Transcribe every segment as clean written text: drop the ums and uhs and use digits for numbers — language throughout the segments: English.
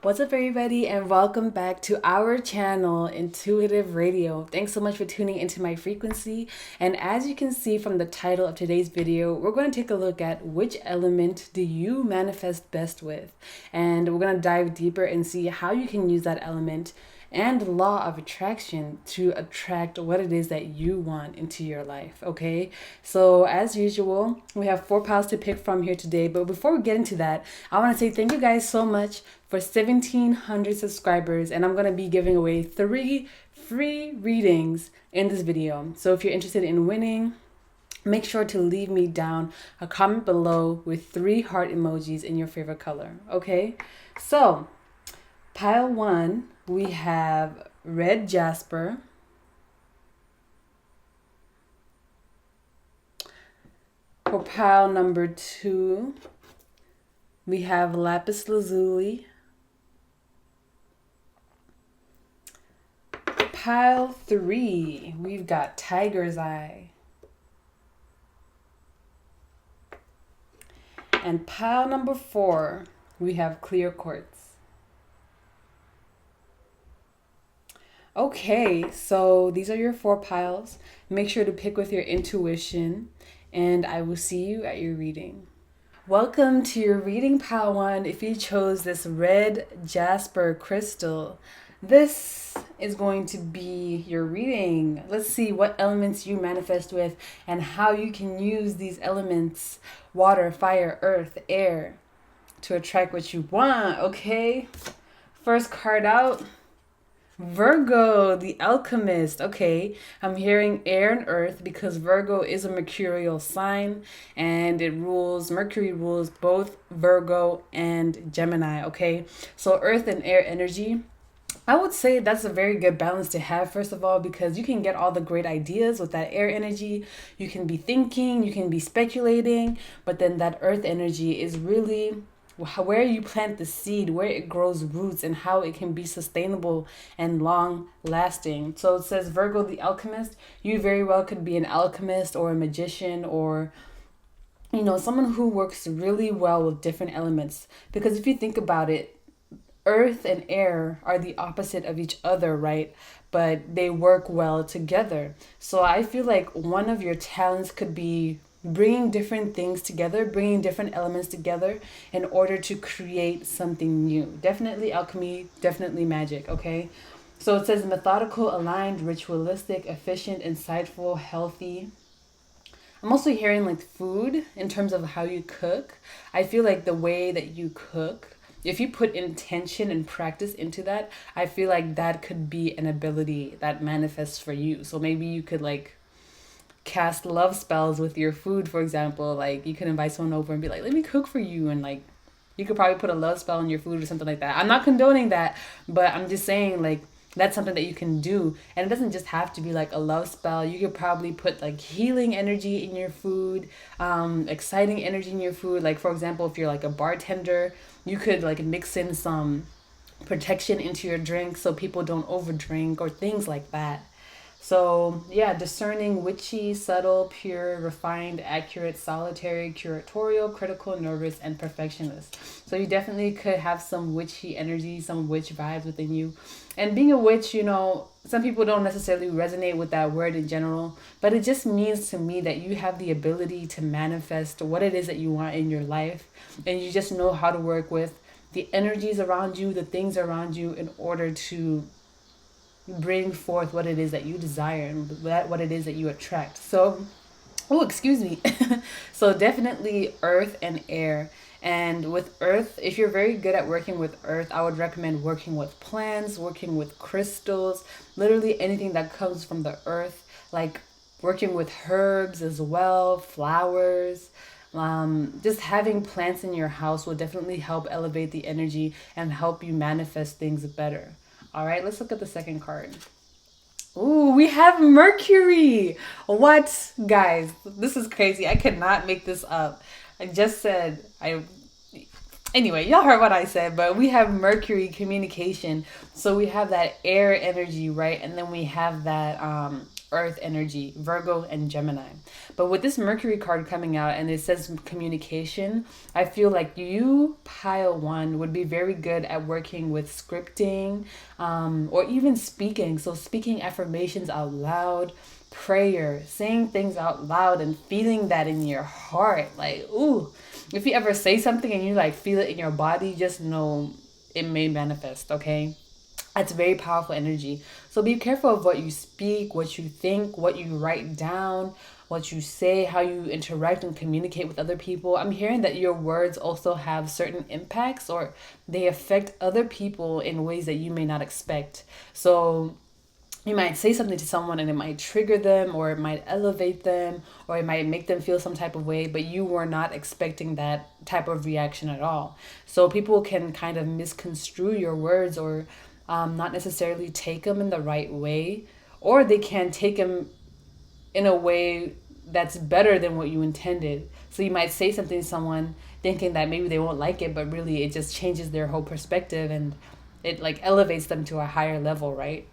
What's up, everybody, and welcome back to our channel, Intuitive Radio. Thanks so much for tuning into my frequency. And as you can see from the title of today's video, we're going to take a look at which element do you manifest best with. And we're going to dive deeper and see how you can use that element and law of attraction to attract what it is that you want into your life. Okay, so as usual, we have 4 piles to pick from here today, but before we get into that, I want to say thank you guys so much for 1,700 subscribers, and I'm going to be giving away 3 free readings in this video. So if you're interested in winning, make sure to leave me down a comment below with 3 heart emojis in your favorite color. Okay, so pile 1, we have red Jasper. For pile number 2, we have Lapis Lazuli. Pile 3, we've got Tiger's Eye. And pile number 4, we have Clear Quartz. Okay, so these are your 4 piles. Make sure to pick with your intuition, and I will see you at your reading. Welcome to your reading, pile 1. If you chose this red Jasper crystal, this is going to be your reading. Let's see what elements you manifest with and how you can use these elements, water, fire, earth, air, to attract what you want, okay? First card out, Virgo, the alchemist. Okay, I'm hearing air and earth because Virgo is a mercurial sign and Mercury rules both Virgo and Gemini. Okay, so earth and air energy, I would say that's a very good balance to have, first of all, because you can get all the great ideas with that air energy. You can be thinking, you can be speculating, but then that earth energy is really where you plant the seed, where it grows roots, and how it can be sustainable and long lasting. So it says Virgo the alchemist. You very well could be an alchemist or a magician, or someone who works really well with different elements, because if you think about it, earth and air are the opposite of each other, right? But they work well together. So I feel like one of your talents could be bringing different things together, bringing different elements together in order to create something new. Definitely alchemy, definitely magic, okay? So it says methodical, aligned, ritualistic, efficient, insightful, healthy. I'm also hearing like food in terms of how you cook. I feel like the way that you cook, if you put intention and practice into that, I feel like that could be an ability that manifests for you. So maybe you could like cast love spells with your food, for example. Like you could invite someone over and be like, let me cook for you, and like you could probably put a love spell on your food or something like that. I'm not condoning that, but I'm just saying like that's something that you can do. And it doesn't just have to be like a love spell. You could probably put like healing energy in your food, exciting energy in your food. Like for example, if you're like a bartender, you could like mix in some protection into your drink so people don't overdrink or things like that. So yeah, discerning, witchy, subtle, pure, refined, accurate, solitary, curatorial, critical, nervous, and perfectionist. So you definitely could have some witchy energy, some witch vibes within you. And being a witch, some people don't necessarily resonate with that word in general, but it just means to me that you have the ability to manifest what it is that you want in your life. And you just know how to work with the energies around you, the things around you, in order to bring forth what it is that you desire and what it is that you attract. So, excuse me. So definitely earth and air. And with earth, if you're very good at working with earth, I would recommend working with plants, working with crystals, literally anything that comes from the earth, like working with herbs as well, flowers. Just having plants in your house will definitely help elevate the energy and help you manifest things better. All right, let's look at the second card. Ooh, we have Mercury. What? Guys, this is crazy. I cannot make this up. Anyway, y'all heard what I said, but we have Mercury, communication. So we have that air energy, right? And then we have that earth energy, Virgo and Gemini. But with this Mercury card coming out and it says communication, I feel like you, pile one, would be very good at working with scripting, or even speaking. So speaking affirmations out loud, prayer, saying things out loud and feeling that in your heart. Like, ooh, if you ever say something and you like feel it in your body, just know it may manifest, okay? That's very powerful energy. So be careful of what you speak, what you think, what you write down, what you say, how you interact and communicate with other people. I'm hearing that your words also have certain impacts, or they affect other people in ways that you may not expect. So you might say something to someone and it might trigger them, or it might elevate them, or it might make them feel some type of way, but you were not expecting that type of reaction at all. So people can kind of misconstrue your words, or not necessarily take them in the right way, or they can take them in a way that's better than what you intended. So you might say something to someone thinking that maybe they won't like it, but really it just changes their whole perspective, and it like elevates them to a higher level, right?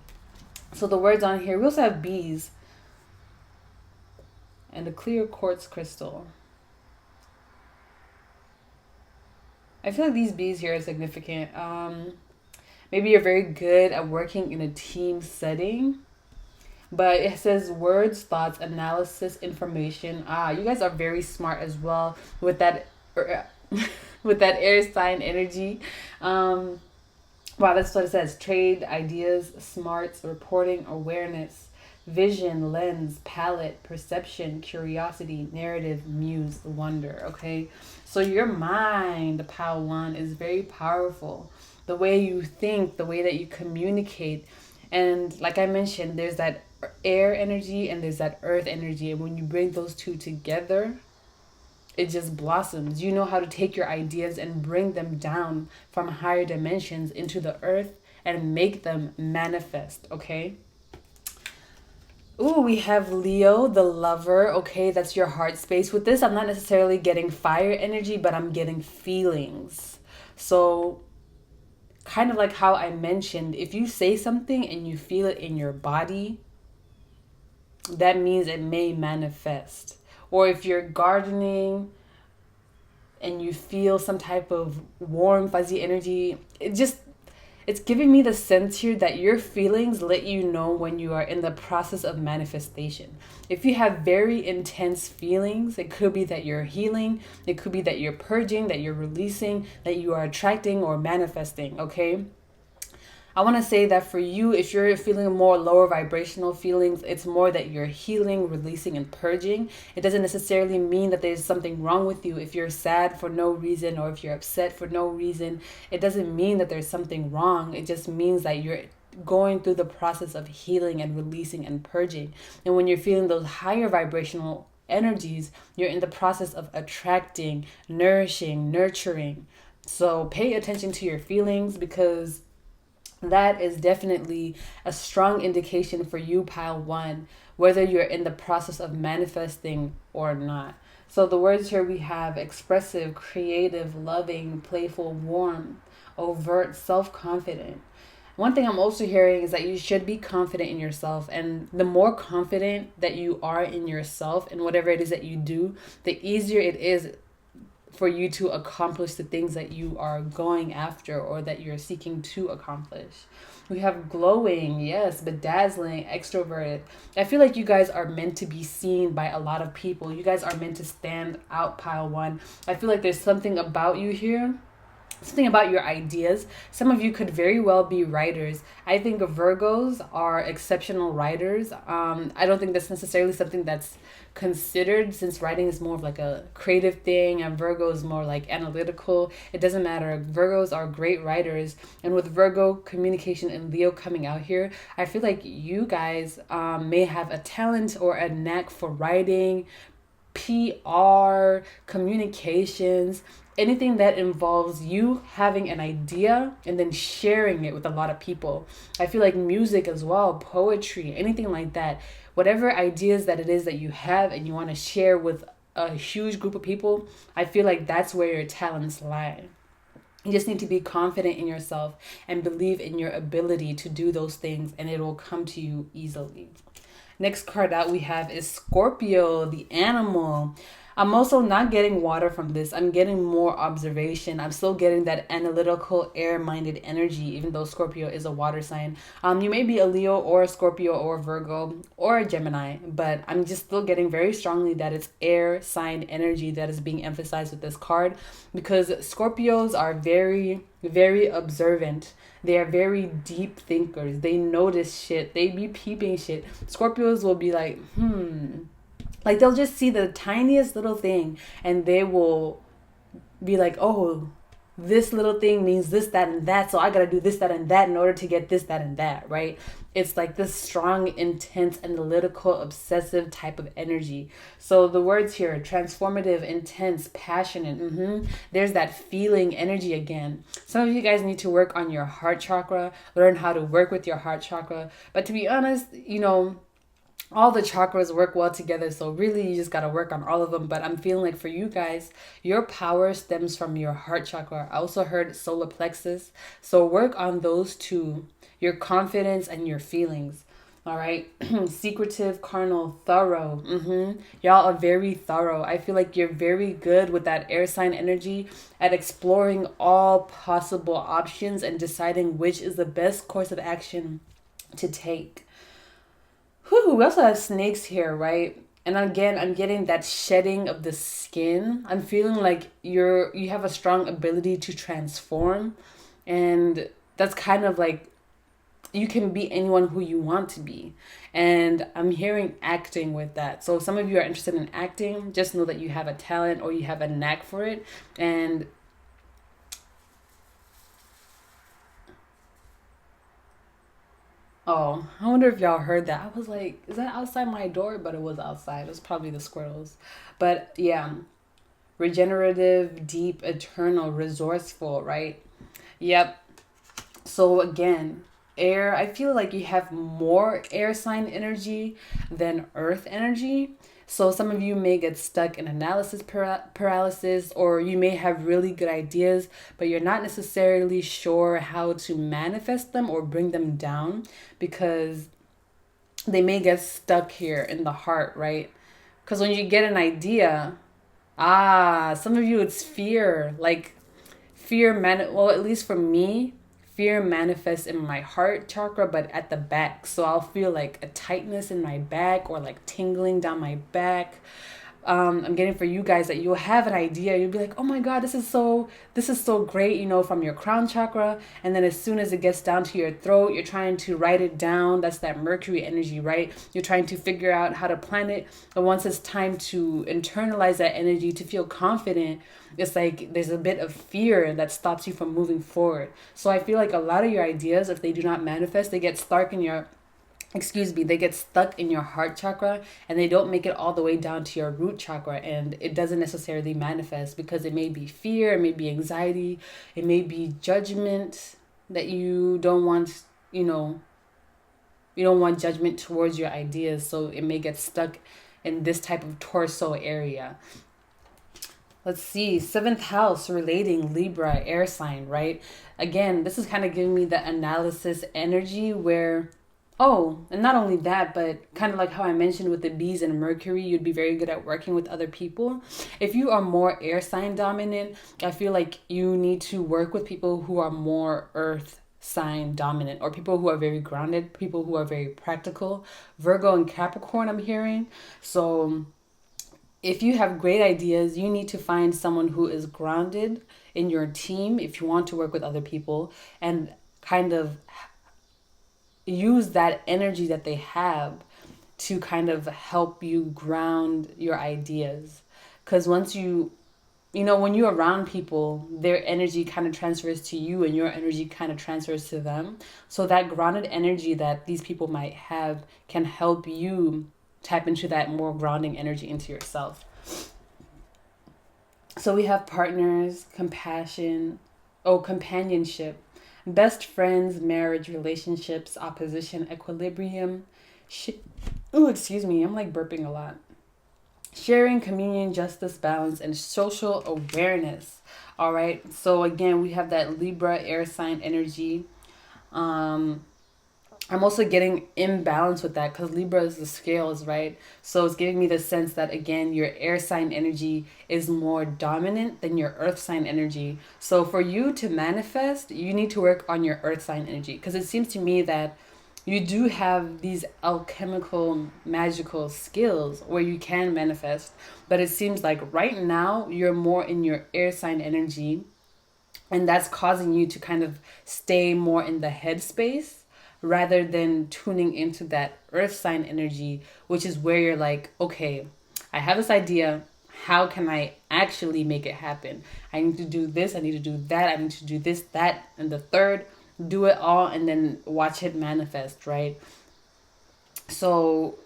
So the words on here, we also have bees and a clear quartz crystal. I feel like these bees here are significant. Maybe you're very good at working in a team setting, but it says words, thoughts, analysis, information. You guys are very smart as well with that with that air sign energy. Wow, that's what it says. Trade, ideas, smarts, reporting, awareness, vision, lens, palette, perception, curiosity, narrative, muse, wonder. Okay, so your mind, the power one, is very powerful. The way you think, the way that you communicate. And like I mentioned, there's that air energy and there's that earth energy. And when you bring those two together, it just blossoms. You know how to take your ideas and bring them down from higher dimensions into the earth and make them manifest, okay? Ooh, we have Leo, the lover. Okay, that's your heart space. With this, I'm not necessarily getting fire energy, but I'm getting feelings. So kind of like how I mentioned, if you say something and you feel it in your body, that means it may manifest. Or if you're gardening and you feel some type of warm, fuzzy energy, it's giving me the sense here that your feelings let you know when you are in the process of manifestation. If you have very intense feelings, it could be that you're healing, it could be that you're purging, that you're releasing, that you are attracting or manifesting, okay? I want to say that for you, if you're feeling more lower vibrational feelings, it's more that you're healing, releasing, and purging. It doesn't necessarily mean that there's something wrong with you. If you're sad for no reason or if you're upset for no reason, it doesn't mean that there's something wrong. It just means that you're going through the process of healing and releasing and purging. And when you're feeling those higher vibrational energies, you're in the process of attracting, nourishing, nurturing. So pay attention to your feelings, because that is definitely a strong indication for you, pile one, whether you're in the process of manifesting or not. So the words here we have expressive, creative, loving, playful, warm, overt, self-confident. One thing I'm also hearing is that you should be confident in yourself. And the more confident that you are in yourself and whatever it is that you do, the easier it is for you to accomplish the things that you are going after or that you're seeking to accomplish. We have glowing, yes, bedazzling, extroverted. I feel like you guys are meant to be seen by a lot of people. You guys are meant to stand out, pile one. I feel like there's something about you here, something about your ideas. Some of you could very well be writers. I think Virgos are exceptional writers. I don't think that's necessarily something that's considered, since writing is more of like a creative thing and Virgo is more like analytical. It doesn't matter. Virgos are great writers. And with Virgo, communication, and Leo coming out here, I feel like you guys may have a talent or a knack for writing, PR, communications, anything that involves you having an idea and then sharing it with a lot of people. I feel like music as well, poetry, anything like that. Whatever ideas that it is that you have and you want to share with a huge group of people, I feel like that's where your talents lie. You just need to be confident in yourself and believe in your ability to do those things, and it will come to you easily. Next card out we have is Scorpio, the animal. I'm also not getting water from this. I'm getting more observation. I'm still getting that analytical, air-minded energy, even though Scorpio is a water sign. You may be a Leo or a Scorpio or a Virgo or a Gemini, but I'm just still getting very strongly that it's air sign energy that is being emphasized with this card, because Scorpios are very, very observant. They are very deep thinkers. They notice shit. They be peeping shit. Scorpios will be like they'll just see the tiniest little thing and they will be like, oh, this little thing means this, that, and that. So I got to do this, that, and that in order to get this, that, and that, right? It's like this strong, intense, analytical, obsessive type of energy. So the words here, transformative, intense, passionate. There's that feeling energy again. Some of you guys need to work on your heart chakra, learn how to work with your heart chakra. But to be honest, all the chakras work well together, so really you just got to work on all of them. But I'm feeling like for you guys, your power stems from your heart chakra. I also heard solar plexus, so work on those two, your confidence and your feelings. All right. Secretive, carnal, thorough. Y'all are very thorough. I feel like you're very good with that air sign energy at exploring all possible options and deciding which is the best course of action to take. We also have snakes here, right? And again, I'm getting that shedding of the skin. I'm feeling like you have a strong ability to transform. And that's kind of like you can be anyone who you want to be. And I'm hearing acting with that. So if some of you are interested in acting, just know that you have a talent or you have a knack for it. And oh, I wonder if y'all heard that. I was like, is that outside my door? But it was outside. It was probably the squirrels. But yeah, regenerative, deep, eternal, resourceful, right? Yep. So again, air, I feel like you have more air sign energy than earth energy. So some of you may get stuck in analysis paralysis, or you may have really good ideas, but you're not necessarily sure how to manifest them or bring them down, because they may get stuck here in the heart, right? Because when you get an idea, some of you, it's fear. Like well, at least for me, fear manifests in my heart chakra, but at the back. So I'll feel like a tightness in my back or like tingling down my back. I'm getting for you guys that you'll have an idea. You'll be like, oh my God, this is so great, from your crown chakra. And then as soon as it gets down to your throat, you're trying to write it down. That's that Mercury energy, right? You're trying to figure out how to plan it. But once it's time to internalize that energy, to feel confident, it's like there's a bit of fear that stops you from moving forward. So I feel like a lot of your ideas, if they do not manifest, they get stuck in your heart chakra, and they don't make it all the way down to your root chakra, and it doesn't necessarily manifest because it may be fear, it may be anxiety, it may be judgment that you don't want, you don't want judgment towards your ideas, so it may get stuck in this type of torso area. Let's see, 7th house relating Libra, air sign, right? Again, this is kind of giving me the analysis energy where, oh, and not only that, but kind of like how I mentioned with the bees and Mercury, you'd be very good at working with other people. If you are more air sign dominant, I feel like you need to work with people who are more earth sign dominant, or people who are very grounded, people who are very practical. Virgo and Capricorn, I'm hearing. So if you have great ideas, you need to find someone who is grounded in your team if you want to work with other people, and kind of use that energy that they have to kind of help you ground your ideas. Because once when you're around people, their energy kind of transfers to you and your energy kind of transfers to them. So that grounded energy that these people might have can help you tap into that more grounding energy into yourself. So we have partners, compassion, companionship, best friends, marriage, relationships, opposition, equilibrium. Excuse me, I'm like burping a lot. Sharing, communion, justice, balance, and social awareness. All right. So again, we have that Libra air sign energy. I'm also getting imbalance with that because Libra is the scales, right? So it's giving me the sense that, again, your air sign energy is more dominant than your earth sign energy. So for you to manifest, you need to work on your earth sign energy, because it seems to me that you do have these alchemical, magical skills where you can manifest. But it seems like right now you're more in your air sign energy, and that's causing you to kind of stay more in the headspace rather than tuning into that earth sign energy, which is where you're like, okay, I have this idea. How can I actually make it happen? I need to do this. I need to do that. I need to do this, that, and the third. Do it all and then watch it manifest, right? So,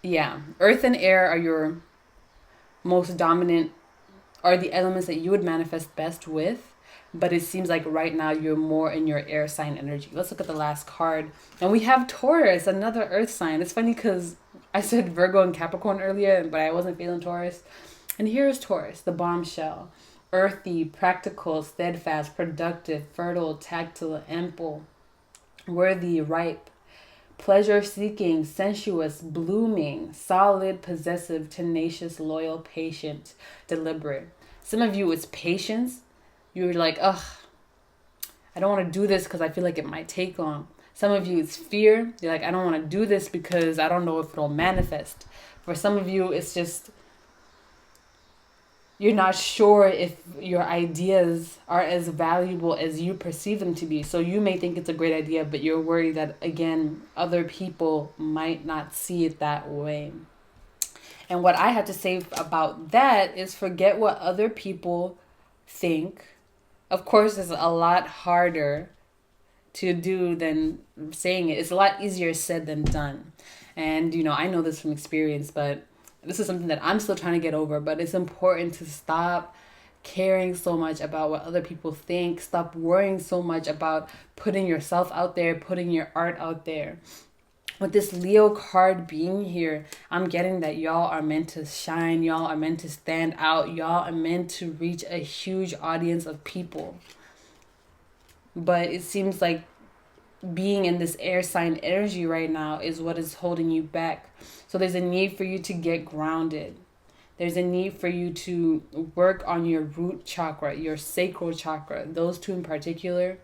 yeah, earth and air are your most dominant, are the elements that you would manifest best with. But it seems like right now you're more in your air sign energy. Let's look at the last card. And we have Taurus, another earth sign. It's funny because I said Virgo and Capricorn earlier, but I wasn't feeling Taurus. And here's Taurus, the bombshell. Earthy, practical, steadfast, productive, fertile, tactile, ample, worthy, ripe, pleasure-seeking, sensuous, blooming, solid, possessive, tenacious, loyal, patient, deliberate. Some of you, it's patience. You're like, ugh, I don't want to do this because I feel like it might take long. Some of you, it's fear. You're like, I don't want to do this because I don't know if it'll manifest. For some of you, it's just, you're not sure if your ideas are as valuable as you perceive them to be. So you may think it's a great idea, but you're worried that, again, other people might not see it that way. And what I have to say about that is forget what other people think. Of course, it's a lot harder to do than saying it. It's a lot easier said than done. And, I know this from experience, but this is something that I'm still trying to get over. But it's important to stop caring so much about what other people think. Stop worrying so much about putting yourself out there, putting your art out there. With this Leo card being here, I'm getting that y'all are meant to shine. Y'all are meant to stand out. Y'all are meant to reach a huge audience of people. But it seems like being in this air sign energy right now is what is holding you back. So there's a need for you to get grounded. There's a need for you to work on your root chakra, your sacral chakra, those two in particular.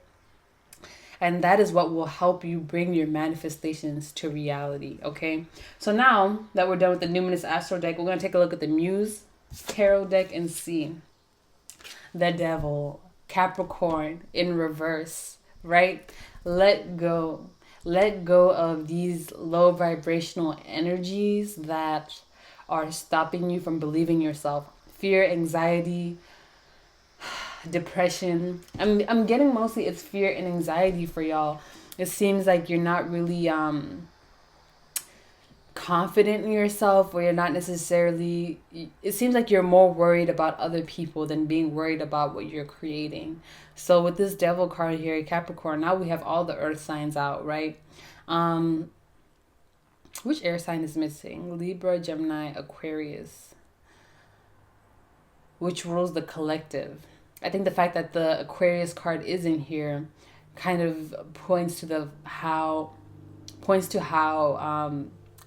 And that is what will help you bring your manifestations to reality, okay? So now that we're done with the Numinous Astro deck, we're going to take a look at the Muse Tarot deck and see the Devil, Capricorn in reverse, right? Let go. Let go of these low vibrational energies that are stopping you from believing yourself. Fear, anxiety, depression. I'm getting mostly it's fear and anxiety for y'all. It seems like you're not really confident in yourself, or you're not necessarily, it seems like you're more worried about other people than being worried about what you're creating. So with this Devil card here, Capricorn, now we have all the earth signs out, right? Which air sign is missing? Libra, Gemini, Aquarius. Which rules the collective? I think the fact that the Aquarius card is in here kind of points to how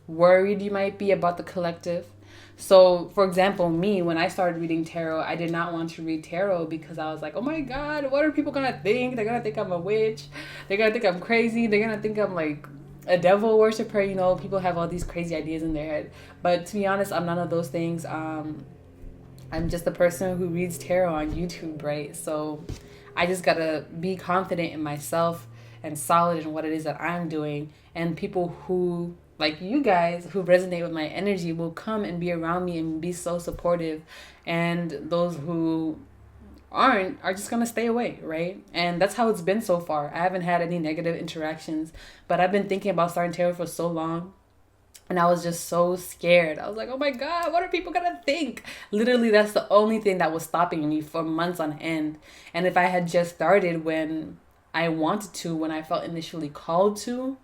worried you might be about the collective. So, for example, me, when I started reading tarot, I did not want to read tarot because I was like, oh my God, what are people going to think? They're going to think I'm a witch. They're going to think I'm crazy. They're going to think I'm like a devil worshiper. People have all these crazy ideas in their head. But to be honest, I'm none of those things. I'm just a person who reads tarot on YouTube, right? So I just got to be confident in myself and solid in what it is that I'm doing. And people who, like you guys, who resonate with my energy will come and be around me and be so supportive. And those who aren't are just going to stay away, right? And that's how it's been so far. I haven't had any negative interactions, but I've been thinking about starting tarot for so long. And I was just so scared. I was like, oh my God, what are people going to think? Literally, that's the only thing that was stopping me for months on end. And if I had just started when I wanted to, when I felt initially called to,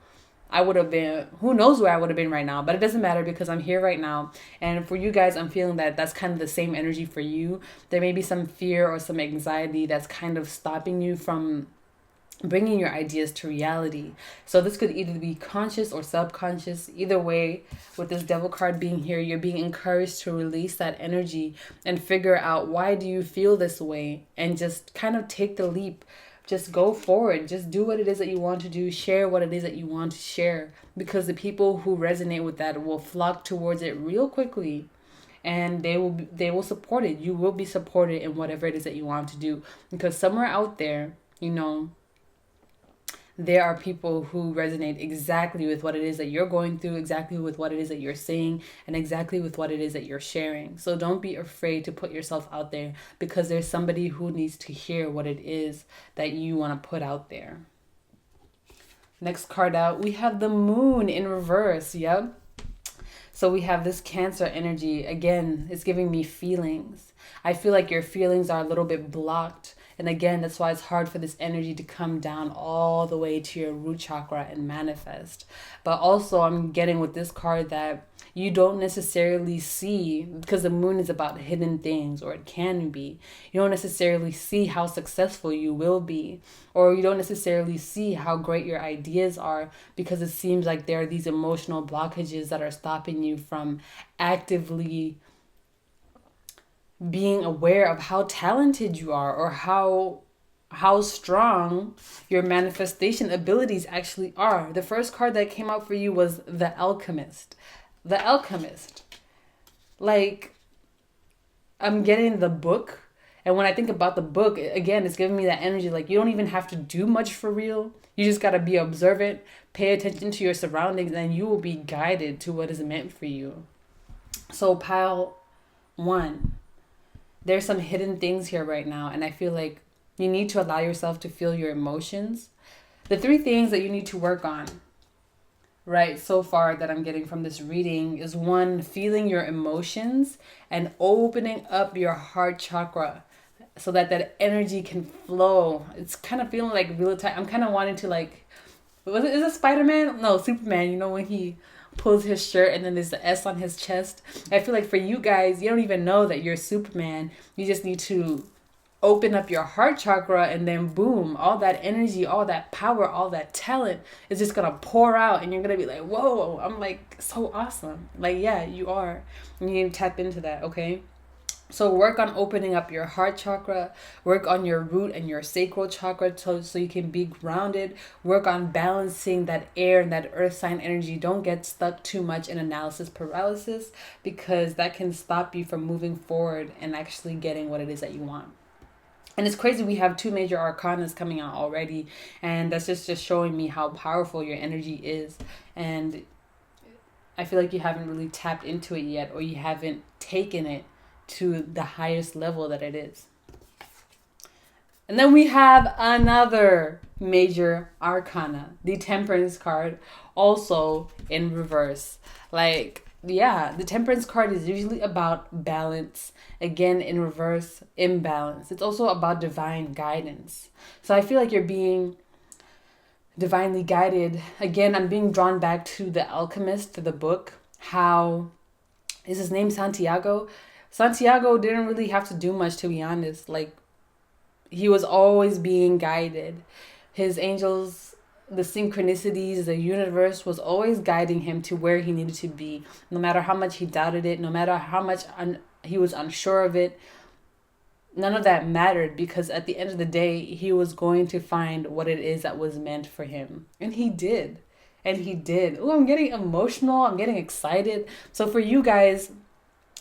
I would have been, who knows where I would have been right now. But it doesn't matter because I'm here right now. And for you guys, I'm feeling that that's kind of the same energy for you. There may be some fear or some anxiety that's kind of stopping you from bringing your ideas to reality. So this could either be conscious or subconscious. Either way, with this devil card being here, you're being encouraged to release that energy and figure out, why do you feel this way, and just kind of take the leap. Just go forward. Just do what it is that you want to do. Share what it is that you want to share, because the people who resonate with that will flock towards it real quickly, and they will support it. You will be supported in whatever it is that you want to do, because somewhere out there, there are people who resonate exactly with what it is that you're going through, exactly with what it is that you're saying, and exactly with what it is that you're sharing. So don't be afraid to put yourself out there, because there's somebody who needs to hear what it is that you want to put out there. Next card out, we have the moon in reverse. Yep. So we have this Cancer energy. Again, it's giving me feelings. I feel like your feelings are a little bit blocked. And again, that's why it's hard for this energy to come down all the way to your root chakra and manifest. But also, I'm getting with this card that you don't necessarily see, because the moon is about hidden things, or it can be. You don't necessarily see how successful you will be, or you don't necessarily see how great your ideas are, because it seems like there are these emotional blockages that are stopping you from actively being aware of how talented you are, or how strong your manifestation abilities actually are. The first card that came out for you was the Alchemist. The Alchemist. Like, I'm getting the book. And when I think about the book, again, it's giving me that energy. Like, you don't even have to do much for real. You just got to be observant, pay attention to your surroundings, and you will be guided to what is meant for you. So, pile 1. There's some hidden things here right now, and I feel like you need to allow yourself to feel your emotions. The 3 things that you need to work on, right, so far that I'm getting from this reading is 1, feeling your emotions and opening up your heart chakra so that that energy can flow. It's kind of feeling like real time. I'm kind of wanting to, like, is it Spider-Man? No, Superman. When he pulls his shirt and then there's the S on his chest. I feel like for you guys, you don't even know that you're Superman. You just need to open up your heart chakra, and then boom, all that energy, all that power, all that talent is just gonna pour out, and you're gonna be like, whoa, I'm like so awesome. Like, yeah, you are. You need to tap into that, okay? So work on opening up your heart chakra, work on your root and your sacral chakra so you can be grounded. Work on balancing that air and that earth sign energy. Don't get stuck too much in analysis paralysis, because that can stop you from moving forward and actually getting what it is that you want. And it's crazy, we have 2 major arcanas coming out already, and that's just showing me how powerful your energy is. And I feel like you haven't really tapped into it yet, or you haven't taken it to the highest level that it is. And then we have another major arcana, the Temperance card, also in reverse. Like, yeah, the Temperance card is usually about balance. Again, in reverse, imbalance. It's also about divine guidance. So I feel like you're being divinely guided. Again, I'm being drawn back to the Alchemist, to the book. How is his name? Santiago? Santiago didn't really have to do much, to be honest. Like, he was always being guided. His angels, the synchronicities, the universe was always guiding him to where he needed to be. No matter how much he doubted it, no matter how much he was unsure of it, none of that mattered, because at the end of the day, he was going to find what it is that was meant for him. And he did. And he did. Oh, I'm getting emotional. I'm getting excited. So for you guys,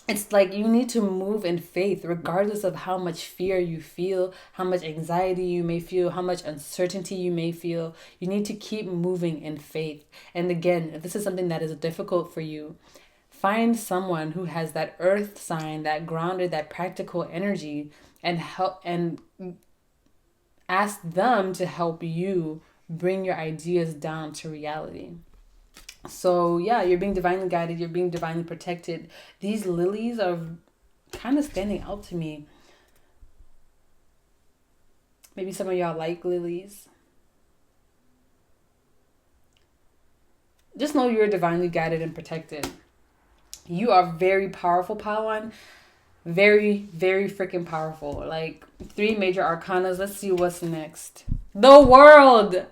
it's like you need to move in faith, regardless of how much fear you feel, how much anxiety you may feel, how much uncertainty you may feel. You need to keep moving in faith. And again, if this is something that is difficult for you, find someone who has that earth sign, that grounded, that practical energy, and help, and ask them to help you bring your ideas down to reality. So yeah, you're being divinely guided. You're being divinely protected. These lilies are kind of standing out to me. Maybe some of y'all like lilies. Just know you're divinely guided and protected. You are very powerful, Padawan. Very, very freaking powerful. Like 3 major arcanas. Let's see what's next. The World.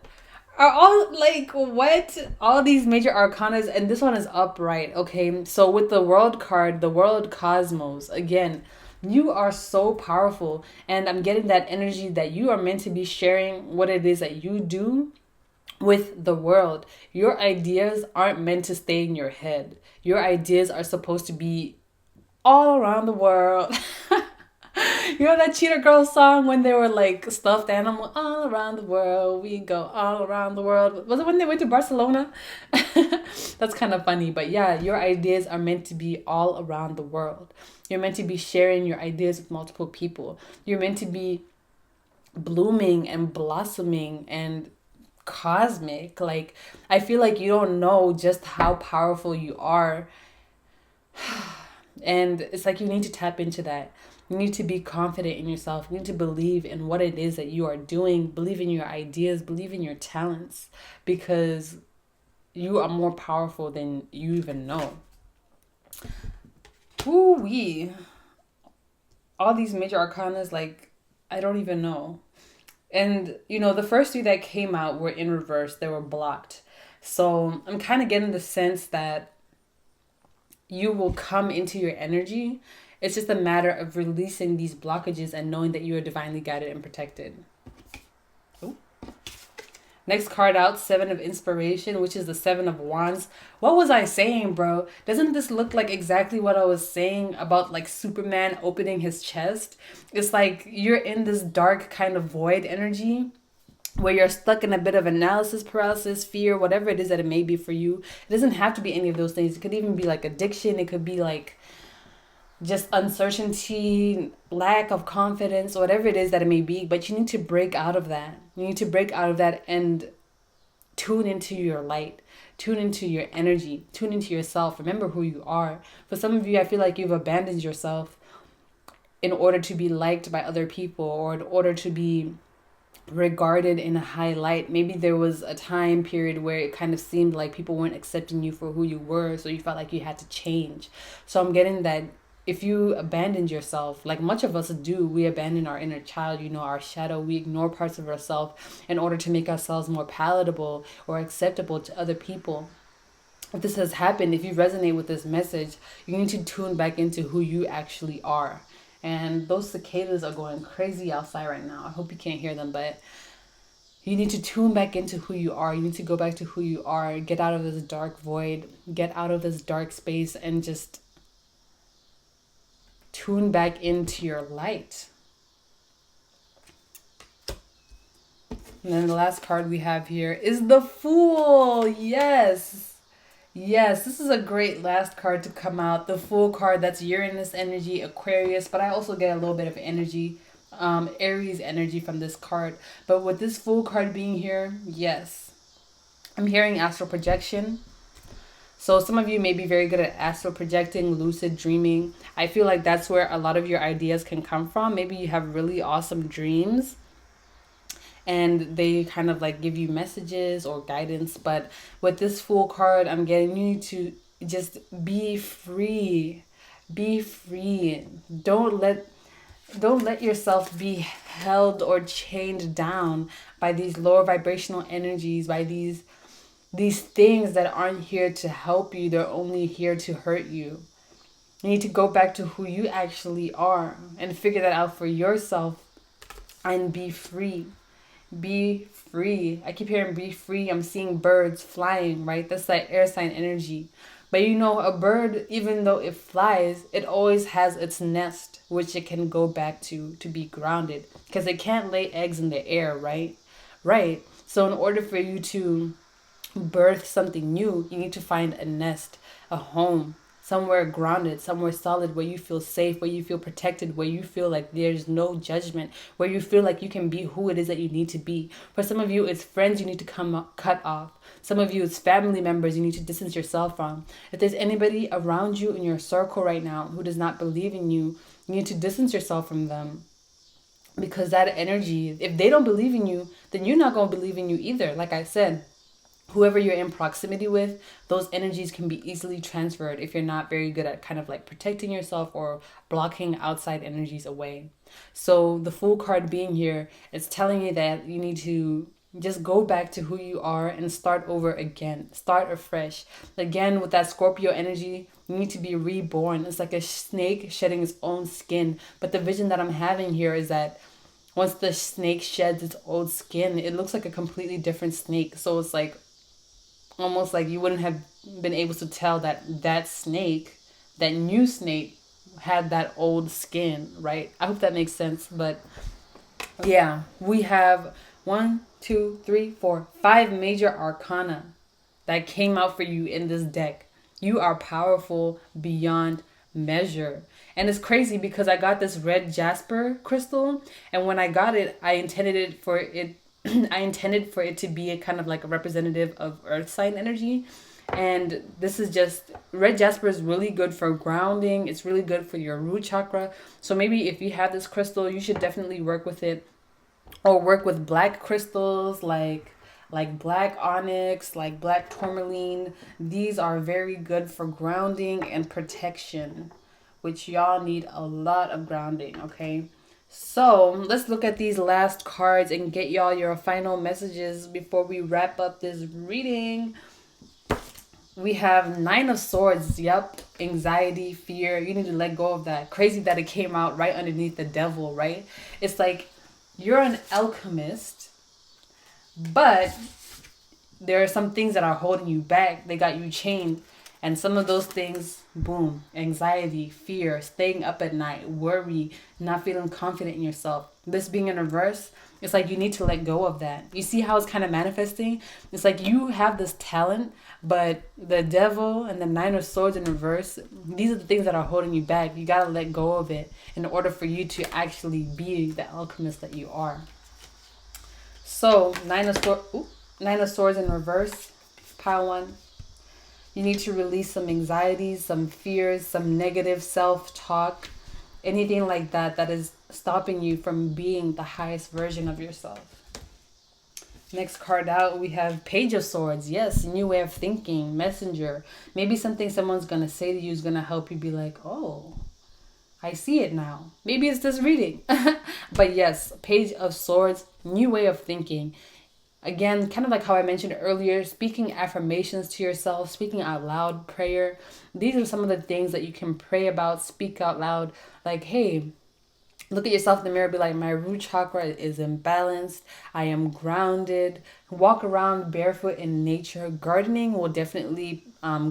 Are all like what? All these major arcanas, and this one is upright. Okay, so with the World card, the World Cosmos, again, you are so powerful, and I'm getting that energy that you are meant to be sharing what it is that you do with the world. Your ideas aren't meant to stay in your head. Your ideas are supposed to be all around the world. You know that Cheetah Girls song when they were like stuffed animal all around the world? We go all around the world. Was it when they went to Barcelona? That's kind of funny, but yeah, your ideas are meant to be all around the world. You're meant to be sharing your ideas with multiple people. You're meant to be blooming and blossoming and cosmic. Like, I feel like you don't know just how powerful you are. And it's like you need to tap into that. You need to be confident in yourself. You need to believe in what it is that you are doing. Believe in your ideas. Believe in your talents. Because you are more powerful than you even know. Ooh-wee. All these major arcanas, like, I don't even know. And, you know, the first 3 that came out were in reverse. They were blocked. So I'm kind of getting the sense that you will come into your energy. It's just a matter of releasing these blockages and knowing that you are divinely guided and protected. Ooh. Next card out, 7 of Inspiration, which is the 7 of Wands. What was I saying, bro? Doesn't this look like exactly what I was saying about like Superman opening his chest? It's like you're in this dark kind of void energy where you're stuck in a bit of analysis paralysis, fear, whatever it is that it may be for you. It doesn't have to be any of those things. It could even be like addiction. It could be like just uncertainty, lack of confidence, whatever it is that it may be. But you need to break out of that. You need to break out of that and tune into your light. Tune into your energy. Tune into yourself. Remember who you are. For some of you, I feel like you've abandoned yourself in order to be liked by other people or in order to be regarded in a high light. Maybe there was a time period where it kind of seemed like people weren't accepting you for who you were, so you felt like you had to change. So I'm getting that if you abandoned yourself, like much of us do, we abandon our inner child, you know, our shadow. We ignore parts of ourselves in order to make ourselves more palatable or acceptable to other people. If this has happened, if you resonate with this message, you need to tune back into who you actually are. And those cicadas are going crazy outside right now. I hope you can't hear them, but you need to tune back into who you are. You need to go back to who you are. Get out of this dark void. Get out of this dark space and just tune back into your light. And then the last card we have here is the Fool. Yes. Yes, this is a great last card to come out. The Fool card, that's Uranus energy, Aquarius, but I also get a little bit of energy, Aries energy from this card. But with this Fool card being here, yes, I'm hearing astral projection. So some of you may be very good at astral projecting, lucid dreaming. I feel like that's where a lot of your ideas can come from. Maybe you have really awesome dreams and they kind of like give you messages or guidance. But with this Fool card, I'm getting you to just be free. Be free. Don't let yourself be held or chained down by these lower vibrational energies, by these things that aren't here to help you. They're only here to hurt you. You need to go back to who you actually are and figure that out for yourself and be free. Be free. I keep hearing be free. I'm seeing birds flying, right? That's that air sign energy. But you know, a bird, even though it flies, it always has its nest, which it can go back to be grounded. Because it can't lay eggs in the air, right? Right. So in order for you to birth something new, you need to find a nest, a home, somewhere grounded, somewhere solid, where you feel safe, where you feel protected, where you feel like there's no judgment, where you feel like you can be who it is that you need to be. For some of you, it's friends you need to cut off. Some of you, it's family members you need to distance yourself from. If there's anybody around you in your circle right now who does not believe in you, you need to distance yourself from them. Because that energy, if they don't believe in you, then you're not going to believe in you either. Like I said, whoever you're in proximity with, those energies can be easily transferred if you're not very good at kind of like protecting yourself or blocking outside energies away. So the Fool card being here, it's telling you that you need to just go back to who you are and start over again, start afresh. Again, with that Scorpio energy, you need to be reborn. It's like a snake shedding its own skin. But the vision that I'm having here is that once the snake sheds its old skin, it looks like a completely different snake. So it's like almost like you wouldn't have been able to tell that snake, that new snake, had that old skin, right? I hope that makes sense. But yeah, we have 5 major arcana that came out for you in this deck. You are powerful beyond measure. And it's crazy because I got this red Jasper crystal, and when I got it, I intended for it to be a kind of like a representative of earth sign energy. And this is just, red Jasper is really good for grounding. It's really good for your root chakra. So maybe if you have this crystal, you should definitely work with it, or work with black crystals like black onyx, like black tourmaline. These are very good for grounding and protection, which y'all need a lot of grounding, okay? So let's look at these last cards and get y'all your final messages before we wrap up this reading. We have 9 of Swords. Yep. Anxiety, fear. You need to let go of that. Crazy that it came out right underneath the devil, right? It's like you're an alchemist, but there are some things that are holding you back. They got you chained. And some of those things, boom, anxiety, fear, staying up at night, worry, not feeling confident in yourself. This being in reverse, it's like you need to let go of that. You see how it's kind of manifesting? It's like you have this talent, but the devil and the 9 of Swords in reverse, these are the things that are holding you back. You got to let go of it in order for you to actually be the alchemist that you are. So, 9 of Swords in reverse, pile 1. You need to release some anxieties, some fears, some negative self-talk, anything like that that is stopping you from being the highest version of yourself. Next card out, we have Page of Swords. Yes, new way of thinking, messenger. Maybe something someone's going to say to you is going to help you be like, oh, I see it now. Maybe it's this reading. But yes, Page of Swords, new way of thinking. Again, kind of like how I mentioned earlier, speaking affirmations to yourself, speaking out loud, prayer. These are some of the things that you can pray about, speak out loud. Like, hey, look at yourself in the mirror, be like, my root chakra is imbalanced. I am grounded. Walk around barefoot in nature. Gardening will definitely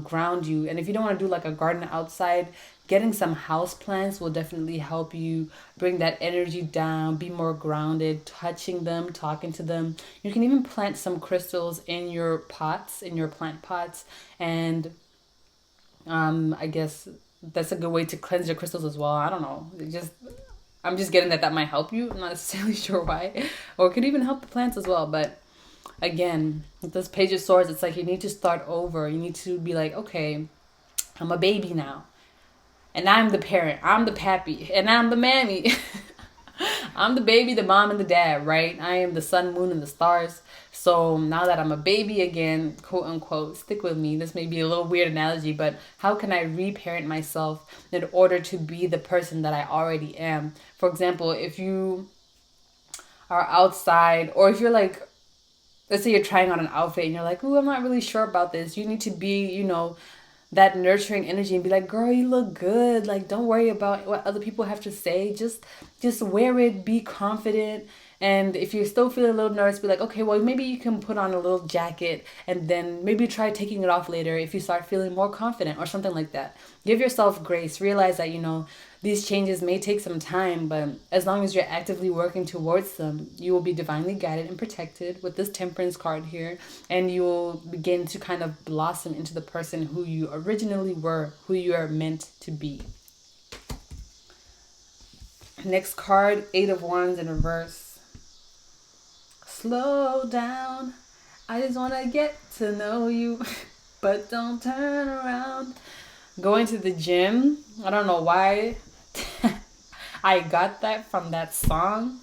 ground you. And if you don't want to do like a garden outside, getting some house plants will definitely help you bring that energy down, be more grounded, touching them, talking to them. You can even plant some crystals in your pots, in your plant pots. And I guess that's a good way to cleanse your crystals as well. I don't know. I'm just getting that might help you. I'm not necessarily sure why. Or it could even help the plants as well. But again, with this Page of Swords, it's like you need to start over. You need to be like, okay, I'm a baby now. And I'm the parent. I'm the pappy. And I'm the mammy. I'm the baby, the mom, and the dad, right? I am the sun, moon, and the stars. So now that I'm a baby again, quote unquote, stick with me. This may be a little weird analogy, but how can I reparent myself in order to be the person that I already am? For example, if you are outside, or if you're like, let's say you're trying on an outfit and you're like, ooh, I'm not really sure about this. You need to be, that nurturing energy and be like, girl, you look good. Like, don't worry about what other people have to say. Just wear it, be confident. And if you're still feeling a little nervous, be like, okay, well, maybe you can put on a little jacket and then maybe try taking it off later if you start feeling more confident or something like that. Give yourself grace. Realize that, these changes may take some time, but as long as you're actively working towards them, you will be divinely guided and protected with this Temperance card here, and you will begin to kind of blossom into the person who you originally were, who you are meant to be. Next card, 8 of Wands in reverse. Slow down. I just want to get to know you, but don't turn around. Going to the gym. I don't know why I got that from that song.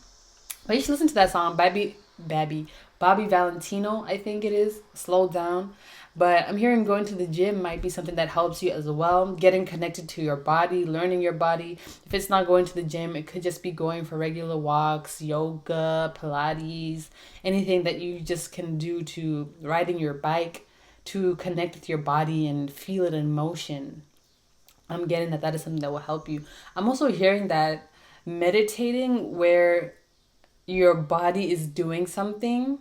But you should listen to that song, Babby Bobby Valentino, I think it is. Slow down. But I'm hearing going to the gym might be something that helps you as well. Getting connected to your body, learning your body. If it's not going to the gym, it could just be going for regular walks, yoga, Pilates, anything that you just can do, to riding your bike, to connect with your body and feel it in motion. I'm getting that is something that will help you. I'm also hearing that meditating where your body is doing something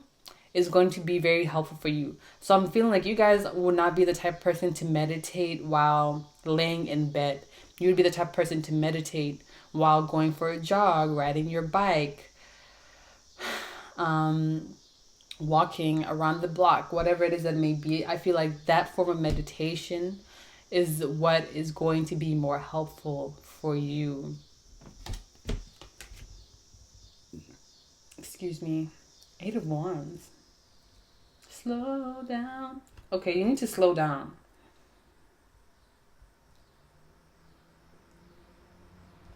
is going to be very helpful for you. So I'm feeling like you guys will not be the type of person to meditate while laying in bed. You would be the type of person to meditate while going for a jog, riding your bike, walking around the block, whatever it is that may be. I feel like that form of meditation is what is going to be more helpful for you. Excuse me. 8 of Wands. Slow down. Okay, you need to slow down.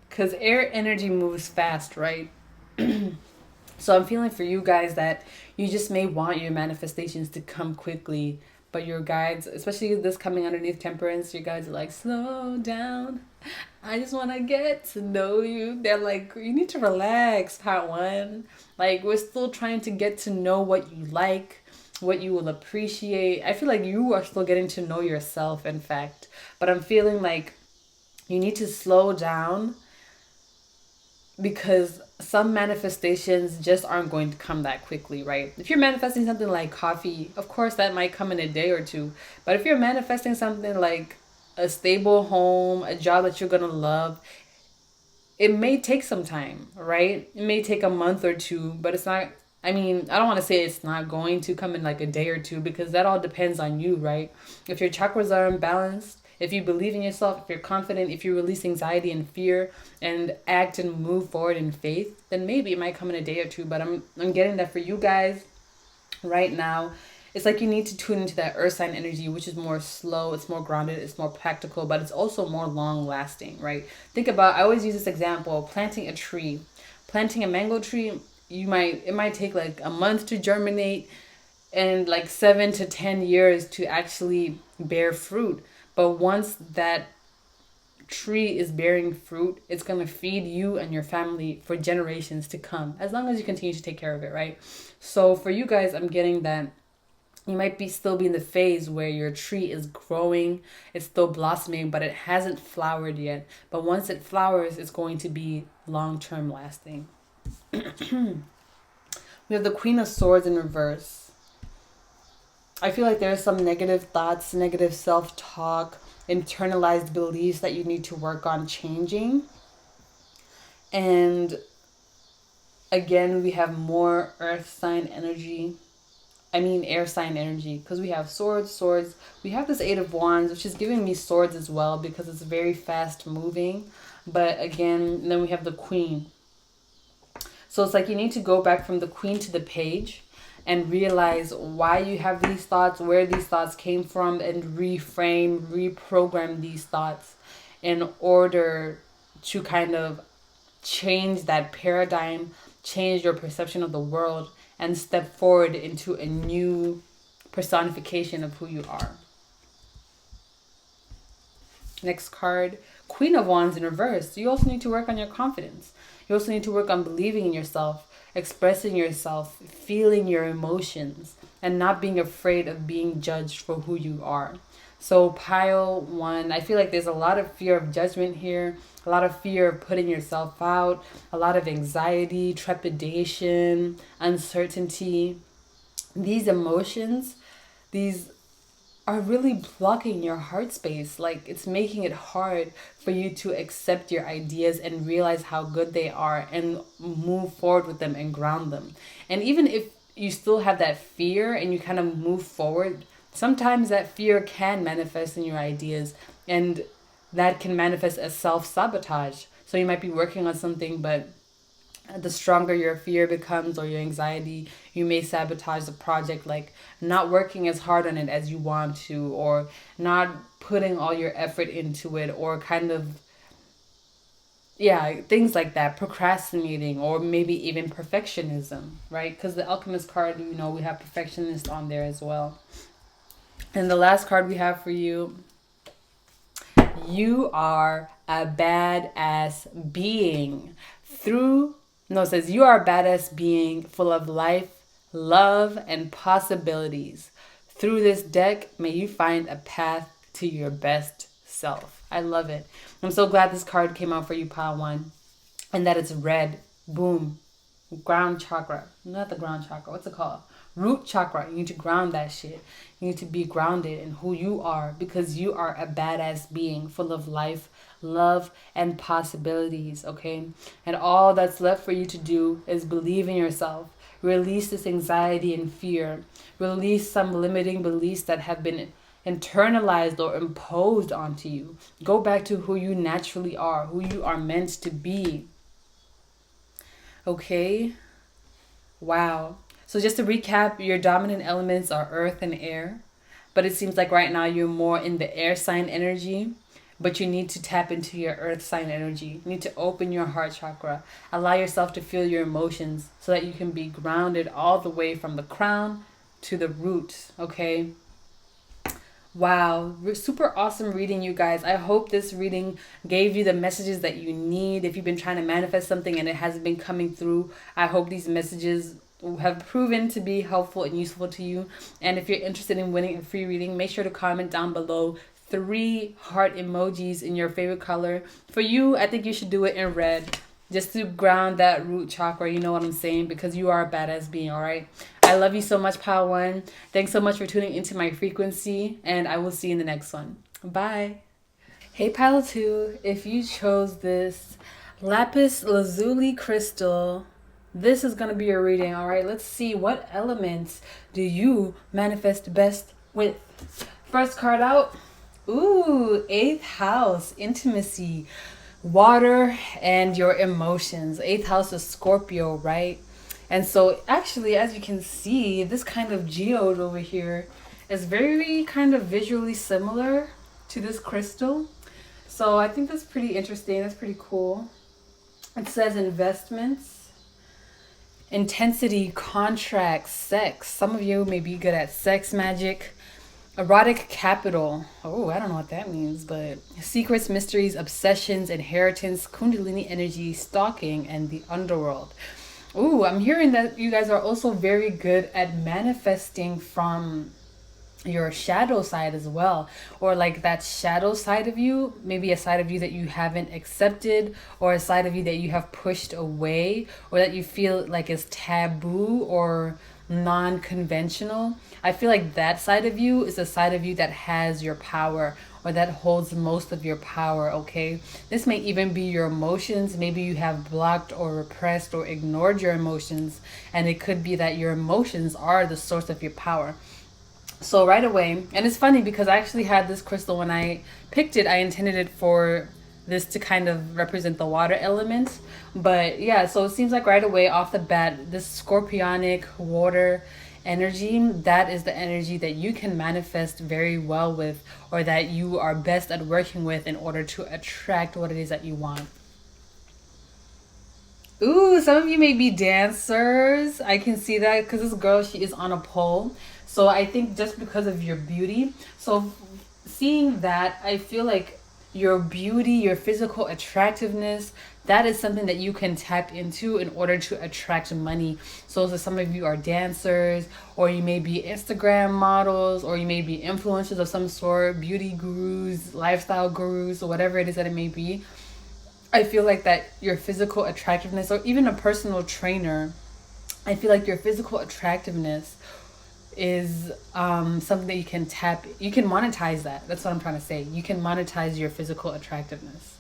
Because air energy moves fast, right? So I'm feeling for you guys that you just may want your manifestations to come quickly, but your guides, especially this coming underneath Temperance, your guides are like, slow down. I just want to get to know you. They're like, you need to relax, part one. Like, we're still trying to get to know what you like, what you will appreciate. I feel like you are still getting to know yourself, in fact. But I'm feeling like you need to slow down, because some manifestations just aren't going to come that quickly, right? If you're manifesting something like coffee, of course that might come in a day or two. But if you're manifesting something like a stable home, a job that you're going to love, it may take some time, right? It may take a month or two, but it's not, I mean, I don't want to say it's not going to come in like a day or two, because that all depends on you, right? If your chakras are imbalanced, if you believe in yourself, if you're confident, if you release anxiety and fear and act and move forward in faith, then maybe it might come in a day or two. But I'm getting that for you guys right now. It's like you need to tune into that earth sign energy, which is more slow, it's more grounded, it's more practical, but it's also more long lasting, right? Think about, I always use this example, planting a tree. Planting a mango tree, it might take like a month to germinate and like 7 to 10 years to actually bear fruit. But once that tree is bearing fruit, it's going to feed you and your family for generations to come, as long as you continue to take care of it, right? So for you guys, I'm getting that you might still be in the phase where your tree is growing, it's still blossoming, but it hasn't flowered yet. But once it flowers, it's going to be long-term lasting. We have the Queen of Swords in reverse. I feel like there are some negative thoughts, negative self-talk, internalized beliefs that you need to work on changing. And again, we have more earth sign energy. I mean air sign energy, because we have swords. We have this 8 of Wands, which is giving me swords as well, because it's very fast moving. But again, then we have the Queen. So it's like you need to go back from the Queen to the Page and realize why you have these thoughts, where these thoughts came from, and reframe, reprogram these thoughts in order to kind of change that paradigm, change your perception of the world, and step forward into a new personification of who you are. Next card, Queen of Wands in reverse. You also need to work on your confidence. You also need to work on believing in yourself, expressing yourself, feeling your emotions, and not being afraid of being judged for who you are. So pile 1, I feel like there's a lot of fear of judgment here, a lot of fear of putting yourself out, a lot of anxiety, trepidation, uncertainty. These emotions, these are really blocking your heart space. Like, it's making it hard for you to accept your ideas and realize how good they are and move forward with them and ground them. And even if you still have that fear and you kind of move forward, sometimes that fear can manifest in your ideas, and that can manifest as self-sabotage. So you might be working on something, but the stronger your fear becomes or your anxiety, you may sabotage the project, like not working as hard on it as you want to, or not putting all your effort into it, or kind of yeah, things like that, procrastinating, or maybe even perfectionism, right? Because the alchemist card, we have perfectionist on there as well. And the last card we have for you, you are a badass being. Through, no, it says you are a badass being full of life, love, and possibilities. Through this deck, may you find a path to your best self. I love it. I'm so glad this card came out for you, Pile One, and that it's red. Boom. Ground chakra. Not the ground chakra. What's it called? Root chakra. You need to ground that shit. You need to be grounded in who you are, because you are a badass being full of life, love, and possibilities, okay? And all that's left for you to do is believe in yourself. Release this anxiety and fear. Release some limiting beliefs that have been internalized or imposed onto you. Go back to who you naturally are, who you are meant to be. Okay? Wow. So just to recap, your dominant elements are earth and air. But it seems like right now you're more in the air sign energy. But you need to tap into your earth sign energy. You need to open your heart chakra. Allow yourself to feel your emotions so that you can be grounded all the way from the crown to the root. Okay? Wow, super awesome reading, you guys. I hope this reading gave you the messages that you need. If you've been trying to manifest something and it hasn't been coming through, I hope these messages have proven to be helpful and useful to you. And if you're interested in winning a free reading, make sure to comment down below 3 heart emojis in your favorite color. For you, I think you should do it in red, just to ground that root chakra, you know what I'm saying? Because you are a badass being, all right? I love you so much, Pile One. Thanks so much for tuning into my frequency, and I will see you in the next one. Bye. Hey, Pile Two, if you chose this Lapis Lazuli crystal, this is going to be your reading, all right? Let's see, what elements do you manifest best with? First card out. Ooh, 8th house, intimacy, water, and your emotions. 8th house is Scorpio, right? And so actually, as you can see, this kind of geode over here is very kind of visually similar to this crystal. So I think that's pretty interesting. That's pretty cool. It says investments, intensity, contracts, sex. Some of you may be good at sex magic. Erotic capital. Oh, I don't know what that means, but secrets, mysteries, obsessions, inheritance, kundalini energy, stalking, and the underworld. Ooh, I'm hearing that you guys are also very good at manifesting from your shadow side as well, or like that shadow side of you, maybe a side of you that you haven't accepted, or a side of you that you have pushed away, or that you feel like is taboo or non-conventional. I feel like that side of you is a side of you that has your power, or that holds most of your power, okay? This may even be your emotions. Maybe you have blocked or repressed or ignored your emotions, and it could be that your emotions are the source of your power. So right away, and it's funny because I actually had this crystal when I picked it. I intended it for this to kind of represent the water element. But yeah, so it seems like right away off the bat, this scorpionic water energy, that is the energy that you can manifest very well with, or that you are best at working with in order to attract what it is that you want. Ooh, some of you may be dancers. I can see that because this girl, she is on a pole. So I think just because of your beauty. So seeing that, I feel like your beauty, your physical attractiveness, that is something that you can tap into in order to attract money. So some of you are dancers, or you may be Instagram models, or you may be influencers of some sort, beauty gurus, lifestyle gurus, or whatever it is that it may be. I feel like that your physical attractiveness, or even a personal trainer, I feel like your physical attractiveness is something that you can monetize that. That's what I'm trying to say. You can monetize your physical attractiveness.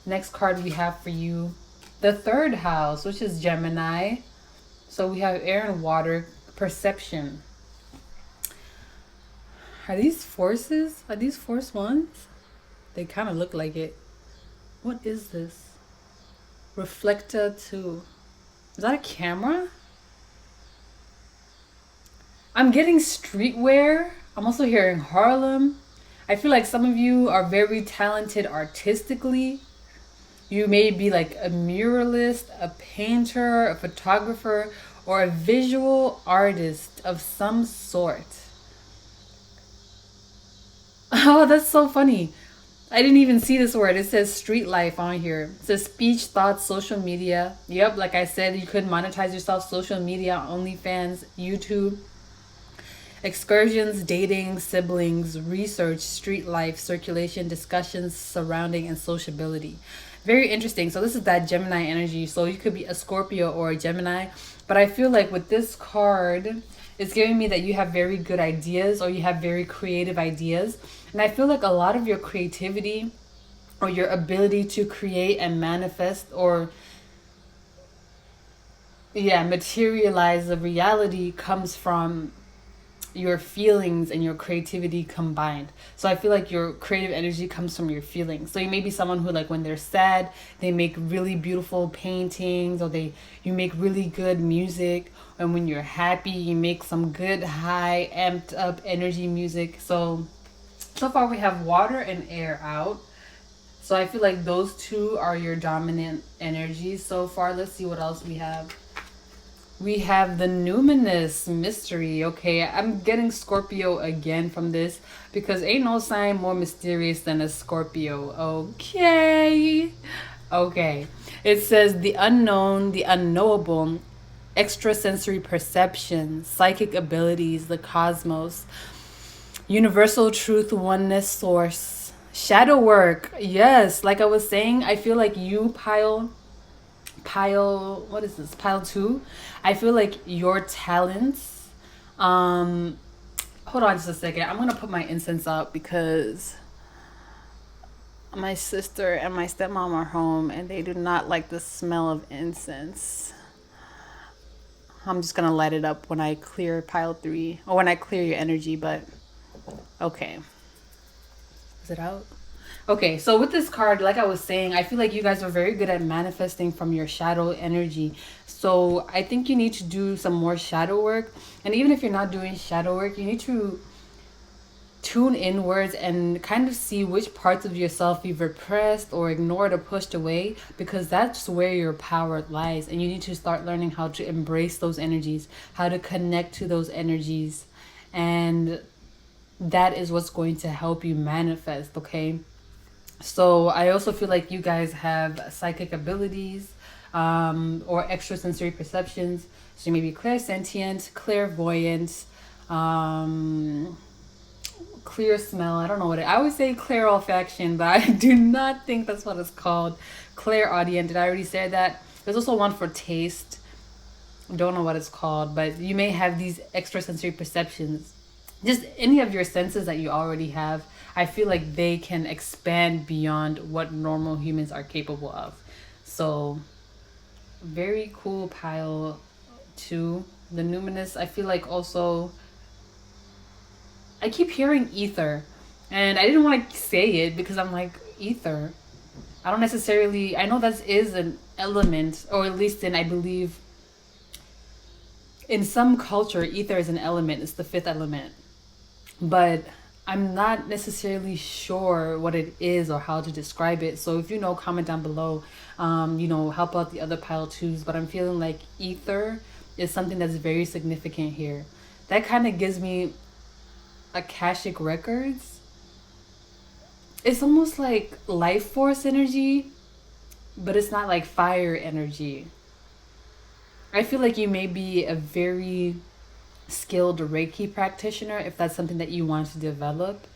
Next card we have for you, the 3rd house, which is Gemini. So we have air and water, perception. Are these forces? Are these force ones? They kind of look like it. What is this? Reflector 2. Is that a camera? I'm getting streetwear. I'm also hearing Harlem. I feel like some of you are very talented artistically. You may be like a muralist, a painter, a photographer, or a visual artist of some sort. Oh, that's so funny. I didn't even see this word. It says street life on here. It says speech, thoughts, social media. Yep, like I said, you could monetize yourself. Social media, OnlyFans, YouTube. Excursions, dating, siblings, research, street life, circulation, discussions surrounding, and sociability. Very interesting. So this is that Gemini energy. So you could be a Scorpio or a Gemini. But I feel like with this card, it's giving me that you have very good ideas, or you have very creative ideas. And I feel like a lot of your creativity or your ability to create and manifest, or materialize the reality, comes from your feelings and your creativity combined. So I feel like your creative energy comes from your feelings. So you may be someone who, like, when they're sad, they make really beautiful paintings, or you make really good music. And when you're happy, you make some good high amped up energy music. So far we have water and air out. So I feel like those two are your dominant energies so far. Let's see what else we have. We have the numinous mystery. Okay, I'm getting Scorpio again from this, because ain't no sign more mysterious than a Scorpio. Okay. It says the unknown, the unknowable, extrasensory perception, psychic abilities, the cosmos, universal truth, oneness, source, shadow work. Yes, like I was saying, I feel like you pile, what is this, pile 2. I feel like your talents, hold on just a second, I'm gonna put my incense up because my sister and my stepmom are home and they do not like the smell of incense. I'm just gonna light it up when I clear pile 3, or when I clear your energy. But okay, is it out? Okay, so with this card, like I was saying, I feel like you guys are very good at manifesting from your shadow energy. So I think you need to do some more shadow work. And even if you're not doing shadow work, you need to tune inwards and kind of see which parts of yourself you've repressed or ignored or pushed away, because that's where your power lies. And you need to start learning how to embrace those energies, how to connect to those energies. And that is what's going to help you manifest, okay? So I also feel like you guys have psychic abilities, or extrasensory perceptions. So you may be clairsentient, clairvoyant, clear smell. I don't know I always say clear olfaction, but I do not think that's what it's called. Clairaudient. Did I already say that? There's also one for taste. Don't know what it's called, but you may have these extrasensory perceptions. Just any of your senses that you already have, I feel like they can expand beyond what normal humans are capable of. So very cool pile 2. The numinous, I feel like also, I keep hearing ether, and I didn't want to say it because I'm like, ether, I don't necessarily, I know that is an element, or at least I believe in some culture, ether is an element. It's the 5th element. But I'm not necessarily sure what it is or how to describe it. So if you know, comment down below. Help out the other pile 2s. But I'm feeling like ether is something that's very significant here. That kind of gives me Akashic records. It's almost like life force energy, but it's not like fire energy. I feel like you may be a very skilled Reiki practitioner if that's something that you want to develop.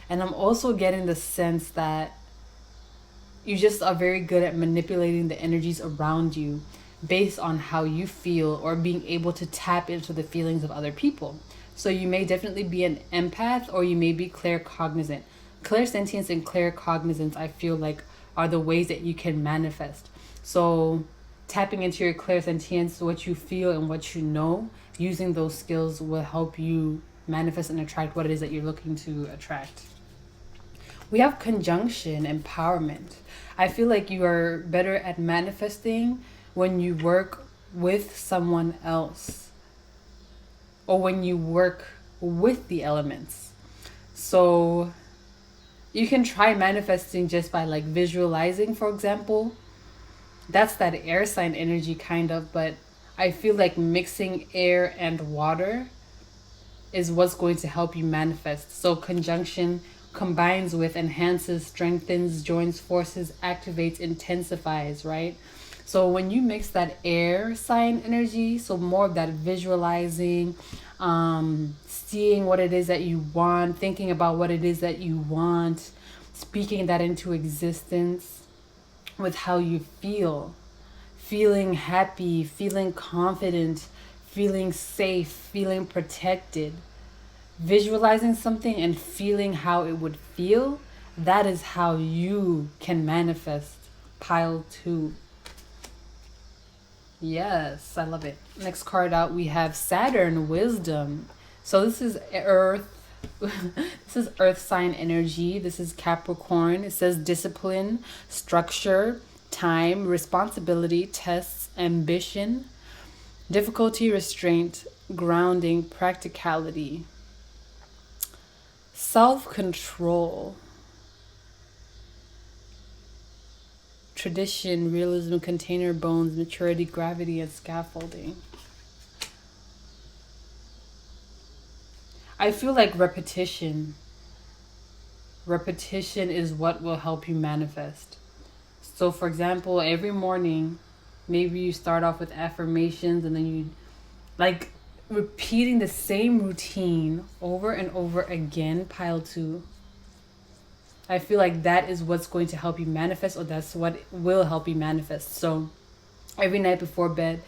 And I'm also getting the sense that you just are very good at manipulating the energies around you based on how you feel, or being able to tap into the feelings of other people. So you may definitely be an empath, or you may be claircognizant. Clairsentience and claircognizance, I feel like, are the ways that you can manifest. So tapping into your clairsentience, what you feel and what you know, using those skills will help you manifest and attract what it is that you're looking to attract. We have conjunction, empowerment. I feel like you are better at manifesting when you work with someone else, or when you work with the elements. So You can try manifesting just by like visualizing, for example. That's that air sign energy kind of, but I feel like mixing air and water is what's going to help you manifest. So conjunction combines with, enhances, strengthens, joins forces, activates, intensifies, right? So when you mix that air sign energy, so more of that visualizing, seeing what it is that you want, thinking about what it is that you want, speaking that into existence with how you feel, feeling happy, feeling confident, feeling safe, feeling protected, visualizing something and feeling how it would feel, that is how you can manifest pile 2. Yes, I love it. Next card out, we have Saturn Wisdom. So this is Earth. This is Earth sign energy. This is Capricorn. It says discipline, structure, time, responsibility, tests, ambition, difficulty, restraint, grounding, practicality, self-control, tradition, realism, container bones, maturity, gravity, and scaffolding. I feel like repetition is what will help you manifest. So for example, every morning, maybe you start off with affirmations and then you like repeating the same routine over and over again, pile 2. I feel like that is what's going to help you manifest, or that's what will help you manifest. So every night before bed,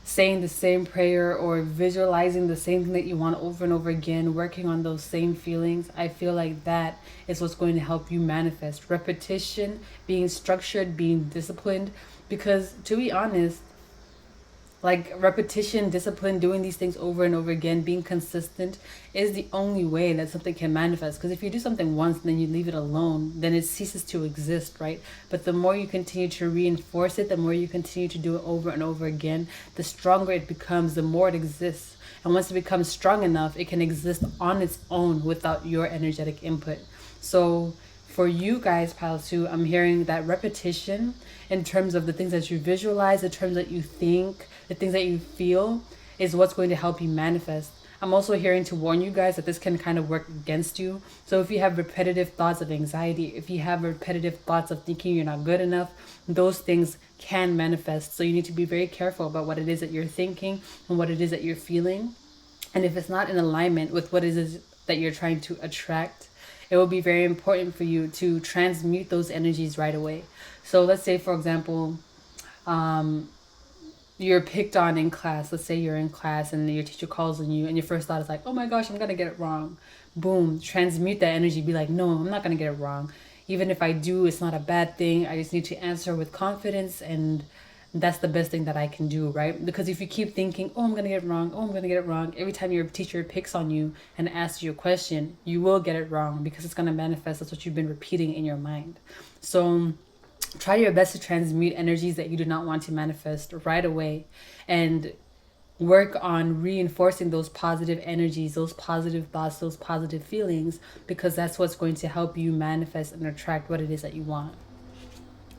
saying the same prayer or visualizing the same thing that you want over and over again, working on those same feelings, I feel like that is what's going to help you manifest. Repetition, being structured, being disciplined. Because to be honest, like repetition, discipline, doing these things over and over again, being consistent is the only way that something can manifest. Because if you do something once and then you leave it alone, then it ceases to exist, right? But the more you continue to reinforce it, the more you continue to do it over and over again, the stronger it becomes, the more it exists. And once it becomes strong enough, it can exist on its own without your energetic input. So for you guys, pile 2, I'm hearing that repetition in terms of the things that you visualize, the terms that you think, the things that you feel is what's going to help you manifest. I'm also hearing to warn you guys that this can kind of work against you. So if you have repetitive thoughts of anxiety, if you have repetitive thoughts of thinking you're not good enough, those things can manifest. So you need to be very careful about what it is that you're thinking and what it is that you're feeling. And if it's not in alignment with what it is that you're trying to attract, it will be very important for you to transmute those energies right away. So let's say, for example, you're picked on in class. Let's say you're in class and your teacher calls on you and your first thought is like, oh my gosh, I'm going to get it wrong. Boom, transmute that energy. Be like, no, I'm not going to get it wrong. Even if I do, it's not a bad thing. I just need to answer with confidence, and that's the best thing that I can do, right? Because if you keep thinking, oh, I'm going to get it wrong, oh, I'm going to get it wrong, every time your teacher picks on you and asks you a question, you will get it wrong because it's going to manifest. That's what you've been repeating in your mind. So try your best to transmute energies that you do not want to manifest right away, and work on reinforcing those positive energies, those positive thoughts, those positive feelings, because that's what's going to help you manifest and attract what it is that you want.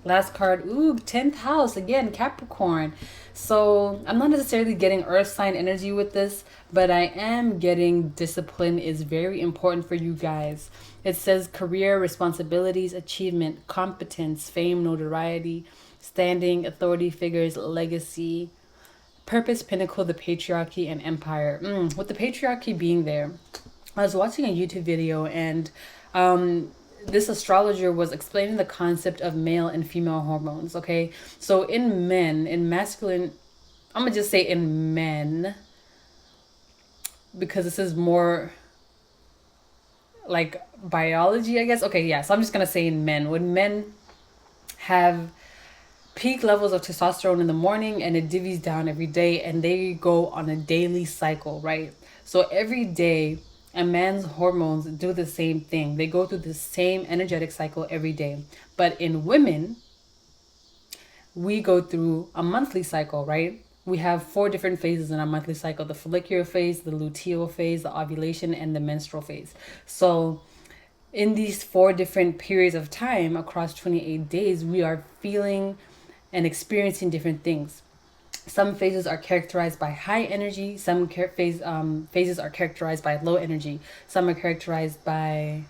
Last card, 10th house, again, Capricorn. So I'm not necessarily getting earth sign energy with this, but I am getting discipline is very important for you guys. It says career, responsibilities, achievement, competence, fame, notoriety, standing, authority figures, legacy, purpose, pinnacle, the patriarchy, and empire. With the patriarchy being there, I was watching a YouTube video, and this astrologer was explaining the concept of male and female hormones. Okay, so in men, in masculine, I'm gonna just say in men, because this is more like biology, I guess. Okay, yeah, so I'm just gonna say in men, when men have peak levels of testosterone in the morning and it divvies down every day, and they go on a daily cycle, right? So every day a man's hormones do the same thing. They go through the same energetic cycle every day. But in women, we go through a monthly cycle, right? We have 4 different phases in our monthly cycle: the follicular phase, the luteal phase, the ovulation, and the menstrual phase. So in these 4 different periods of time across 28 days, we are feeling and experiencing different things. Some phases are characterized by high energy. Some phases are characterized by low energy. Some are characterized by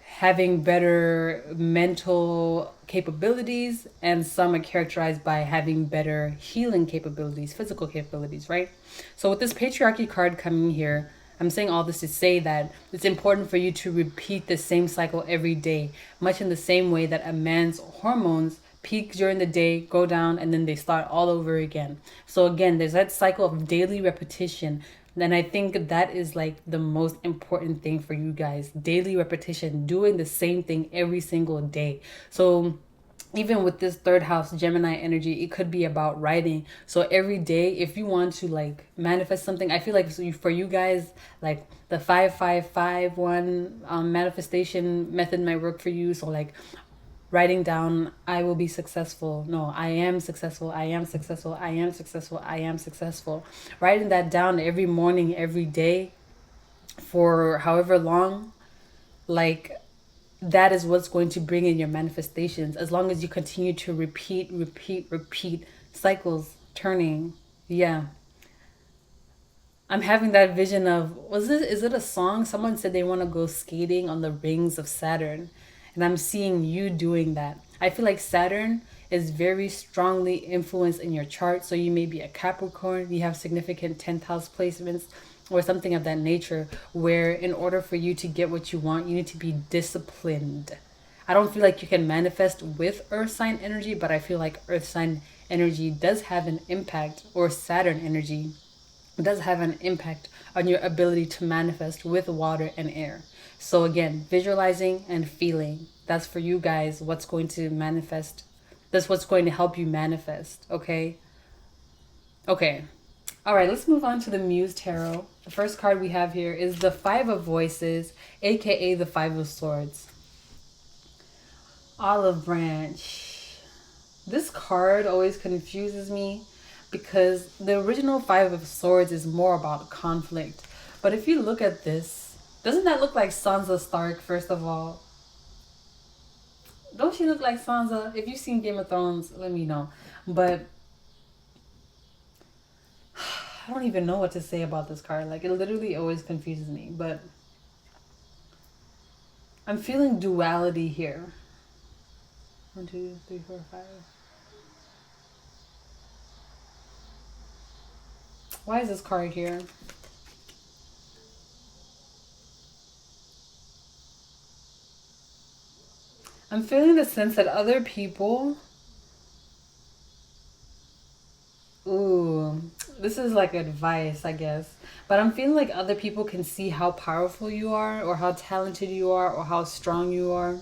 having better mental capabilities, and some are characterized by having better healing capabilities, physical capabilities, right? So with this patriarchy card coming here, I'm saying all this to say that it's important for you to repeat the same cycle every day, much in the same way that a man's hormones peak during the day, go down, and then they start all over again. So again, there's that cycle of daily repetition. And I think that is like the most important thing for you guys. Daily repetition, doing the same thing every single day. So even with this third house Gemini energy, it could be about writing. So every day, if you want to like manifest something, I feel like for you guys, like the 5551 manifestation method might work for you. So like writing down, I will be successful. No, I am successful. I am successful. I am successful. I am successful. Writing that down every morning, every day for however long, like that is what's going to bring in your manifestations. As long as you continue to repeat cycles turning. Yeah. I'm having that vision of, is it a song? Someone said they want to go skating on the rings of Saturn. And I'm seeing you doing that. I feel like Saturn is very strongly influenced in your chart. So you may be a Capricorn, you have significant 10th house placements or something of that nature, where in order for you to get what you want, you need to be disciplined. I don't feel like you can manifest with earth sign energy, but I feel like earth sign energy does have an impact, or Saturn energy does have an impact on your ability to manifest with water and air. So again, visualizing and feeling. That's for you guys what's going to manifest. That's what's going to help you manifest, okay? Okay. All right, let's move on to the Muse Tarot. The first card we have here is the Five of Voices, aka the Five of Swords. Olive Branch. This card always confuses me because the original Five of Swords is more about conflict. But if you look at this, doesn't that look like Sansa Stark, first of all? Don't she look like Sansa? If you've seen Game of Thrones, let me know. But I don't even know what to say about this card. Like, it literally always confuses me. But I'm feeling duality here. 1, 2, 3, 4, 5. Why is this card here? I'm feeling the sense that other people... Ooh, this is like advice, I guess. But I'm feeling like other people can see how powerful you are, or how talented you are, or how strong you are.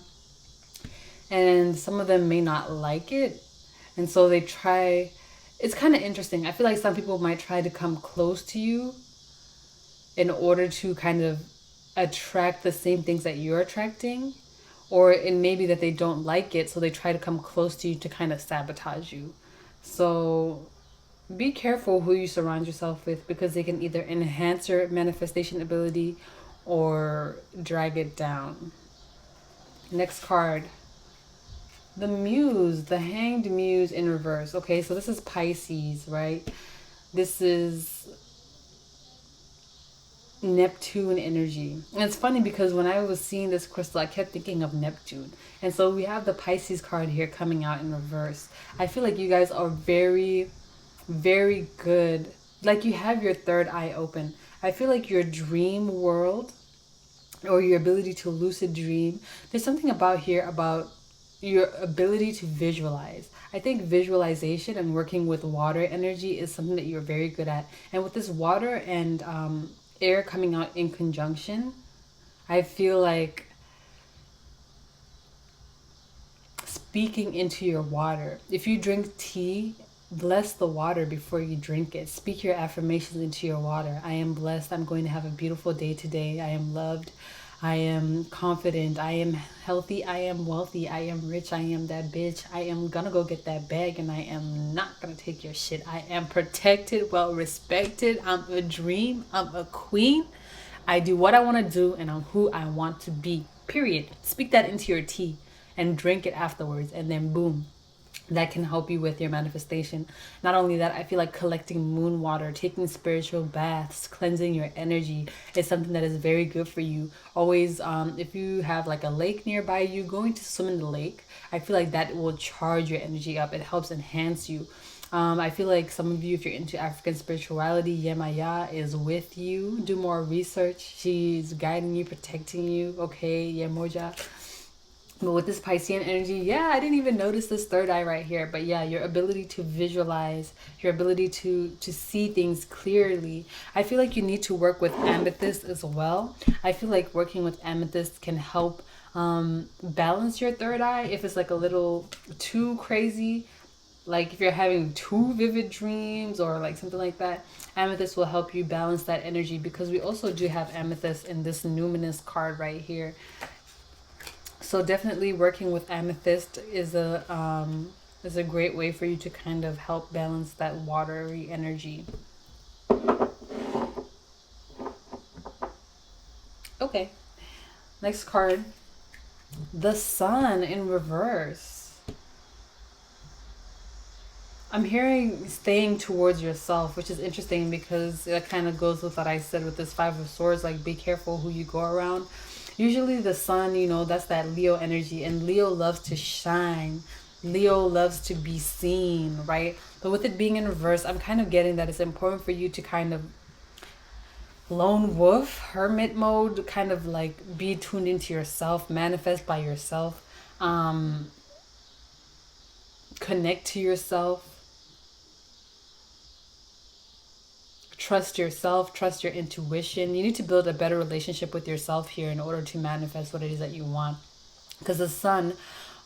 And some of them may not like it. And so they try... It's kind of interesting. I feel like some people might try to come close to you in order to kind of attract the same things that you're attracting. Or it may be that they don't like it, so they try to come close to you to kind of sabotage you. So be careful who you surround yourself with, because they can either enhance your manifestation ability or drag it down. Next card. The Muse, the Hanged Muse in reverse. Okay, so this is Pisces, right? This is Neptune energy. And it's funny because when I was seeing this crystal, I kept thinking of Neptune. And so we have the Pisces card here coming out in reverse. I feel like you guys are very, very good. Like, you have your third eye open. I feel like your dream world, or your ability to lucid dream, there's something about here about your ability to visualize. I think visualization and working with water energy is something that you're very good at. And with this water and air coming out in conjunction, I feel like speaking into your water. If you drink tea, bless the water before you drink it. Speak your affirmations into your water. I am blessed. I'm going to have a beautiful day today. I am loved. I am confident. I am healthy. I am wealthy. I am rich. I am that bitch. I am gonna go get that bag, and I am not gonna take your shit. I am protected, well respected. I'm a dream. I'm a queen. I do what I want to do and I'm who I want to be. Period. Speak that into your tea and drink it afterwards, and then boom, that can help you with your manifestation. Not only that, I feel like collecting moon water, taking spiritual baths, cleansing your energy is something that is very good for you. Always, if you have like a lake nearby you, going to swim in the lake, I feel like that will charge your energy up. It helps enhance you. I feel like some of you, if you're into African spirituality, Yemaya is with you. Do more research. She's guiding you, protecting you. Okay, Yemoja. But with this Piscean energy, yeah, I didn't even notice this third eye right here. But yeah, your ability to visualize, your ability to see things clearly. I feel like you need to work with amethyst as well. I feel like working with amethyst can help balance your third eye if it's like a little too crazy. Like if you're having too vivid dreams or like something like that, amethyst will help you balance that energy, because we also do have amethyst in this numinous card right here. So definitely working with amethyst is a great way for you to kind of help balance that watery energy. Okay, next card, the Sun in reverse. I'm hearing staying towards yourself, which is interesting because it kind of goes with what I said with this Five of Swords, like be careful who you go around. Usually the Sun, you know, that's that Leo energy, and Leo loves to shine. Leo loves to be seen, right? But with it being in reverse, I'm kind of getting that it's important for you to kind of lone wolf, hermit mode, kind of like be tuned into yourself, manifest by yourself, connect to yourself, trust yourself, trust your intuition. You need to build a better relationship with yourself here in order to manifest what it is that you want. Because the Sun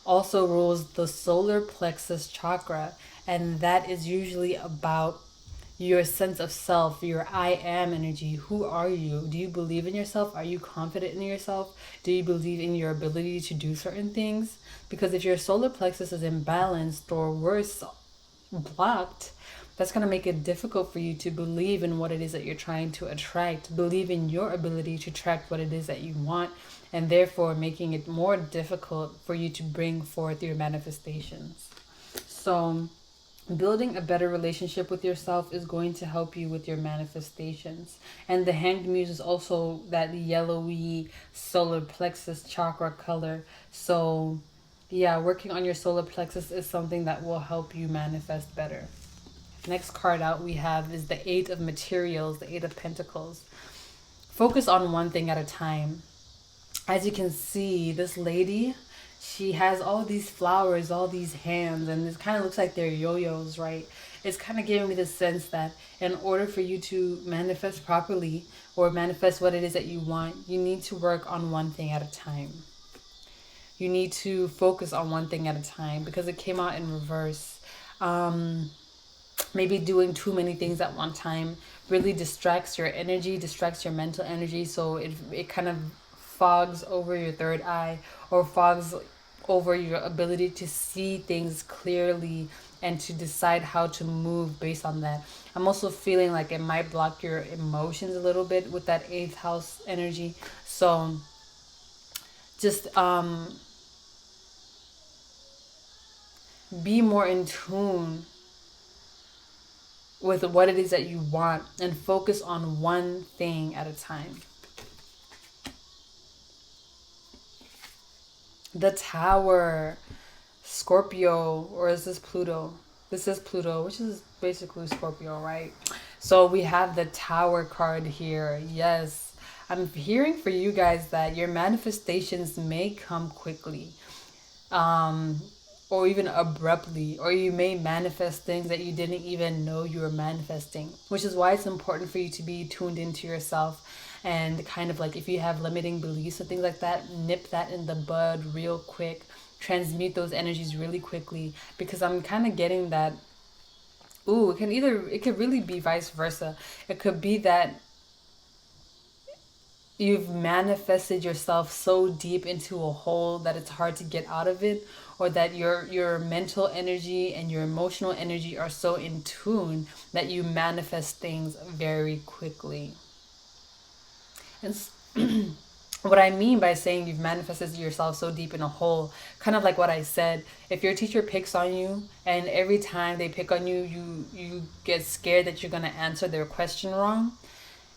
also rules the solar plexus chakra, and that is usually about your sense of self, your I am energy. Who are you? Do you believe in yourself? Are you confident in yourself? Do you believe in your ability to do certain things? Because if your solar plexus is imbalanced or worse, blocked, that's going to make it difficult for you to believe in what it is that you're trying to attract, believe in your ability to attract what it is that you want, and therefore making it more difficult for you to bring forth your manifestations. So building a better relationship with yourself is going to help you with your manifestations. And the Hanged Muse is also that yellowy solar plexus chakra color. So yeah, working on your solar plexus is something that will help you manifest better. Next card out we have is the Eight of Materials, the Eight of Pentacles. Focus on one thing at a time. As you can see, this lady, she has all these flowers, all these hands, and it kind of looks like they're yo-yos, right? It's kind of giving me the sense that in order for you to manifest properly or manifest what it is that you want, you need to work on one thing at a time. You need to focus on one thing at a time, because it came out in reverse. Maybe doing too many things at one time really distracts your energy, distracts your mental energy. So it kind of fogs over your third eye, or fogs over your ability to see things clearly and to decide how to move based on that. I'm also feeling like it might block your emotions a little bit with that 8th house energy. So just be more in tune with what it is that you want and focus on one thing at a time. The Tower, Scorpio, or is this Pluto? This is Pluto, which is basically Scorpio, right? So we have the Tower card here. Yes, I'm hearing for you guys that your manifestations may come quickly. Or even abruptly, or you may manifest things that you didn't even know you were manifesting, which is why it's important for you to be tuned into yourself, and kind of like if you have limiting beliefs and things like that, nip that in the bud real quick, transmute those energies really quickly, because I'm kind of getting that, it could really be vice versa. It could be that you've manifested yourself so deep into a hole that it's hard to get out of it, or that your mental energy and your emotional energy are so in tune that you manifest things very quickly. And what I mean by saying you've manifested yourself so deep in a hole, kind of like what I said, if your teacher picks on you and every time they pick on you, you get scared that you're going to answer their question wrong,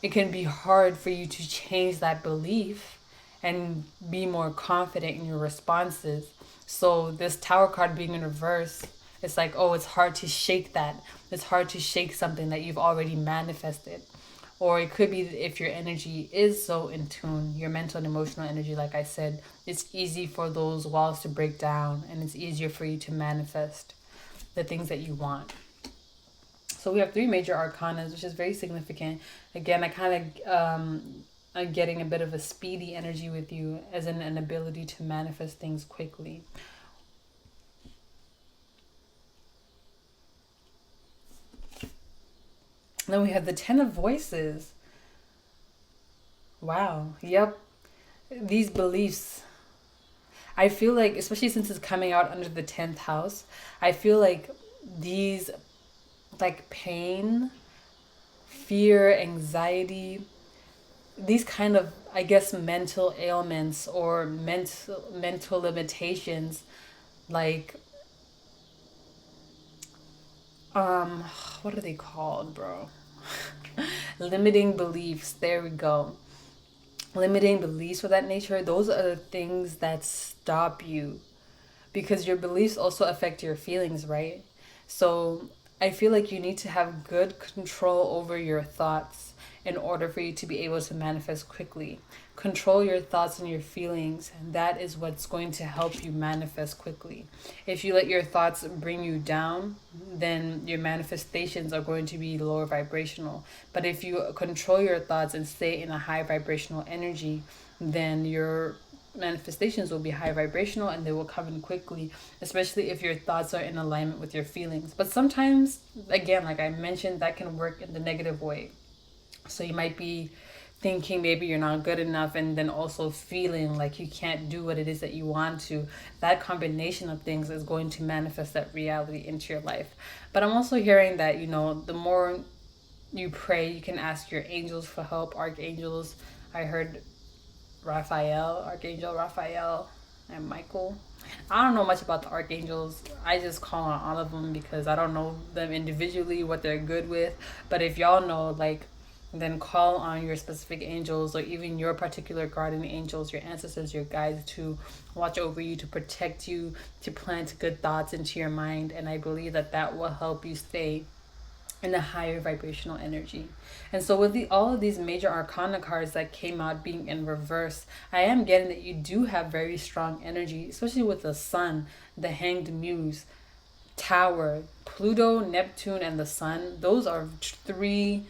it can be hard for you to change that belief and be more confident in your responses. So this Tower card being in reverse, it's like, oh, it's hard to shake that. It's hard to shake something that you've already manifested. Or it could be that if your energy is so in tune, your mental and emotional energy, like I said, it's easy for those walls to break down and it's easier for you to manifest the things that you want. So we have 3 major arcanas, which is very significant. Again, I kind of I'm getting a bit of a speedy energy with you, as in an ability to manifest things quickly. Then we have the 10 of Voices. Wow. Yep. These beliefs. I feel like, especially since it's coming out under the 10th house, I feel like these, like pain, fear, anxiety, these kind of, I guess, mental ailments or mental limitations, like, what are they called, bro? Limiting beliefs. There we go. Limiting beliefs of that nature. Those are the things that stop you, because your beliefs also affect your feelings, right? So I feel like you need to have good control over your thoughts in order for you to be able to manifest quickly. Control your thoughts and your feelings, and that is what's going to help you manifest quickly. If you let your thoughts bring you down, then your manifestations are going to be lower vibrational. But if you control your thoughts and stay in a high vibrational energy, then your manifestations will be high vibrational and they will come in quickly, especially if your thoughts are in alignment with your feelings. But sometimes, again, like I mentioned, that can work in the negative way. So you might be thinking maybe you're not good enough, and then also feeling like you can't do what it is that you want to. That combination of things is going to manifest that reality into your life. But I'm also hearing that, the more you pray, you can ask your angels for help, archangels. I heard Archangel Raphael and Michael. I don't know much about the archangels. I just call on all of them because I don't know them individually, what they're good with. But if y'all know, then call on your specific angels, or even your particular guardian angels, your ancestors, your guides, to watch over you, to protect you, to plant good thoughts into your mind. And I believe that will help you stay in a higher vibrational energy. And so with all of these major arcana cards that came out being in reverse, I am getting that you do have very strong energy, especially with the sun, the hanged muse, Tower, Pluto, Neptune, and the sun. Those are 3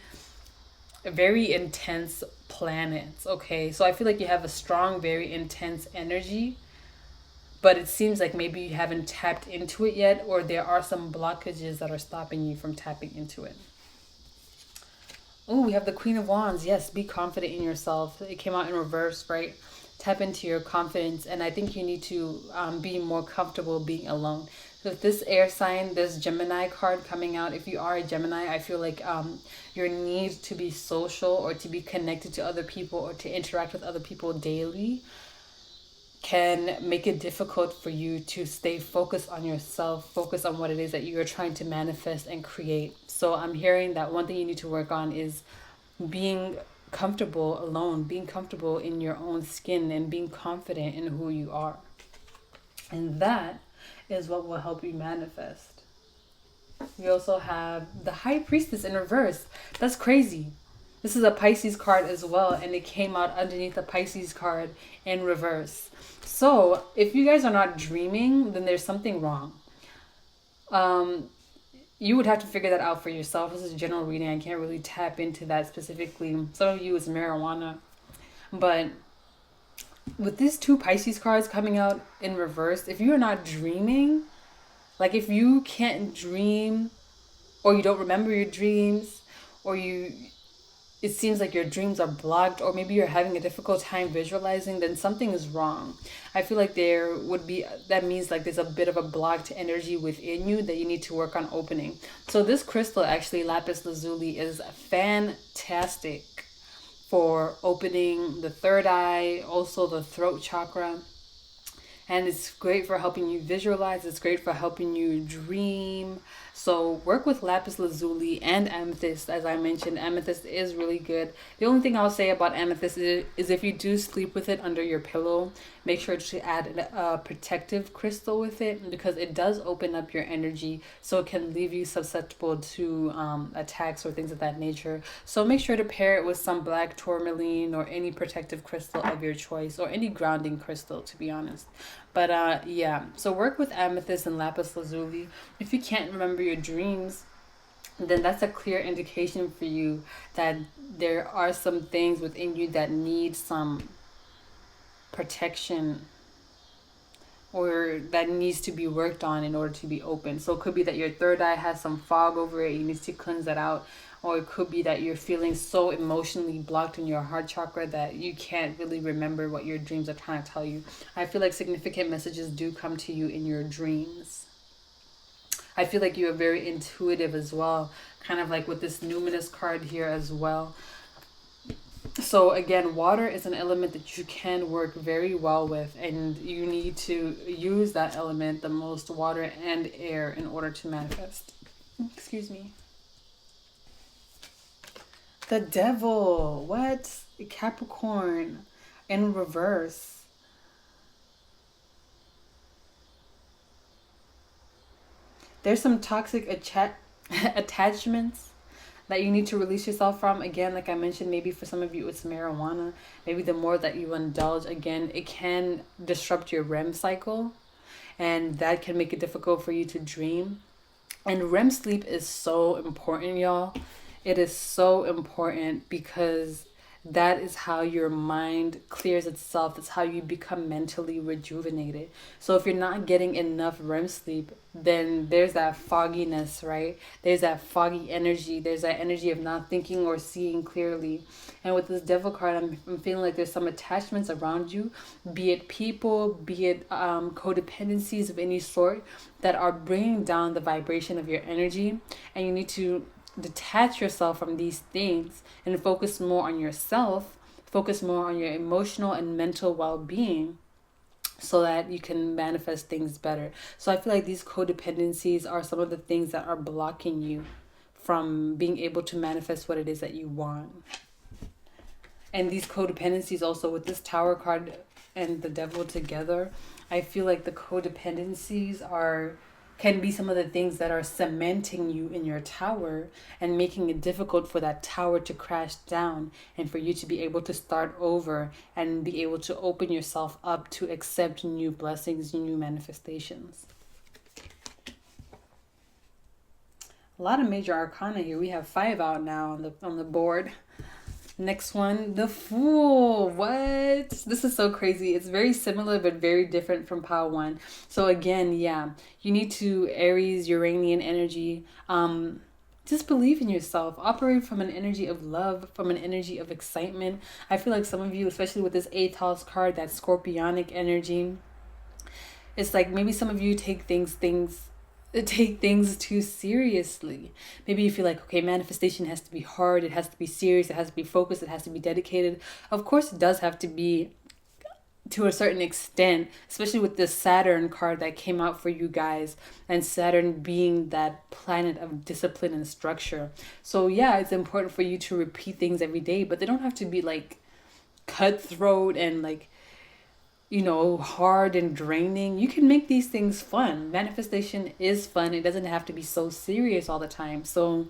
very intense planets. Okay, so I feel like you have a strong, very intense energy, but it seems like maybe you haven't tapped into it yet, or there are some blockages that are stopping you from tapping into it. Oh, we have the Queen of Wands. Yes, be confident in yourself. It came out in reverse, right? Tap into your confidence, and I think you need to be more comfortable being alone. So with this air sign, this Gemini card coming out, if you are a Gemini, I feel like your need to be social, or to be connected to other people, or to interact with other people daily can make it difficult for you to stay focused on yourself, focus on what it is that you're trying to manifest and create. So I'm hearing that one thing you need to work on is being comfortable alone, being comfortable in your own skin, and being confident in who you are. And that is what will help you manifest. We also have the High Priestess in reverse. That's crazy. This is a Pisces card as well, and it came out underneath the Pisces card in reverse. So if you guys are not dreaming, then there's something wrong. You would have to figure that out for yourself. This is a general reading. I can't really tap into that specifically. Some of you, it's marijuana. But with these 2 Pisces cards coming out in reverse, if you're not dreaming, like if you can't dream, or you don't remember your dreams, or it seems like your dreams are blocked, or maybe you're having a difficult time visualizing, then something is wrong. I feel like that means like there's a bit of a blocked energy within you that you need to work on opening. So this crystal, actually, Lapis Lazuli, is fantastic for opening the third eye, also the throat chakra. And it's great for helping you visualize. It's great for helping you dream. So work with Lapis Lazuli and Amethyst. As I mentioned, Amethyst is really good. The only thing I'll say about Amethyst is if you do sleep with it under your pillow, make sure to add a protective crystal with it, because it does open up your energy, so it can leave you susceptible to attacks or things of that nature. So make sure to pair it with some black tourmaline or any protective crystal of your choice, or any grounding crystal, to be honest. But yeah, so work with Amethyst and Lapis Lazuli. If you can't remember your dreams, then that's a clear indication for you that there are some things within you that need some protection, or that needs to be worked on in order to be open. So it could be that your third eye has some fog over it, you need to cleanse that out. Or it could be that you're feeling so emotionally blocked in your heart chakra that you can't really remember what your dreams are trying to tell you. I feel like significant messages do come to you in your dreams. I feel like you are very intuitive as well, kind of like with this numinous card here as well. So again, water is an element that you can work very well with, and you need to use that element, the most, water and air, in order to manifest. Excuse me. The Devil. What? Capricorn in reverse. There's some toxic attachments that you need to release yourself from. Again, like I mentioned, maybe for some of you it's marijuana. Maybe the more that you indulge, again, it can disrupt your REM cycle, and that can make it difficult for you to dream. And REM sleep is so important, y'all. It is so important, because that is how your mind clears itself. That's how you become mentally rejuvenated. So if you're not getting enough REM sleep, then there's that fogginess, right? There's that foggy energy. There's that energy of not thinking or seeing clearly. And with this Devil card, I'm feeling like there's some attachments around you, be it people, be it codependencies of any sort, that are bringing down the vibration of your energy. And you need to detach yourself from these things and focus more on yourself, focus more on your emotional and mental well-being, so that you can manifest things better. So I feel like these codependencies are some of the things that are blocking you from being able to manifest what it is that you want. And these codependencies also, with this Tower card and the Devil together, I feel like the codependencies can be some of the things that are cementing you in your tower and making it difficult for that tower to crash down, and for you to be able to start over and be able to open yourself up to accept new blessings, new manifestations. A lot of major arcana here. We have 5 out now on the board. Next one, the Fool. What? This is so crazy. It's very similar but very different from Pile 1. So again, yeah, you need to Aries, Uranian energy. Just believe in yourself. Operate from an energy of love, from an energy of excitement. I feel like some of you, especially with this 8th house card, that Scorpionic energy, it's like maybe some of you take things too seriously. Maybe you feel like, okay, manifestation has to be hard, it has to be serious, it has to be focused, it has to be dedicated. Of course it does have to be, to a certain extent, especially with this Saturn card that came out for you guys, and Saturn being that planet of discipline and structure. So yeah, it's important for you to repeat things every day, but they don't have to be like cutthroat and like, you know, hard and draining. You can make these things fun. Manifestation is fun. It doesn't have to be so serious all the time. So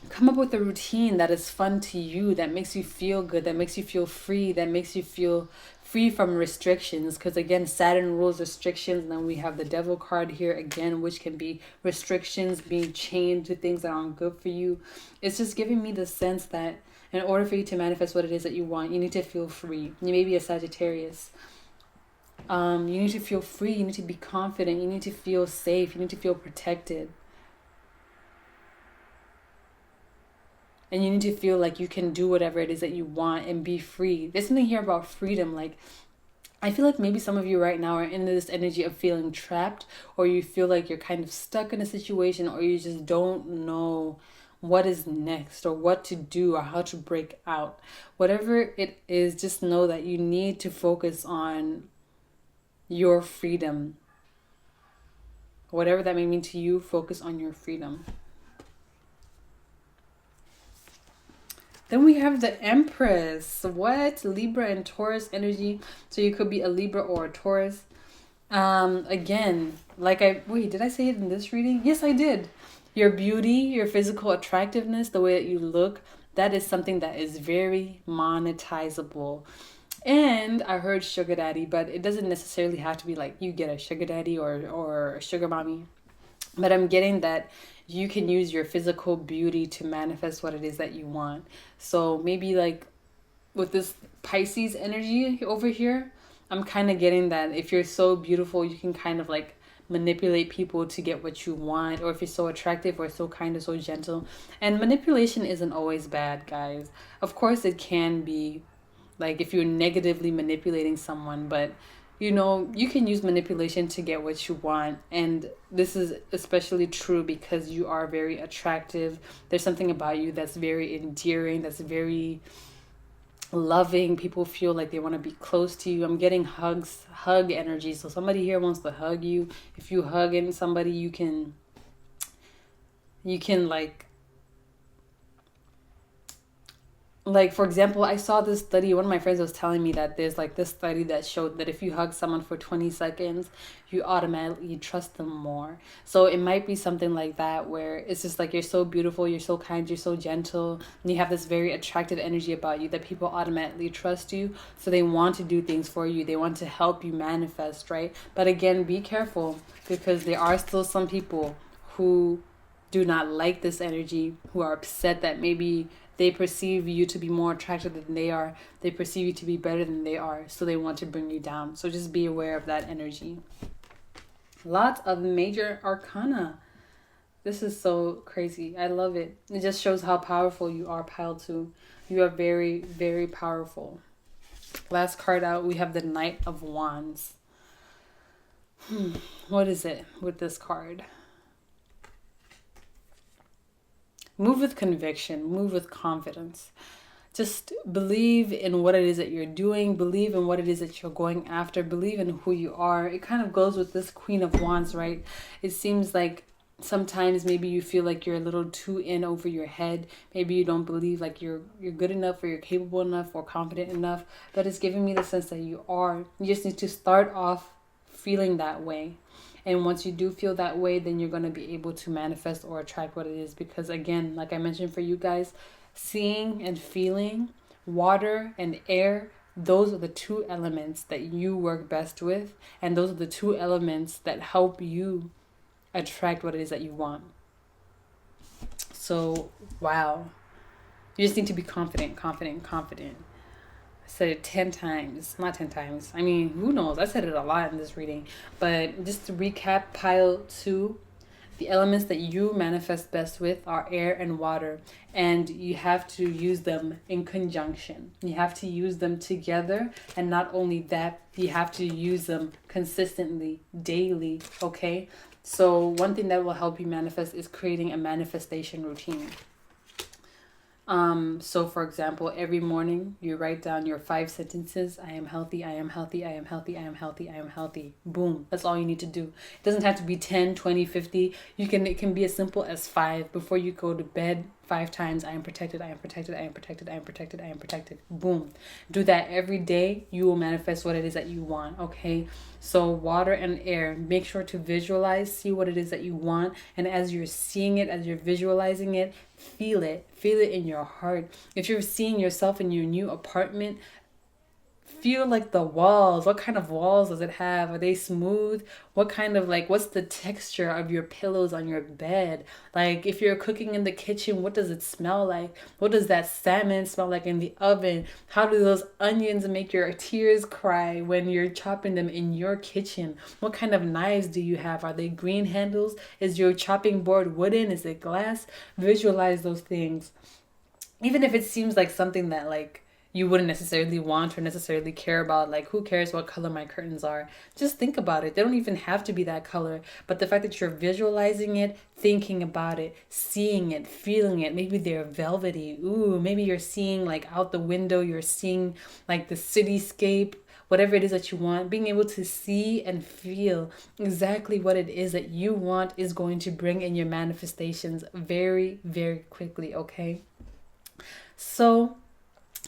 come up with a routine that is fun to you, that makes you feel good, that makes you feel free, that makes you feel free from restrictions. Because again, Saturn rules restrictions. And then we have the Devil card here again, which can be restrictions, being chained to things that aren't good for you. It's just giving me the sense that in order for you to manifest what it is that you want, you need to feel free. You may be a Sagittarius. You need to feel free. You need to be confident. You need to feel safe. You need to feel protected. And you need to feel like you can do whatever it is that you want and be free. There's something here about freedom. Like, I feel like maybe some of you right now are in this energy of feeling trapped, or you feel like you're kind of stuck in a situation, or you just don't know what is next or what to do or how to break out. Whatever it is, just know that you need to focus on your freedom. Whatever that may mean to you, focus on your freedom. Then we have the Empress. What? Libra and Taurus energy. So you could be a Libra or a Taurus. Again, did I say it in this reading? Yes, I did. Your beauty, your physical attractiveness, the way that you look, that is something that is very monetizable. And I heard sugar daddy, but it doesn't necessarily have to be like you get a sugar daddy or a sugar mommy. But I'm getting that you can use your physical beauty to manifest what it is that you want. So maybe like with this Pisces energy over here, I'm kind of getting that if you're so beautiful, you can kind of like manipulate people to get what you want. Or if you're so attractive or so kind or so gentle. And manipulation isn't always bad, guys. Of course, it can be like if you're negatively manipulating someone, but you know, you can use manipulation to get what you want. And this is especially true because you are very attractive. There's something about you that's very endearing, that's very loving. People feel like they want to be close to you. I'm getting hug energy. So somebody here wants to hug you. If you hug in somebody, you can like for example, I saw this study. One of my friends was telling me that there's like this study that showed that if you hug someone for 20 seconds, you automatically trust them more. So it might be something like that where it's just like you're so beautiful, you're so kind, you're so gentle, and you have this very attractive energy about you that people automatically trust you. So they want to do things for you. They want to help you manifest, right? But again, be careful because there are still some people who do not like this energy, who are upset that maybe they perceive you to be more attractive than they are. They perceive you to be better than they are. So they want to bring you down. So just be aware of that energy. Lots of major arcana. This is so crazy. I love it. It just shows how powerful you are, Pile 2. You are very, very powerful. Last card out, we have the Knight of Wands. What is it with this card? Move with conviction, move with confidence. Just believe in what it is that you're doing. Believe in what it is that you're going after. Believe in who you are. It kind of goes with this Queen of Wands, right? It seems like sometimes maybe you feel like you're a little too in over your head. Maybe you don't believe like you're good enough or you're capable enough or confident enough. But it's giving me the sense that you are. You just need to start off feeling that way. And once you do feel that way, then you're going to be able to manifest or attract what it is. Because again, like I mentioned for you guys, seeing and feeling, water and air, those are the two elements that you work best with. And those are the two elements that help you attract what it is that you want. So, wow. You just need to be confident. Said it 10 times, not 10 times. I mean, who knows? I said it a lot in this reading. But just to recap, Pile 2, the elements that you manifest best with are air and water. And you have to use them in conjunction. You have to use them together. And not only that, you have to use them consistently, daily, okay? So one thing that will help you manifest is creating a manifestation routine. So for example, every morning you write down your 5 sentences. I am healthy, I am healthy, I am healthy, I am healthy, I am healthy. Boom. That's all you need to do. It doesn't have to be 10, 20, 50. It can be as simple as 5 before you go to bed. 5 times, I am protected, I am protected, I am protected, I am protected, I am protected. Boom. Do that every day. You will manifest what it is that you want, okay? So water and air, make sure to visualize, see what it is that you want. And as you're seeing it, as you're visualizing it, feel it in your heart. If you're seeing yourself in your new apartment, feel like the walls. What kind of walls does it have? Are they smooth? What kind of what's the texture of your pillows on your bed? Like if you're cooking in the kitchen, what does it smell like? What does that salmon smell like in the oven? How do those onions make your tears cry when you're chopping them in your kitchen? What kind of knives do you have? Are they green handles? Is your chopping board wooden? Is it glass? Visualize those things. Even if it seems like something that you wouldn't necessarily want or necessarily care about. Like, who cares what color my curtains are? Just think about it. They don't even have to be that color. But the fact that you're visualizing it, thinking about it, seeing it, feeling it, maybe they're velvety. Ooh, maybe you're seeing like out the window, you're seeing like the cityscape, whatever it is that you want. Being able to see and feel exactly what it is that you want is going to bring in your manifestations very, very quickly, okay? So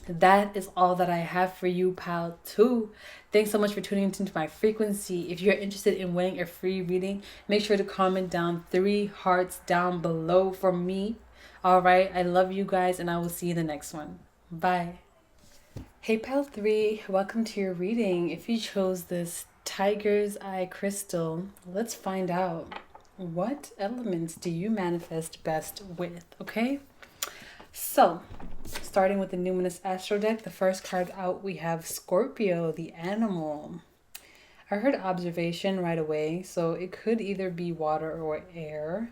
that is all that I have for you, pal 2. Thanks so much for tuning into my frequency. If you're interested in winning a free reading, make sure to comment down 3 hearts down below for me. All right, I love you guys, and I will see you in the next one. Bye. Hey, pal 3, welcome to your reading. If you chose this tiger's eye crystal, let's find out, what elements do you manifest best with, okay? So, starting with the Numinous Astro deck, the first card out, we have Scorpio, the animal. I heard observation right away, so it could either be water or air,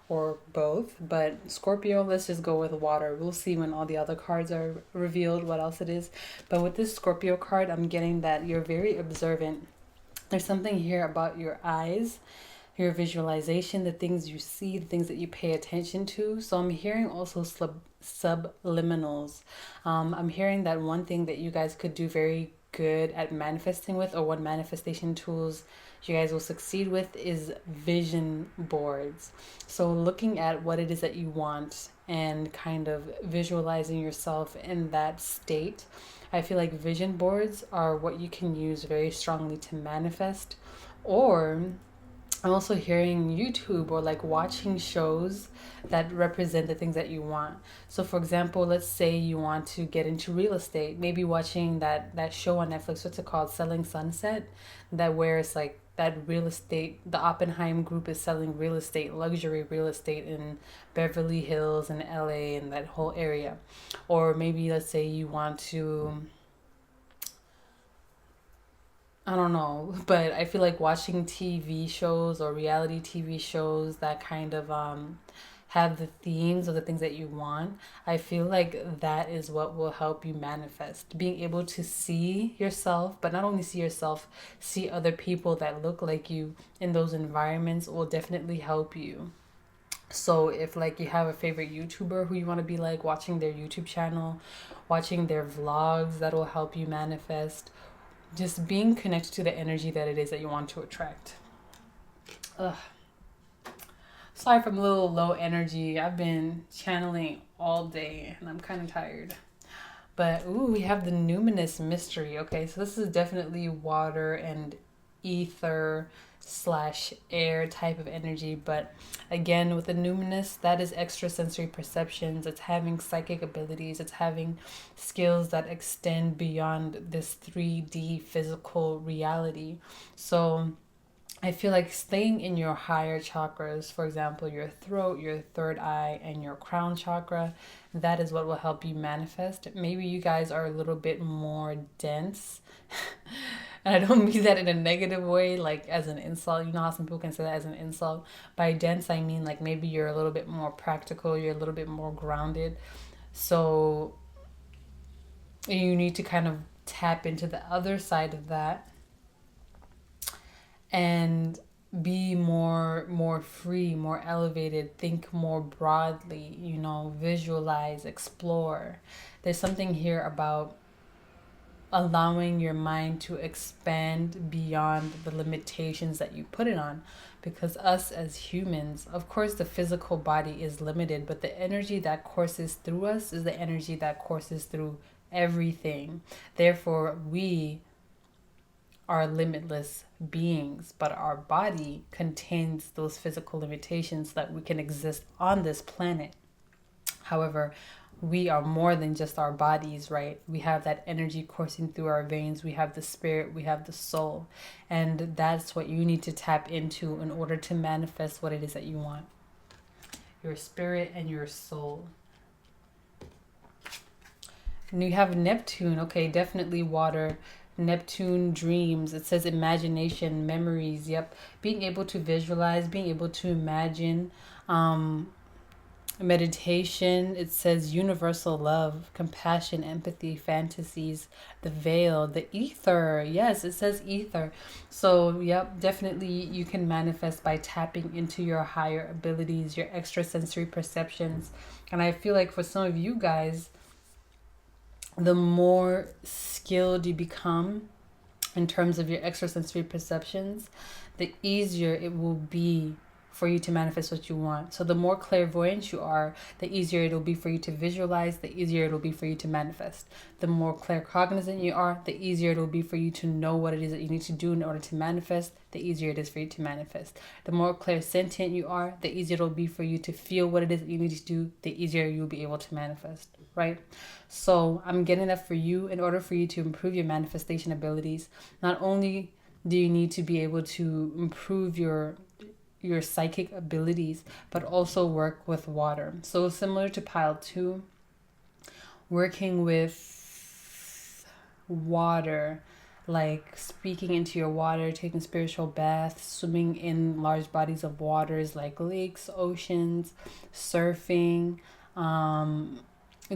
or both. But Scorpio, let's just go with water. We'll see when all the other cards are revealed what else it is. But with this Scorpio card, I'm getting that you're very observant. There's something here about your eyes, your visualization, the things you see, the things that you pay attention to. So I'm hearing also subliminals. I'm hearing that one thing that you guys could do very good at manifesting with, or what manifestation tools you guys will succeed with, is vision boards. So looking at what it is that you want and kind of visualizing yourself in that state. I feel like vision boards are what you can use very strongly to manifest. Or I'm also hearing YouTube, or like watching shows that represent the things that you want. So for example, let's say you want to get into real estate, maybe watching that show on Netflix, what's it called, Selling Sunset, that where it's like that real estate, the Oppenheim group is selling real estate, luxury real estate in Beverly Hills and LA and that whole area. Or maybe let's say you want to, I don't know, but I feel like watching TV shows or reality TV shows that kind of have the themes of the things that you want. I feel like that is what will help you manifest. Being able to see yourself, but not only see yourself, see other people that look like you in those environments will definitely help you. So if like you have a favorite YouTuber who you want to be like, watching their YouTube channel, watching their vlogs, that will help you manifest. Just being connected to the energy that it is that you want to attract. Ugh. Sorry if I'm a little low energy. I've been channeling all day and I'm kind of tired. But ooh, we have the Numinous Mystery. Okay, so this is definitely water and ether / air type of energy. But again, with the Numinous, that is extrasensory perceptions. It's having psychic abilities. It's having skills that extend beyond this 3D physical reality. So I feel like staying in your higher chakras, for example, your throat, your third eye, and your crown chakra, that is what will help you manifest. Maybe you guys are a little bit more dense. And I don't mean that in a negative way, like as an insult. You know how some people can say that as an insult? By dense, I mean like maybe you're a little bit more practical, you're a little bit more grounded. So you need to kind of tap into the other side of that and be more free, more elevated, think more broadly, visualize, explore. There's something here about allowing your mind to expand beyond the limitations that you put it on. Because us as humans, of course the physical body is limited, but the energy that courses through us is the energy that courses through everything. Therefore, we are limitless beings, but our body contains those physical limitations that we can exist on this planet. However, we are more than just our bodies, right? We have that energy coursing through our veins. We have the spirit, we have the soul. And that's what you need to tap into in order to manifest what it is that you want. Your spirit and your soul. And you have Neptune. Okay, definitely water. Neptune, dreams. It says imagination, memories. Yep. Being able to visualize, being able to imagine. Meditation, it says universal love, compassion, empathy, fantasies, the veil, the ether. Yes, it says ether. So, yep, definitely you can manifest by tapping into your higher abilities, your extrasensory perceptions. And I feel like for some of you guys, the more skilled you become in terms of your extrasensory perceptions, the easier it will be for you to manifest what you want. So the more clairvoyant you are, the easier it'll be for you to visualize, the easier it'll be for you to manifest. The more claircognizant you are, the easier it'll be for you to know what it is that you need to do in order to manifest, the easier it is for you to manifest. The more clairsentient you are, the easier it'll be for you to feel what it is that you need to do, the easier you'll be able to manifest, right? So I'm getting that for you. In order for you to improve your manifestation abilities, not only do you need to be able to improve your psychic abilities, but also work with water. So similar to pile 2, working with water, like speaking into your water, taking spiritual baths, swimming in large bodies of waters like lakes, oceans, surfing,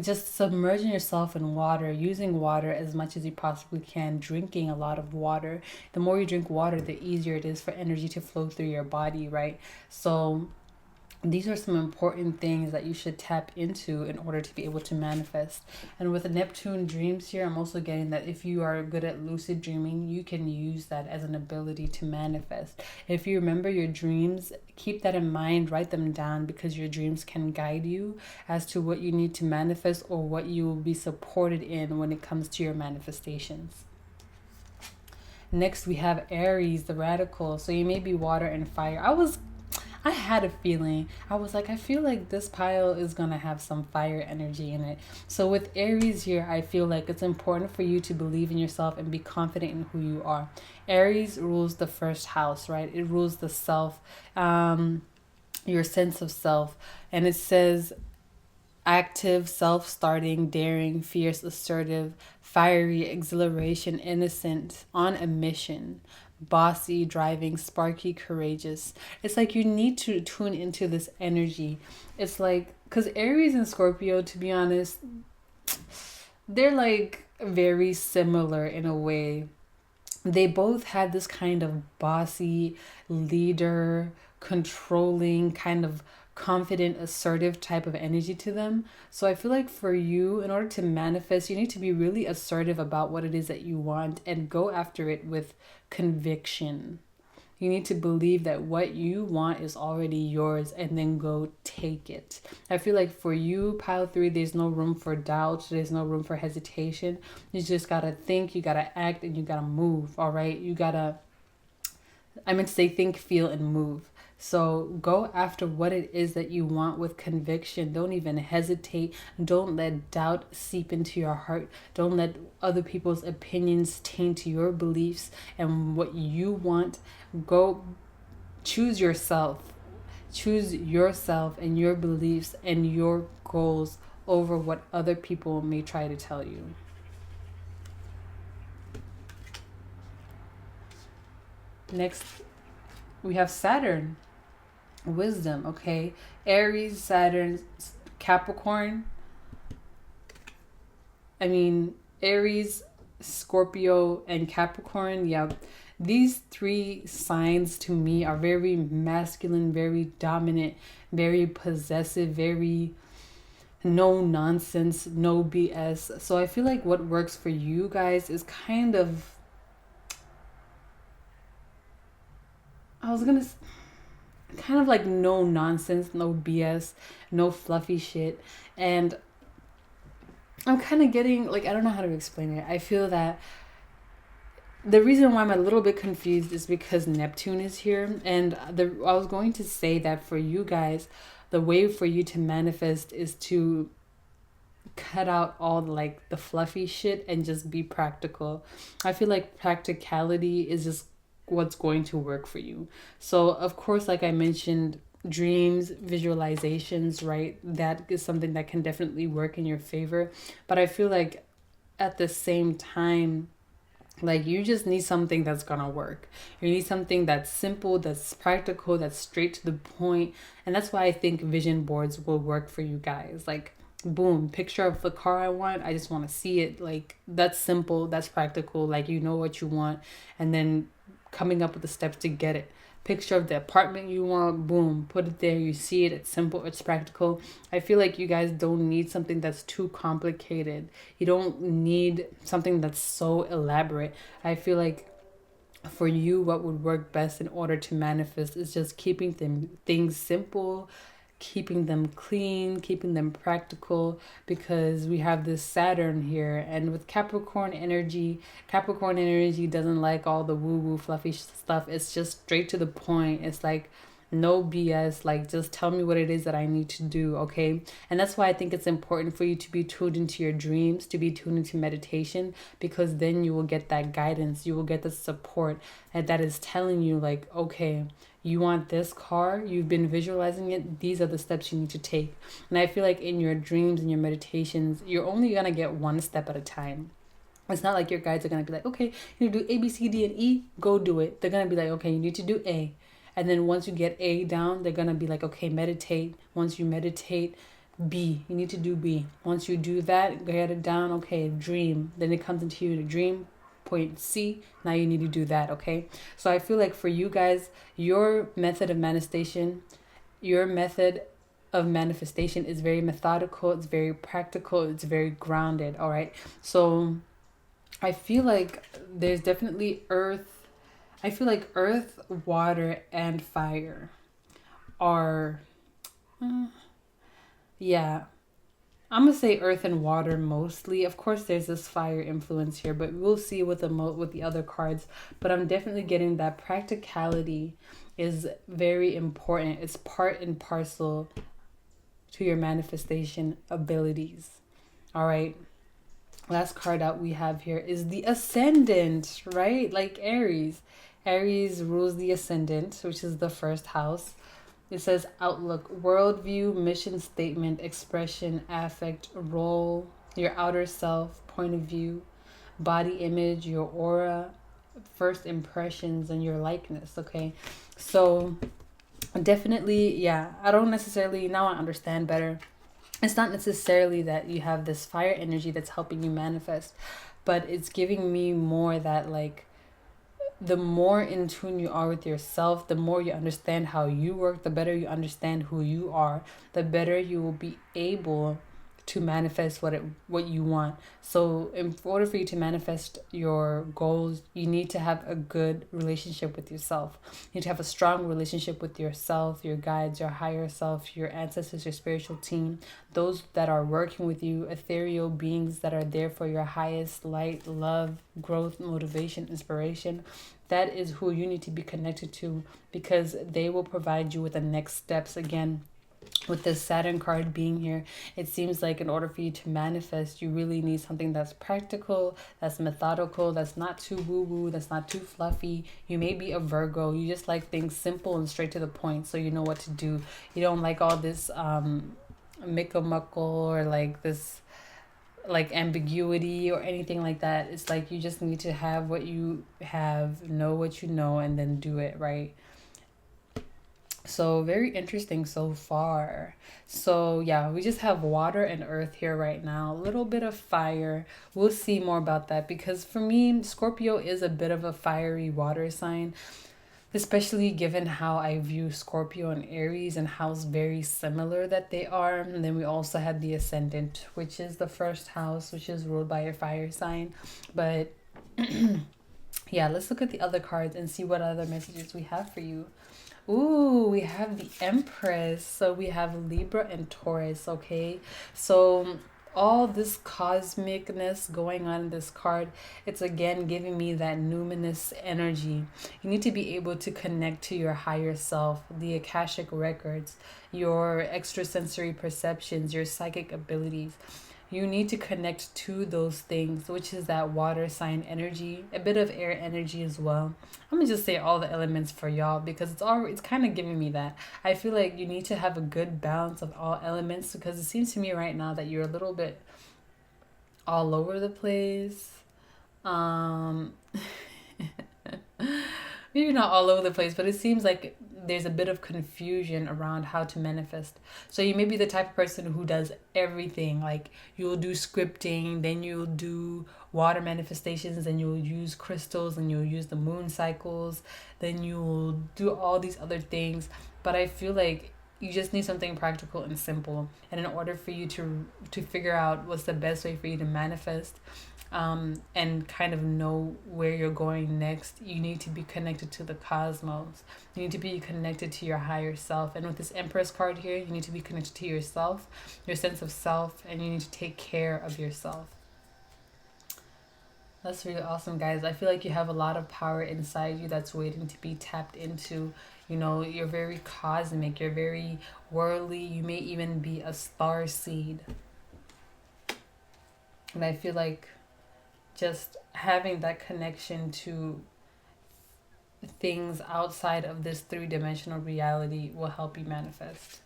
just submerging yourself in water, using water as much as you possibly can, drinking a lot of water. The more you drink water, the easier it is for energy to flow through your body, right? So these are some important things that you should tap into in order to be able to manifest. And with the Neptune dreams here, I'm also getting that if you are good at lucid dreaming, you can use that as an ability to manifest. If you remember your dreams, keep that in mind, write them down, because your dreams can guide you as to what you need to manifest or what you will be supported in when it comes to your manifestations. Next, we have Aries, the radical. So you may be water and fire. I had a feeling. I was like, I feel like this pile is going to have some fire energy in it. So with Aries here, I feel like it's important for you to believe in yourself and be confident in who you are. Aries rules the first house, right? It rules the self, your sense of self. And it says active, self-starting, daring, fierce, assertive, fiery, exhilaration, innocent, on a mission, bossy, driving, sparky, courageous. It's like you need to tune into this energy. It's like, because Aries and Scorpio, to be honest, they're like very similar in a way. They both had this kind of bossy, leader, controlling, kind of confident, assertive type of energy to them. So I feel like for you, in order to manifest, you need to be really assertive about what it is that you want and go after it with conviction. You need to believe that what you want is already yours and then go take it. I feel like for you, pile 3, there's no room for doubt. There's no room for hesitation. You just got to think, you got to act, and you got to move. All right. You got to, I meant to say think, feel, and move. So go after what it is that you want with conviction. Don't even hesitate. Don't let doubt seep into your heart. Don't let other people's opinions taint your beliefs and what you want. Go choose yourself. Choose yourself and your beliefs and your goals over what other people may try to tell you. Next, we have Saturn. Wisdom, okay? Aries, Saturn, Capricorn. Aries, Scorpio, and Capricorn. Yeah, these 3 signs to me are very masculine, very dominant, very possessive, very no nonsense, no BS. So I feel like what works for you guys is kind of, kind of like no nonsense, no BS, no fluffy shit. And I'm kind of getting, like, I don't know how to explain it. I feel that the reason why I'm a little bit confused is because Neptune is here. And I was going to say that for you guys, the way for you to manifest is to cut out all the fluffy shit and just be practical. I feel like practicality is just what's going to work for you. So of course, like I mentioned, dreams, visualizations, right? That is something that can definitely work in your favor. But I feel like at the same time, Like, you just need something that's gonna work. You need something that's simple, that's practical, that's straight to the point. And that's why I think vision boards will work for you guys. Like, boom, picture of the car I want. I just want to see it. Like, that's simple, that's practical. Like, you know what you want. And then coming up with the steps to get it. Picture of the apartment you want, boom, put it there. You see it, it's simple, it's practical. I feel like you guys don't need something that's too complicated. You don't need something that's so elaborate. I feel like for you, what would work best in order to manifest is just keeping things simple, keeping them clean, keeping them practical, because we have this Saturn here. And with Capricorn energy doesn't like all the woo woo fluffy stuff. It's just straight to the point. It's like no BS. Like, just tell me what it is that I need to do, okay? And that's why I think it's important for you to be tuned into your dreams, to be tuned into meditation, because then you will get that guidance, you will get the support that is telling you, like, okay, you want this car, you've been visualizing it, these are the steps you need to take. And I feel like in your dreams and your meditations, you're only gonna get one step at a time. It's not like your guides are gonna be like, okay, you need to do A, B, C, D, and E, go do it. They're gonna be like, okay, you need to do A. And then once you get A down, they're gonna be like, okay, meditate. Once you meditate, B, you need to do B. Once you do that, get it down, okay, dream. Then it comes into you to dream, point C, now you need to do that, okay? So I feel like for you guys, your method of manifestation is very methodical, it's very practical, it's very grounded, all right? So I feel like there's definitely earth. I feel like earth, water, and fire are, yeah, I'm gonna say earth and water mostly. Of course, there's this fire influence here, but we'll see with the other cards. But I'm definitely getting that practicality is very important. It's part and parcel to your manifestation abilities. All right. Last card out we have here is the ascendant, right? Like Aries. Aries rules the ascendant, which is the first house. It says outlook, worldview, mission statement, expression, affect, role, your outer self, point of view, body image, your aura, first impressions, and your likeness. Okay. So definitely, yeah, I don't necessarily, now I understand better. It's not necessarily that you have this fire energy that's helping you manifest, but it's giving me more that, like, the more in tune you are with yourself, the more you understand how you work, the better you understand who you are, the better you will be able to manifest what you want. So in order for you to manifest your goals, you need to have a good relationship with yourself. You need to have a strong relationship with yourself, your guides, your higher self, your ancestors, your spiritual team, those that are working with you, ethereal beings that are there for your highest light, love, growth, motivation, inspiration. That is who you need to be connected to, because they will provide you with the next steps. Again, with this Saturn card being here, it seems like in order for you to manifest, you really need something that's practical, that's methodical, that's not too woo-woo, that's not too fluffy. You may be a Virgo. You just like things simple and straight to the point, so you know what to do. You don't like all this mickamuckle or like this like ambiguity or anything like that. It's like you just need to have what you have, know what you know, and then do it, right? So very interesting so far. So yeah, we just have water and earth here right now. A little bit of fire. We'll see more about that, because for me, Scorpio is a bit of a fiery water sign, especially given how I view Scorpio and Aries and how very similar that they are. And then we also had the ascendant, which is the first house, which is ruled by a fire sign. But yeah, let's look at the other cards and see what other messages we have for you. Ooh, we have the Empress. So we have Libra and Taurus, okay? So all this cosmicness going on in this card, it's again giving me that numinous energy. You need to be able to connect to your higher self, the Akashic records, your extrasensory perceptions, your psychic abilities. You need to connect to those things, which is that water sign energy, a bit of air energy as well. I'm gonna just say all the elements for y'all, because it's kind of giving me that. I feel like you need to have a good balance of all elements, because it seems to me right now that you're a little bit all over the place. Um, maybe not all over the place, but it seems like there's a bit of confusion around how to manifest. So you may be the type of person who does everything. Like you'll do scripting, then you'll do water manifestations, then you'll use crystals, and you'll use the moon cycles, then you'll do all these other things. But I feel like you just need something practical and simple. And in order for you to figure out what's the best way for you to manifest, and kind of know where you're going next, you need to be connected to the cosmos. You need to be connected to your higher self. And with this Empress card here, you need to be connected to yourself, your sense of self, and you need to take care of yourself. That's really awesome, guys. I feel like you have a lot of power inside you that's waiting to be tapped into. You know, you're very cosmic, you're very worldly, you may even be a star seed. And I feel like just having that connection to things outside of this three-dimensional reality will help you manifest.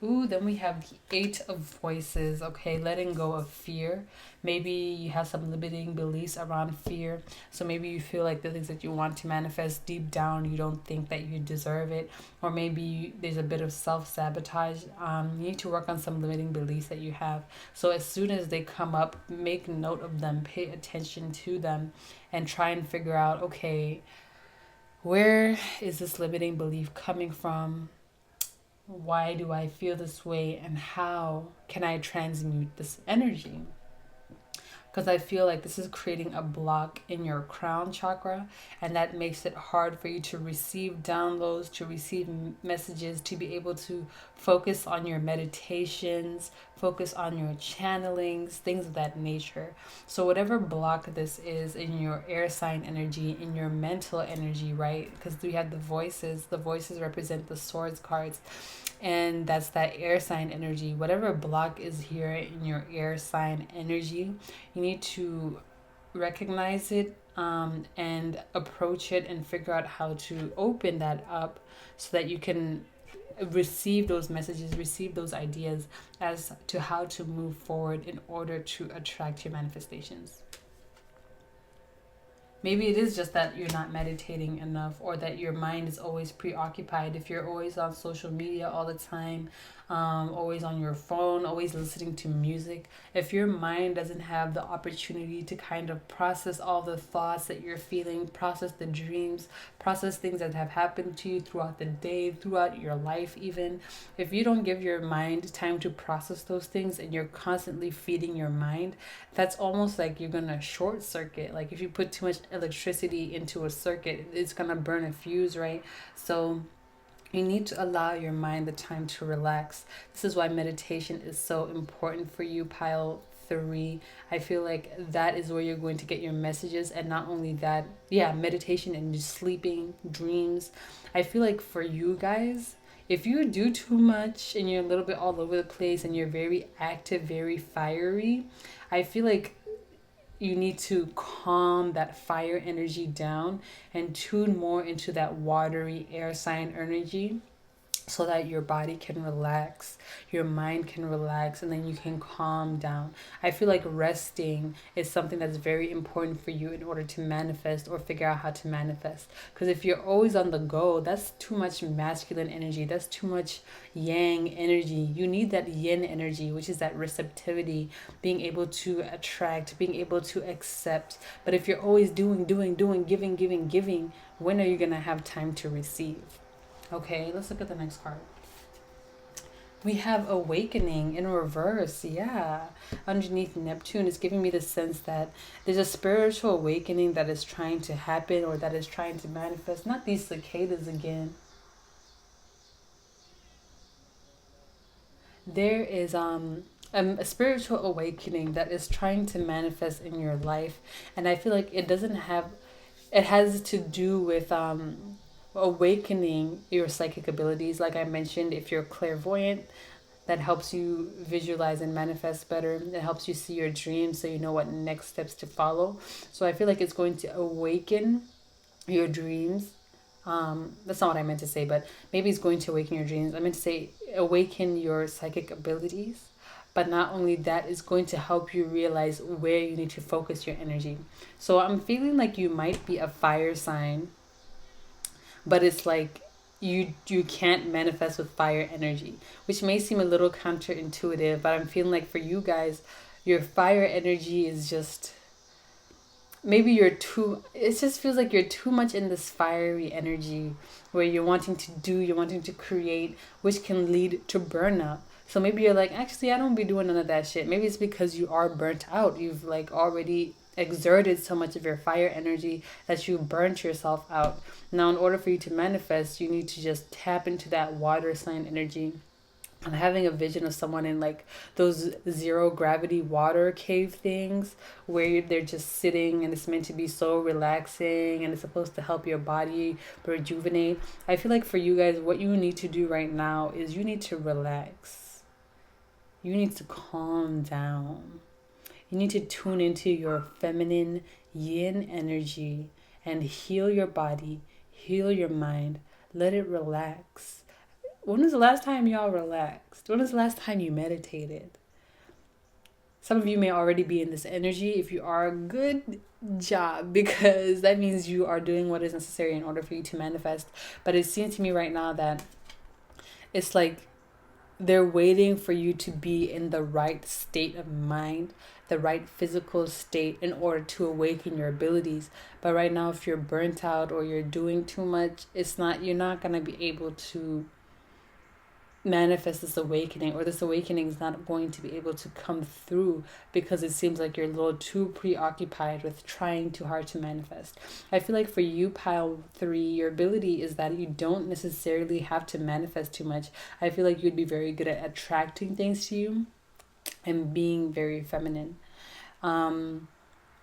Ooh, then we have the Eight of Voices. Okay, letting go of fear. Maybe you have some limiting beliefs around fear. So maybe you feel like the things that you want to manifest deep down, you don't think that you deserve it. Or maybe there's a bit of self-sabotage. You need to work on some limiting beliefs that you have. So as soon as they come up, make note of them, pay attention to them, and try and figure out, okay, where is this limiting belief coming from? Why do I feel this way, and how can I transmute this energy? Because I feel like this is creating a block in your crown chakra, and that makes it hard for you to receive downloads, to receive messages, to be able to focus on your meditations, focus on your channelings, things of that nature. So whatever block this is in your air sign energy, in your mental energy, right? Because we have the voices represent the swords cards, and that's that air sign energy. Whatever block is here in your air sign energy, you need to recognize it, and approach it and figure out how to open that up so that you can receive those messages, receive those ideas as to how to move forward in order to attract your manifestations. Maybe it is just that you're not meditating enough, or that your mind is always preoccupied. If you're always on social media all the time, always on your phone, always listening to music, if your mind doesn't have the opportunity to kind of process all the thoughts that you're feeling, process the dreams, process things that have happened to you throughout the day, throughout your life even, if you don't give your mind time to process those things and you're constantly feeding your mind, that's almost like you're gonna short circuit. Like if you put too much electricity into a circuit, it's gonna burn a fuse, right? So you need to allow your mind the time to relax. This is why meditation is so important for you, pile 3. I feel like that is where you're going to get your messages. And not only that, yeah, meditation and just sleeping, dreams. I feel like for you guys, if you do too much and you're a little bit all over the place and you're very active, very fiery, I feel like you need to calm that fire energy down and tune more into that watery air sign energy, so that your body can relax, your mind can relax, and then you can calm down. I feel like resting is something that's very important for you in order to manifest or figure out how to manifest. Because if you're always on the go, that's too much masculine energy, that's too much yang energy. You need that yin energy, which is that receptivity, being able to attract, being able to accept. But if you're always doing, giving, when are you going to have time to receive? Okay, let's look at the next card. We have Awakening in reverse. Yeah. Underneath Neptune, it's giving me the sense that there's a spiritual awakening that is trying to happen, or that is trying to manifest. Not these cicadas again. There is a spiritual awakening that is trying to manifest in your life. And I feel like it has to do with awakening your psychic abilities. Like I mentioned, if you're clairvoyant, that helps you visualize and manifest better. It helps you see your dreams so you know what next steps to follow. So I feel like it's going to awaken your dreams. That's not what I meant to say, but maybe it's going to awaken your dreams. I meant to say awaken your psychic abilities. But not only that, it's going to help you realize where you need to focus your energy. So I'm feeling like you might be a fire sign, but it's like you can't manifest with fire energy, which may seem a little counterintuitive, but I'm feeling like for you guys, your fire energy is just, maybe you're too, it just feels like you're too much in this fiery energy where you're wanting to do, you're wanting to create, which can lead to burnout. So maybe you're like, actually, I don't be doing none of that shit. Maybe it's because you are burnt out. You've like already exerted so much of your fire energy that you burnt yourself out. Now, in order for you to manifest, you need to just tap into that water sign energy. I'm having a vision of someone in like those zero gravity water cave things where they're just sitting and it's meant to be so relaxing and it's supposed to help your body rejuvenate. I feel like for you guys, what you need to do right now is you need to relax. You need to calm down. You need to tune into your feminine yin energy and heal your body, heal your mind, let it relax. When was the last time y'all relaxed? When was the last time you meditated? Some of you may already be in this energy. If you are, good job, because that means you are doing what is necessary in order for you to manifest. But it seems to me right now that it's like they're waiting for you to be in the right state of mind, the right physical state in order to awaken your abilities. But right now, if you're burnt out or you're doing too much, you're not going to be able to manifest this awakening, or this awakening is not going to be able to come through because it seems like you're a little too preoccupied with trying too hard to manifest. I feel like for you, pile 3, your ability is that you don't necessarily have to manifest too much. I feel like you'd be very good at attracting things to you and being very feminine.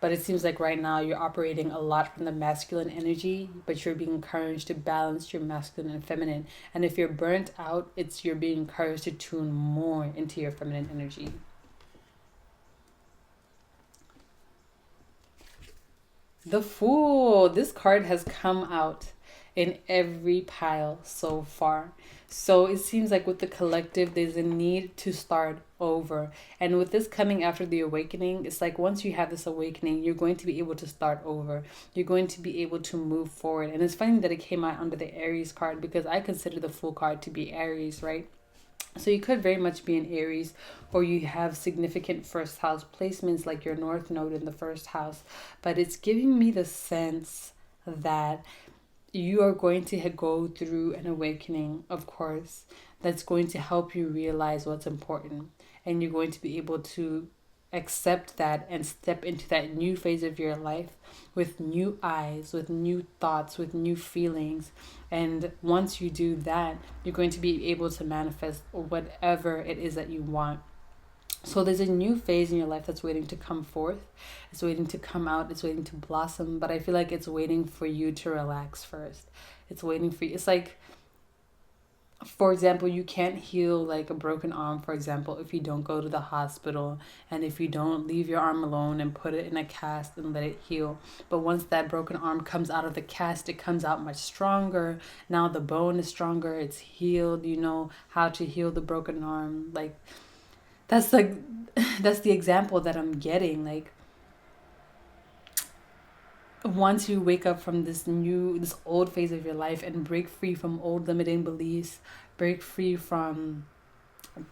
But it seems like right now you're operating a lot from the masculine energy, but you're being encouraged to balance your masculine and feminine. And if you're burnt out, you're being encouraged to tune more into your feminine energy. The Fool. This card has come out in every pile so far. So it seems like with the collective, there's a need to start over. And with this coming after the awakening, it's like once you have this awakening, you're going to be able to start over. You're going to be able to move forward. And it's funny that it came out under the Aries card because I consider the Fool card to be Aries, right? So you could very much be in Aries, or you have significant first house placements like your North Node in the first house. But it's giving me the sense that you are going to go through an awakening, of course, that's going to help you realize what's important. And you're going to be able to accept that and step into that new phase of your life with new eyes, with new thoughts, with new feelings. And once you do that, you're going to be able to manifest whatever it is that you want. So there's a new phase in your life that's waiting to come forth. It's waiting to come out. It's waiting to blossom. But I feel like it's waiting for you to relax first. It's waiting for you. It's like, for example, you can't heal like a broken arm, for example, if you don't go to the hospital and if you don't leave your arm alone and put it in a cast and let it heal. But once that broken arm comes out of the cast, it comes out much stronger. Now the bone is stronger. It's healed. You know how to heal the broken arm. Like, that's the example that I'm getting. Like, once you wake up from this old phase of your life and break free from old limiting beliefs, break free from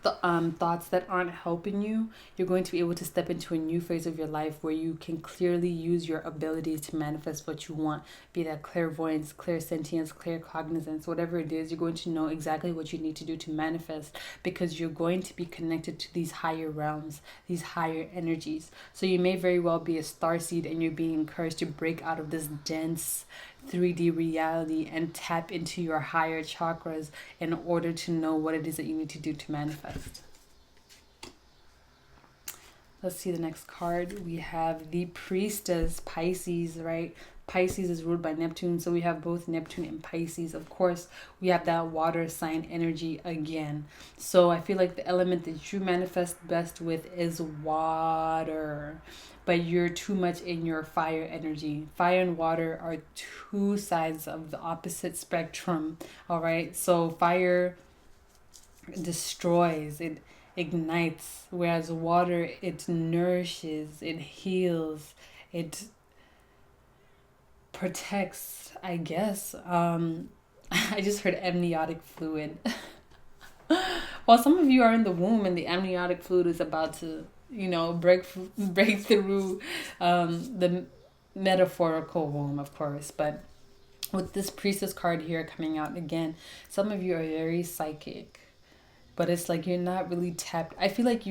thoughts that aren't helping you, you're going to be able to step into a new phase of your life where you can clearly use your abilities to manifest what you want, be that clairvoyance, clairsentience, claircognizance, whatever it is. You're going to know exactly what you need to do to manifest because you're going to be connected to these higher realms, these higher energies. So you may very well be a starseed and you're being encouraged to break out of this dense 3D reality and tap into your higher chakras in order to know what it is that you need to do to manifest. Let's see the next card. We have the Priestess, Pisces, right? Pisces is ruled by Neptune, so we have both Neptune and Pisces. Of course, we have that water sign energy again. So I feel like the element that you manifest best with is water, but you're too much in your fire energy. Fire and water are two sides of the opposite spectrum, all right? So fire destroys. It ignites, whereas water, it nourishes, it heals, it protects, I guess. I just heard amniotic fluid. Well, some of you are in the womb and the amniotic fluid is about to, break through the metaphorical womb, of course. But with this priestess card here coming out again, some of you are very psychic, but it's like you're not really tapped. I feel like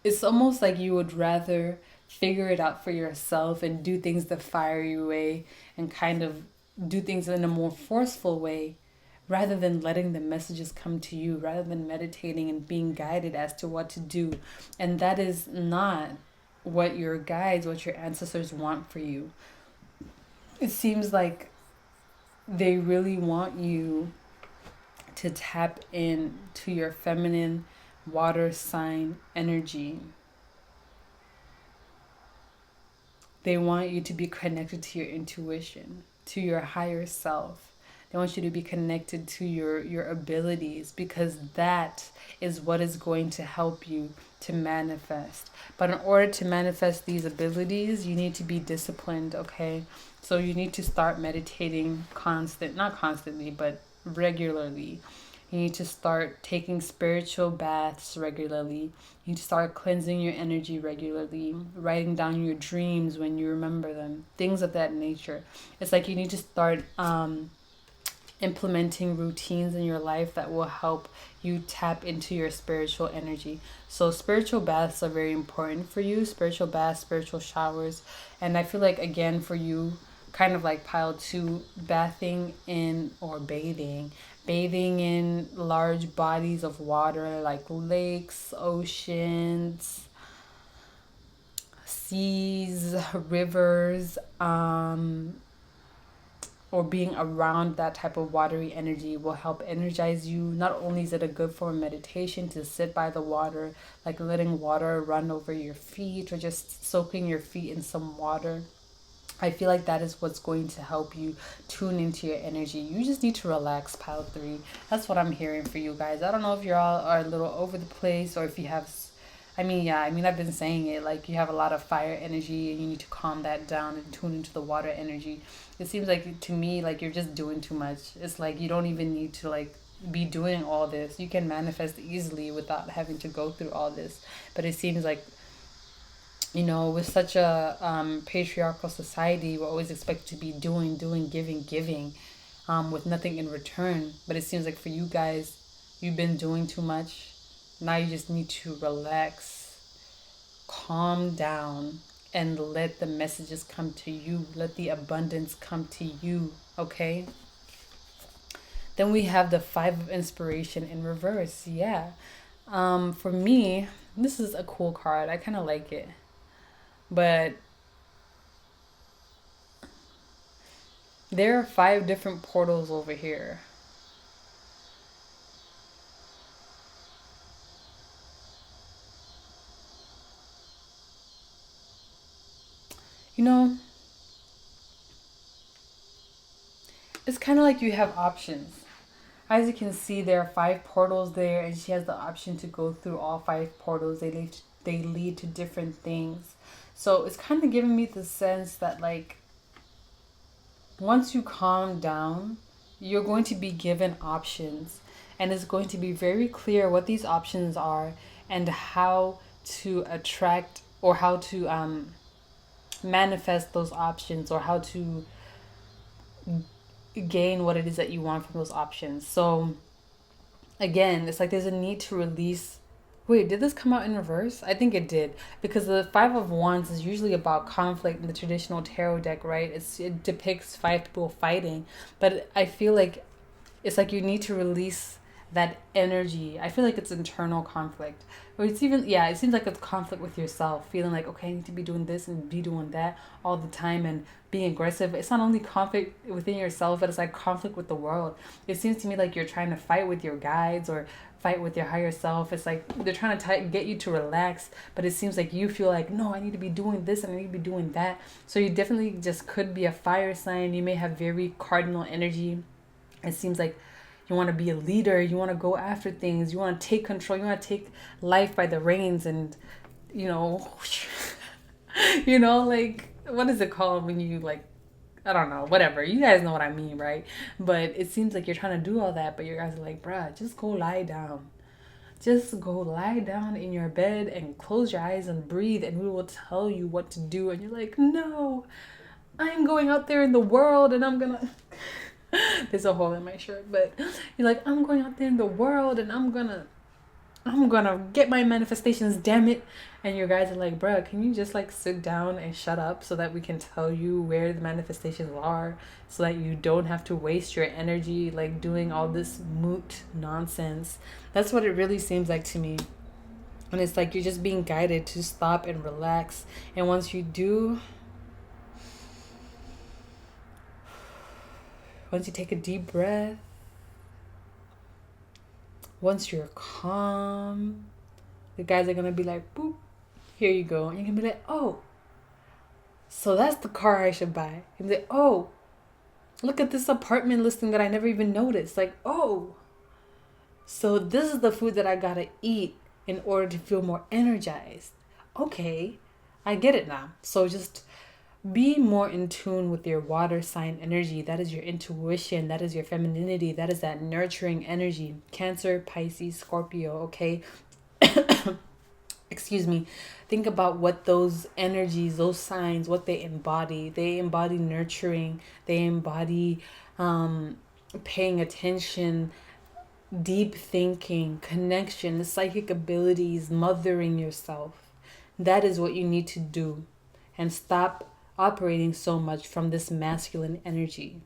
it's almost like you would rather figure it out for yourself and do things the fiery way and kind of do things in a more forceful way rather than letting the messages come to you, rather than meditating and being guided as to what to do. And that is not what your guides, what your ancestors want for you. It seems like they really want you to tap in to your feminine water sign energy. They want you to be connected to your intuition, to your higher self. They want you to be connected to your abilities, because that is what is going to help you to manifest. But in order to manifest these abilities, you need to be disciplined, okay? So you need to start meditating not constantly, but regularly. You need to start taking spiritual baths regularly. You need to start cleansing your energy regularly, writing down your dreams when you remember them, things of that nature. It's like you need to start implementing routines in your life that will help you tap into your spiritual energy. So spiritual baths are very important for you. Spiritual baths, spiritual showers. And I feel like, again, for you, kind of like pile 2, bathing in or bathing in large bodies of water like lakes, oceans, seas, rivers, or being around that type of watery energy will help energize you. Not only is it a good form of meditation to sit by the water, like letting water run over your feet or just soaking your feet in some water. I feel like that is what's going to help you tune into your energy. You just need to relax, pile 3. That's what I'm hearing for you guys. I don't know if you all are a little over the place, or if you have, I've been saying it, like you have a lot of fire energy and you need to calm that down and tune into the water energy. It seems like, to me, like you're just doing too much. It's like you don't even need to like be doing all this. You can manifest easily without having to go through all this. But it seems like, with such a patriarchal society, we're always expected to be doing, giving, with nothing in return. But it seems like for you guys, you've been doing too much. Now you just need to relax, calm down, and let the messages come to you. Let the abundance come to you, okay? Then we have the 5 of Inspiration in reverse. Yeah. For me, this is a cool card. I kind of like it. But there are 5 different portals over here. It's kind of like you have options. As you can see, there are 5 portals there, and she has the option to go through all 5 portals. They lead to different things. So it's kind of giving me the sense that, like, once you calm down, you're going to be given options. And it's going to be very clear what these options are and how to attract, or how to manifest those options, or how to gain what it is that you want from those options. So again, it's like there's a need to release. Wait, did this come out in reverse? I think it did, because the 5 of Wands is usually about conflict in the traditional tarot deck, right? It depicts 5 people fighting, but I feel like it's like you need to release that energy. I feel like it's internal conflict, or it's even, it seems like it's conflict with yourself, feeling like, okay, I need to be doing this and be doing that all the time and being aggressive. It's not only conflict within yourself, but it's like conflict with the world. It seems to me like you're trying to fight with your guides or fight with your higher self. It's like they're trying to get you to relax, but it seems like you feel like, no, I need to be doing this and I need to be doing that. So you definitely just could be a fire sign. You may have very cardinal energy. It seems like You want to be a leader. You want to go after things. You want to take control. You want to take life by the reins and, you know, like, what is it called when you, like, I don't know, whatever. You guys know what I mean, right? But it seems like you're trying to do all that, but you guys are like, bruh, just go lie down. Just go lie down in your bed and close your eyes and breathe, and we will tell you what to do. And you're like, no, I'm going out there in the world and I'm gonna. There's a hole in my shirt, but you're like, I'm going out there in the world and I'm gonna get my manifestations, damn it. And your guys are like, bruh, can you just like sit down and shut up so that we can tell you where the manifestations are, so that you don't have to waste your energy like doing all this moot nonsense. That's what it really seems like to me. And it's like you're just being guided to stop and relax. And once you do, once you take a deep breath, once you're calm, the guys are going to be like, boop, here you go. And you're going to be like, oh, so that's the car I should buy. And be like, oh, look at this apartment listing that I never even noticed. Like, oh, so this is the food that I got to eat in order to feel more energized. Okay, I get it now. So just be more in tune with your water sign energy. That is your intuition. That is your femininity. That is that nurturing energy. Cancer, Pisces, Scorpio, okay? Excuse me. Think about what those energies, those signs, what they embody. They embody nurturing. They embody paying attention, deep thinking, connection, psychic abilities, mothering yourself. That is what you need to do. And stop operating so much from this masculine energy.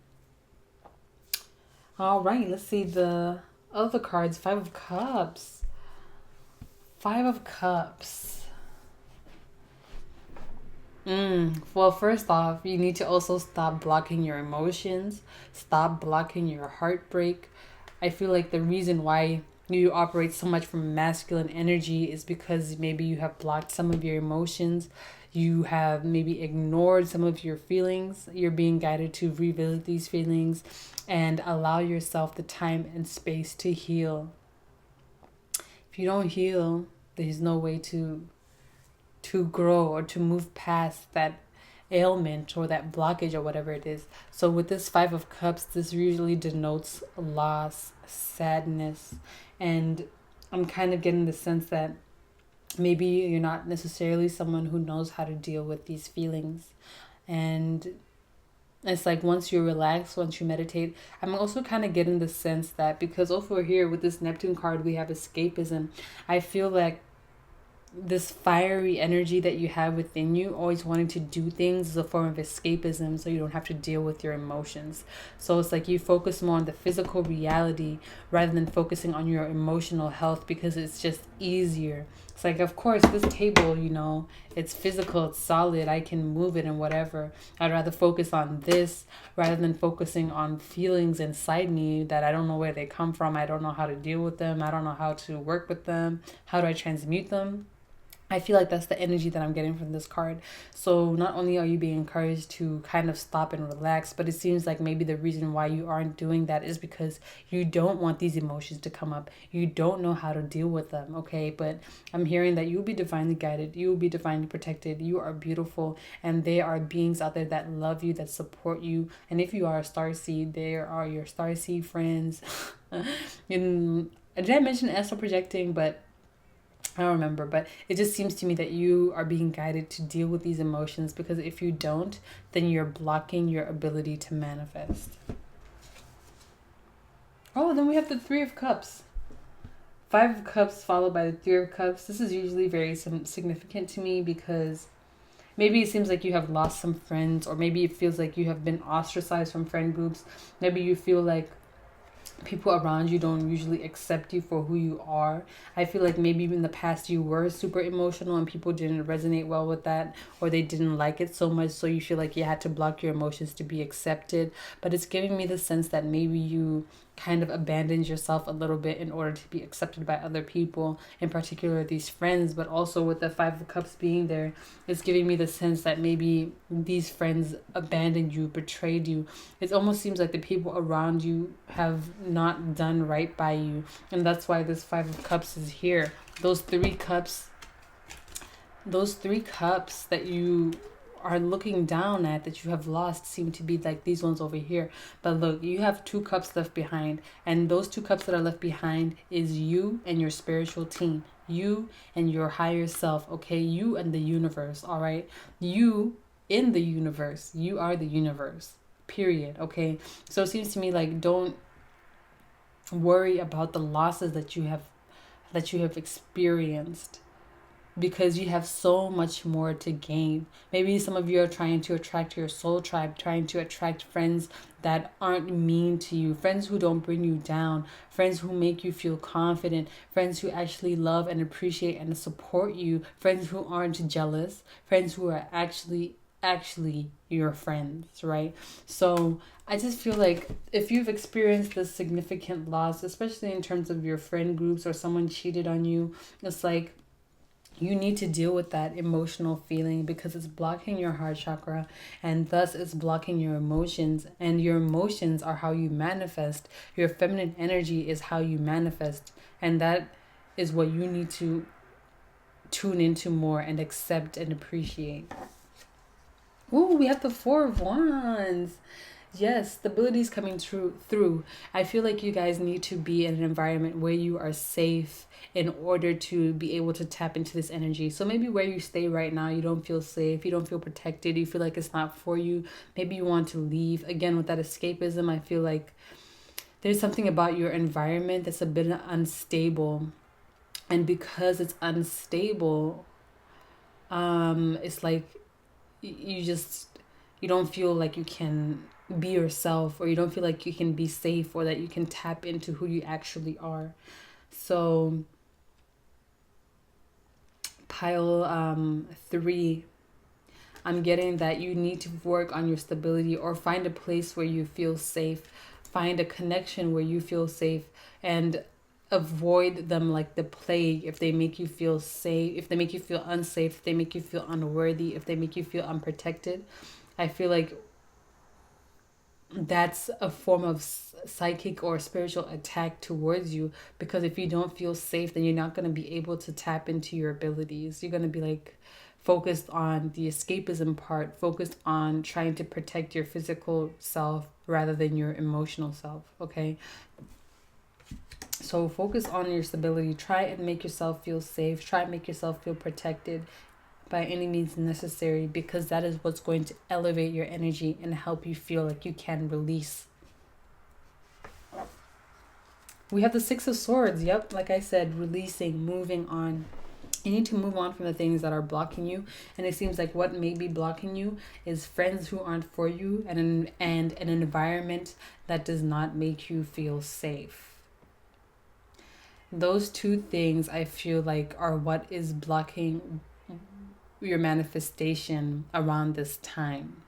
All right, let's see the other cards. Five of Cups. Five of Cups. Well, first off, you need to also stop blocking your emotions. Stop blocking your heartbreak. I feel like the reason why you operate so much from masculine energy is because maybe you have blocked some of your emotions. You have maybe ignored some of your feelings. You're being guided to revisit these feelings and allow yourself the time and space to heal. If you don't heal, there's no way to grow or to move past that ailment or that blockage or whatever it is. So with this Five of Cups, this usually denotes loss, sadness, and I'm kind of getting the sense that maybe you're not necessarily someone who knows how to deal with these feelings. And it's like once you relax, once you meditate, I'm also kind of getting the sense that because over here with this Neptune card, we have escapism. I feel like this fiery energy that you have within you, always wanting to do things, is a form of escapism, so you don't have to deal with your emotions. So it's like you focus more on the physical reality rather than focusing on your emotional health, because it's just easier. It's like, of course, this table, it's physical, it's solid, I can move it and whatever. I'd rather focus on this rather than focusing on feelings inside me that I don't know where they come from. I don't know how to deal with them. I don't know how to work with them. How do I transmute them? I feel like that's the energy that I'm getting from this card. So not only are you being encouraged to kind of stop and relax, but it seems like maybe the reason why you aren't doing that is because you don't want these emotions to come up. You don't know how to deal with them, okay? But I'm hearing that you'll be divinely guided. You will be divinely protected. You are beautiful. And there are beings out there that love you, that support you. And if you are a starseed, there are your starseed friends. Did I mention astral projecting? But I don't remember, but it just seems to me that you are being guided to deal with these emotions, because if you don't, then you're blocking your ability to manifest. Oh, then we have the Three of Cups. Five of Cups followed by the Three of Cups. This is usually very significant to me because maybe it seems like you have lost some friends, or maybe it feels like you have been ostracized from friend groups. Maybe you feel like people around you don't usually accept you for who you are. I feel like maybe in the past you were super emotional and people didn't resonate well with that, or they didn't like it so much, so you feel like you had to block your emotions to be accepted. But it's giving me the sense that maybe you kind of abandoned yourself a little bit in order to be accepted by other people, in particular these friends. But also with the Five of Cups being there, it's giving me the sense that maybe these friends abandoned you, betrayed you. It almost seems like the people around you have not done right by you, and that's why this Five of Cups is here. Those three cups that you are looking down at, that you have lost, seem to be like these ones over here. But look, you have 2 cups left behind, and those 2 cups that are left behind is you and your spiritual team, you and your higher self. Okay, you and the universe. All right, you in the universe. You are the universe, period. Okay, so it seems to me like, don't worry about the losses that you have experienced, because you have so much more to gain. Maybe some of you are trying to attract your soul tribe, trying to attract friends that aren't mean to you, friends who don't bring you down, friends who make you feel confident, friends who actually love and appreciate and support you, friends who aren't jealous, friends who are actually your friends, right? So I just feel like if you've experienced this significant loss, especially in terms of your friend groups, or someone cheated on you, it's like you need to deal with that emotional feeling, because it's blocking your heart chakra, and thus it's blocking your emotions. And your emotions are how you manifest. Your feminine energy is how you manifest. And that is what you need to tune into more and accept and appreciate. Ooh, we have the Four of Wands. Yes, stability is coming through. I feel like you guys need to be in an environment where you are safe in order to be able to tap into this energy. So maybe where you stay right now, you don't feel safe, you don't feel protected, you feel like it's not for you. Maybe you want to leave. Again, with that escapism, I feel like there's something about your environment that's a bit unstable. And because it's unstable, it's like you don't feel like you can be yourself, or you don't feel like you can be safe, or that you can tap into who you actually are. So pile 3, I'm getting that you need to work on your stability, or find a place where you feel safe, find a connection where you feel safe, and avoid them like the plague if they make you feel safe, if they make you feel unsafe, if they make you feel unworthy, if they make you feel unprotected. I feel like that's a form of psychic or spiritual attack towards you, because if you don't feel safe, then you're not going to be able to tap into your abilities. You're going to be like focused on the escapism part, focused on trying to protect your physical self rather than your emotional self. Okay, so focus on your stability. Try and make yourself feel safe, try and make yourself feel protected by any means necessary, because that is what's going to elevate your energy and help you feel like you can release. We have the Six of Swords. Yep, like I said, releasing, moving on. You need to move on from the things that are blocking you. And it seems like what may be blocking you is friends who aren't for you, and an environment that does not make you feel safe. Those 2 things I feel like are what is blocking your manifestation around this time.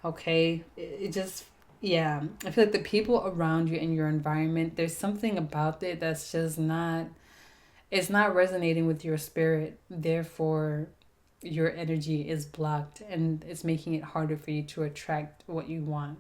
Okay, it just, yeah, I feel like the people around you in your environment, there's something about it that's just not, it's not resonating with your spirit. Therefore your energy is blocked, and it's making it harder for you to attract what you want.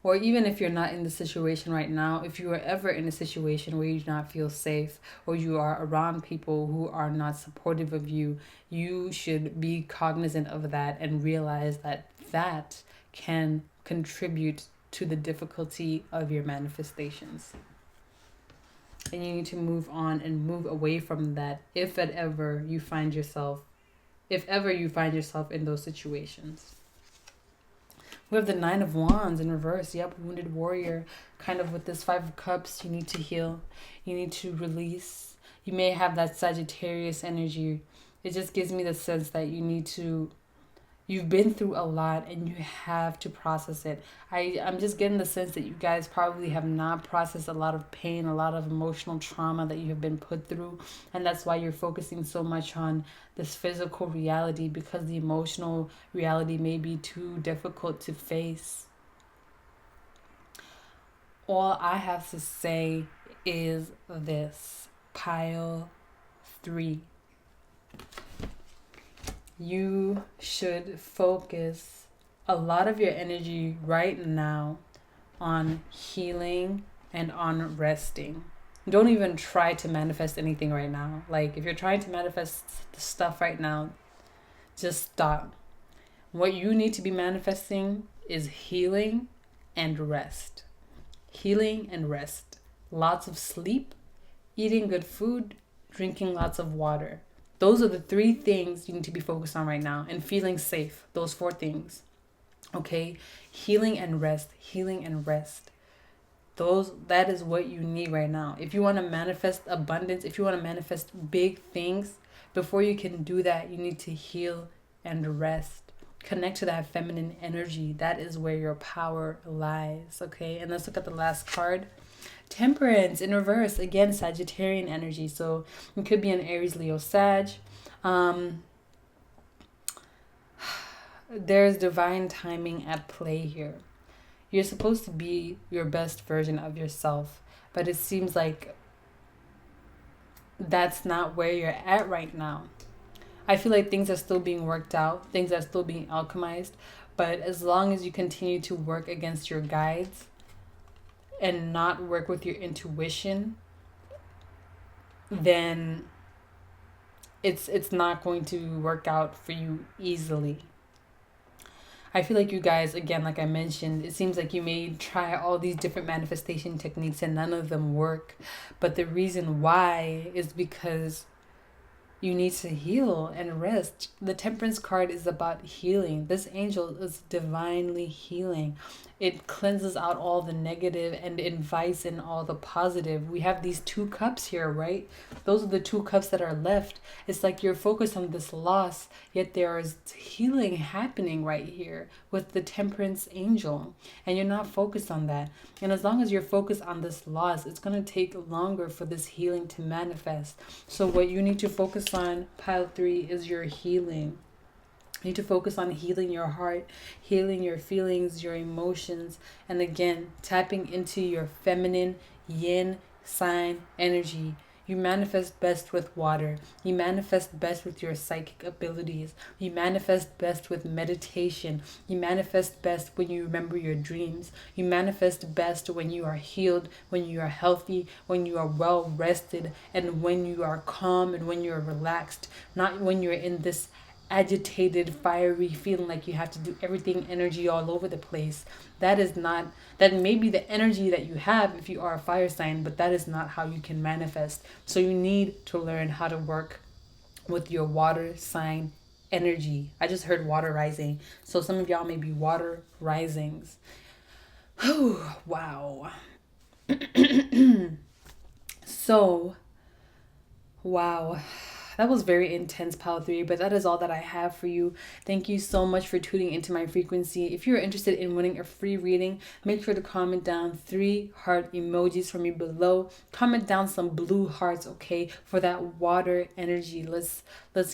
Or even if you're not in the situation right now, if you are ever in a situation where you do not feel safe, or you are around people who are not supportive of you, you should be cognizant of that and realize that that can contribute to the difficulty of your manifestations. And you need to move on and move away from that if ever you find yourself in those situations. We have the Nine of Wands in reverse. Yep, wounded warrior. Kind of with this Five of Cups, you need to heal. You need to release. You may have that Sagittarius energy. It just gives me the sense that you've been through a lot and you have to process it. I'm just getting the sense that you guys probably have not processed a lot of pain, a lot of emotional trauma that you have been put through. And that's why you're focusing so much on this physical reality, because the emotional reality may be too difficult to face. all I have to say is this. Pile 3. You should focus a lot of your energy right now on healing and on resting. Don't even try to manifest anything right now. Like, if you're trying to manifest stuff right now, just stop. What you need to be manifesting is healing and rest. Healing and rest. Lots of sleep, eating good food, drinking lots of water. Those are the 3 things you need to be focused on right now, and feeling safe. Those 4 things. Okay? Healing and rest. Healing and rest. That is what you need right now. If you want to manifest abundance, if you want to manifest big things, before you can do that, you need to heal and rest. Connect to that feminine energy. That is where your power lies. Okay? And let's look at the last card. Temperance in reverse. Again, Sagittarian energy. So it could be an Aries, Leo, Sag. There's divine timing at play here. You're supposed to be your best version of yourself, but it seems like that's not where you're at right now. I feel like things are still being worked out. Things are still being alchemized. But as long as you continue to work against your guides and not work with your intuition, then it's not going to work out for you easily. I feel like you guys, again, like I mentioned, it seems like you may try all these different manifestation techniques and none of them work. But the reason why is because you need to heal and rest. The Temperance card is about healing. This angel is divinely healing. It cleanses out all the negative and invites in all the positive. We have these 2 cups here, right? Those are the 2 cups that are left. It's like you're focused on this loss, yet there is healing happening right here with the Temperance angel. And you're not focused on that. And as long as you're focused on this loss, it's going to take longer for this healing to manifest. So what you need to focus on, pile 3, is your healing. You need to focus on healing your heart, healing your feelings, your emotions, and again, tapping into your feminine yin sign energy. You manifest best with water. You manifest best with your psychic abilities. You manifest best with meditation. You manifest best when you remember your dreams. You manifest best when you are healed, when you are healthy, when you are well rested, and when you are calm and when you are relaxed. Not when you're in this agitated, fiery feeling like you have to do everything, energy all over the place. That may be the energy that you have if you are a fire sign, but that is not how you can manifest. So you need to learn how to work with your water sign energy. I just heard water rising. So some of y'all may be water risings. Oh, wow. So, wow. That was very intense, pile 3, but that is all that I have for you. Thank you so much for tuning into my frequency. If you're interested in winning a free reading, make sure to comment down 3 heart emojis for me below. Comment down some blue hearts, okay, for that water energy. Let's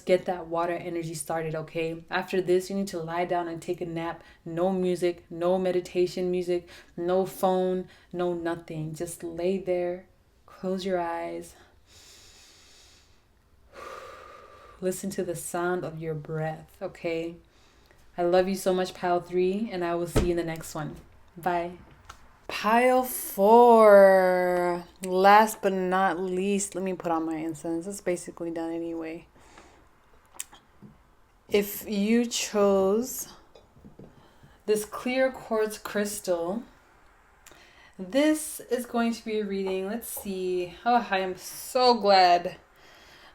get that water energy started, okay? After this, you need to lie down and take a nap. No music, no meditation music, no phone, no nothing. Just lay there, close your eyes. Listen to the sound of your breath, okay? I love you so much, pile 3, and I will see you in the next one. Bye. Pile 4. Last but not least, let me put on my incense. It's basically done anyway. If you chose this clear quartz crystal, this is going to be a reading. Let's see. Oh, I am so glad.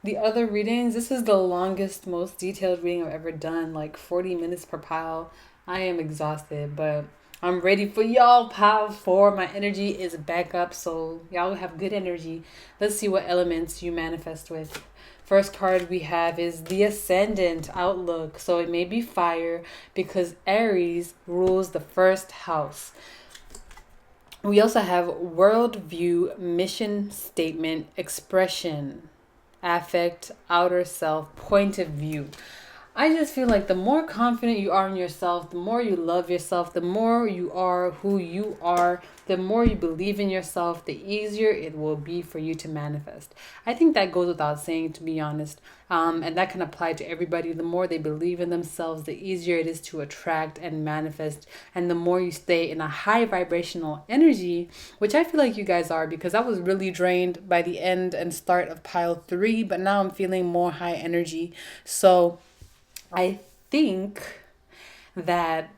The other readings, this is the longest, most detailed reading I've ever done, like 40 minutes per pile. I am exhausted, but I'm ready for y'all, pile 4. My energy is back up, so y'all have good energy. Let's see what elements you manifest with. First card we have is the Ascendant Outlook. So it may be fire because Aries rules the first house. We also have Worldview, Mission Statement, Expression, Affect, Outer Self, Point of View. I just feel like the more confident you are in yourself, the more you love yourself, the more you are who you are, the more you believe in yourself, the easier it will be for you to manifest. I think that goes without saying, to be honest. And that can apply to everybody. The more they believe in themselves, the easier it is to attract and manifest. And the more you stay in a high vibrational energy, which I feel like you guys are, because I was really drained by the end and start of pile 3, but now I'm feeling more high energy. So I think that